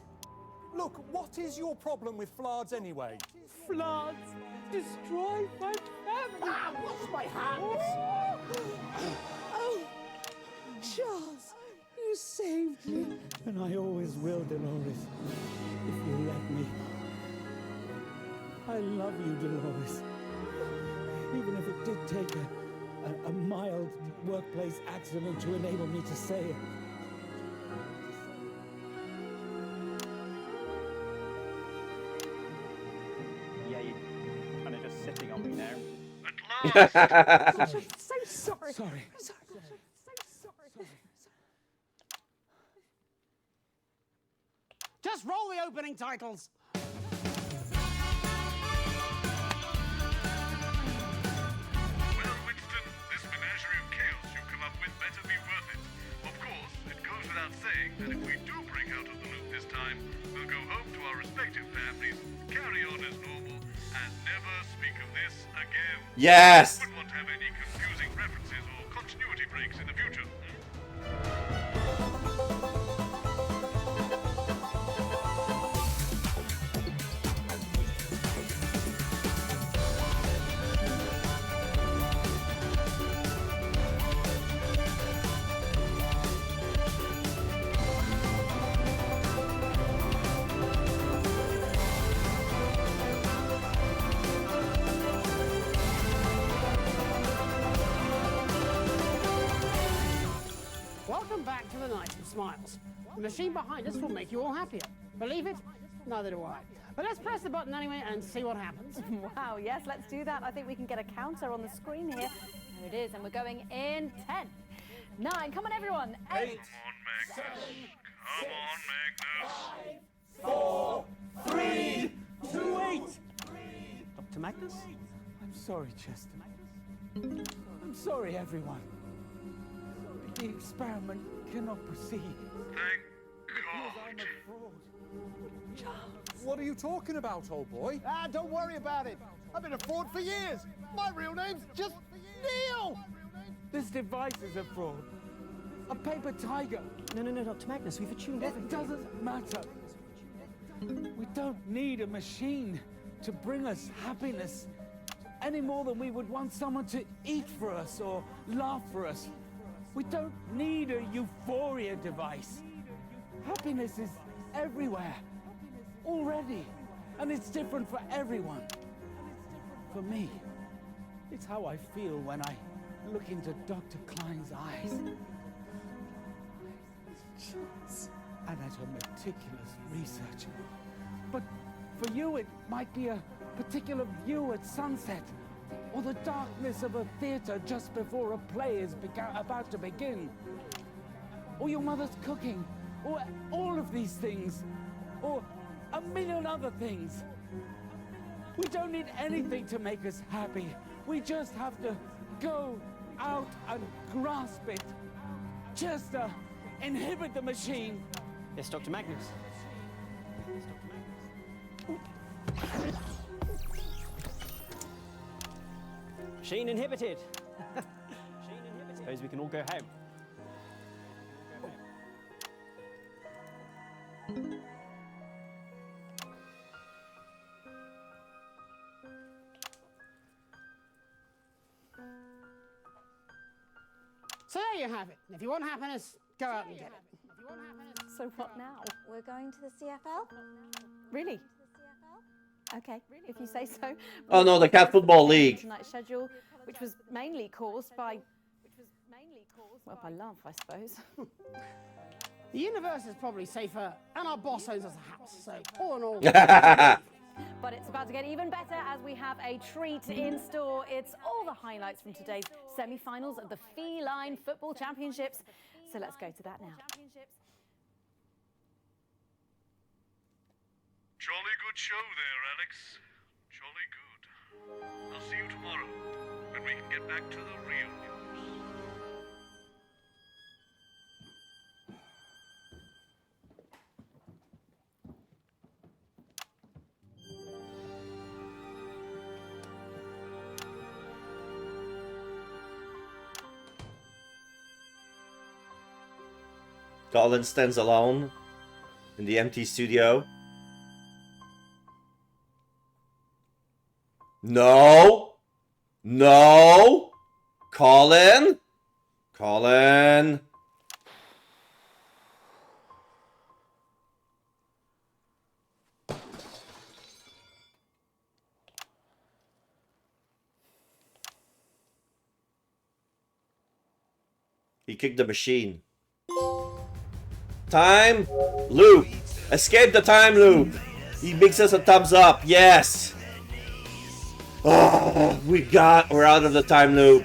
Look, what is your problem with flards anyway? Floods destroy my family. Ah, wash my hands! Oh, Charles, you saved me. And I always will, Dolores, if you let me. I love you, Dolores. Even if it did take a mild workplace accident to enable me to say it. Yeah, So sorry. Sorry. Just roll the opening titles. Well, Winston, this menagerie of chaos you've come up with better be worth it. Of course, it goes without saying that if we do break out of the loop this time, we'll go home to our respective families, carry on as normal, and never speak of this again. Yes! Wouldn't want to have any confusing references or continuity breaks in the future. Welcome back to the Night of Smiles. The machine behind us will make you all happier. Believe it? Neither do I. But let's press the button anyway and see what happens. Wow, yes, let's do that. I think we can get a counter on the screen here. There it is, and we're going in 10, 9, come on everyone, 8, 7, Come on, Magnus. 4, 3, 2, 8. Dr. Magnus? I'm sorry, Chester. I'm sorry, everyone. The experiment cannot proceed. Thank I'm a fraud. What are you talking about, old boy? Ah, don't worry about it. I've been a fraud for years. My real name's just Neil. This device is a fraud. A paper tiger. No, Dr. Magnus, we've attuned It doesn't matter. We don't need a machine to bring us happiness any more than we would want someone to eat for us or laugh for us. We don't need a euphoria device. Happiness is everywhere, already, and it's different for everyone. For me, it's how I feel when I look into Dr. Klein's eyes. And at her meticulous research. But for you, it might be a particular view at sunset, or the darkness of a theater just before a play is about to begin, or your mother's cooking, or all of these things, or a million other things. We don't need anything to make us happy. We just have to go out and grasp it. Chester, inhibit the machine. Yes, Dr. Magnus. Machine inhibited. Suppose we can all go home. So there you have it. If you want happiness, go out and get it. So what now? We're going to the CFL? Really? Okay, if you say so. Oh no, the Cat Football League. Tonight's schedule, which was mainly caused by, well, by love, I suppose. The universe is probably safer, and our boss owns us a house, so all in all... But it's about to get even better as we have a treat in store. It's all the highlights from today's semi-finals of the Feline Football Championships. So let's go to that now. Jolly good show there, Alex. Jolly good. I'll see you tomorrow, when we can get back to the real news. Colin stands alone in the empty studio. No! No! Colin! Colin! He kicked the machine. Time loop. Escape the time loop. He makes us a thumbs up. Yes. Oh, we're out of the time loop.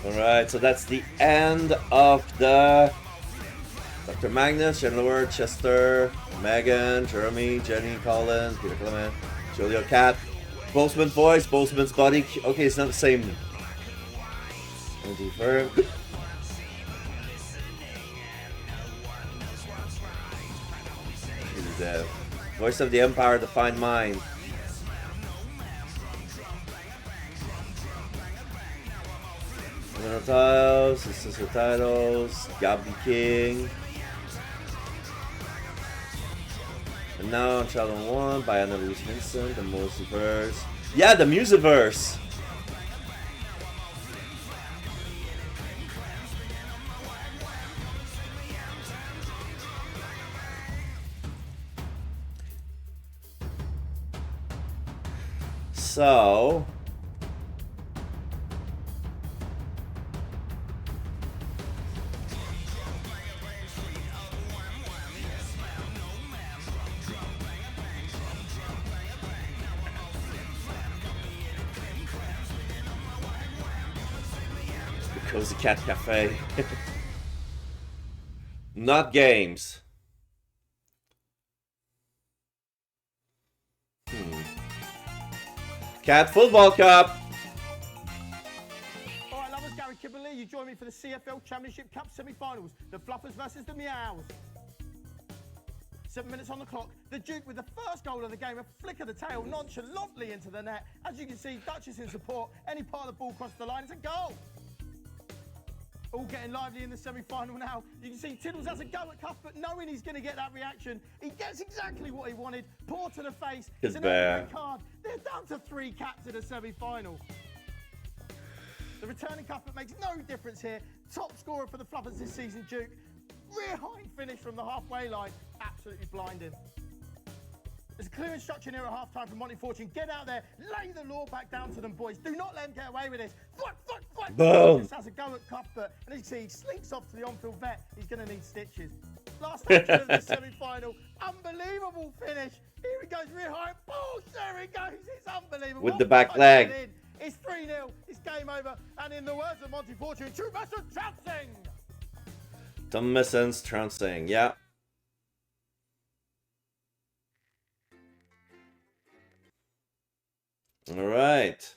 Alright, so that's the end of the Dr. Magnus, General Word, Chester, Megan, Jeremy, Jenny, Colin, Peter Clement, Julio Cat, Bozeman's voice, Bozeman's body. Okay, it's not the same. The voice of the Empire, Defined Mind. Titles, sister titles, Gabby King. And now on Channel 1 by Anna Louise Vincent, the Multiverse. Yeah, the Musiverse! So... Cozy Cat Cafe. Not games. Cat Football Cup. All right, lovers, Gary Kibberley, you join me for the CFL Championship Cup semi-finals. The Fluffers versus the Meows. 7 minutes on the clock. The Duke with the first goal of the game, a flick of the tail nonchalantly into the net. As you can see, Duchess in support. Any part of the ball crosses the line, it's a goal. All getting lively in the semi-final now. You can see Tiddles has a go at Cuthbert, knowing he's going to get that reaction. He gets exactly what he wanted. Paw to the face. It's an red card. They're down to 3 caps in the semi-final. The returning Cuthbert makes no difference here. Top scorer for the Fluffers this season, Duke. Rear hind finish from the halfway line. Absolutely blinding. There's a clear instruction here at half-time from Monty Fortune. Get out there, lay the law back down to them, boys. Do not let them get away with this. Fight! Boom! Just has a go at Cuthbert, and as you see, he slinks off to the on-field vet. He's going to need stitches. Last action of the semi-final. Unbelievable finish. Here he goes, rear high. Balls, there he goes. It's unbelievable. With the back leg. It's 3-0. It's game over. And in the words of Monty Fortune, Thomas trouncing. Thomason's trouncing, yeah. All right.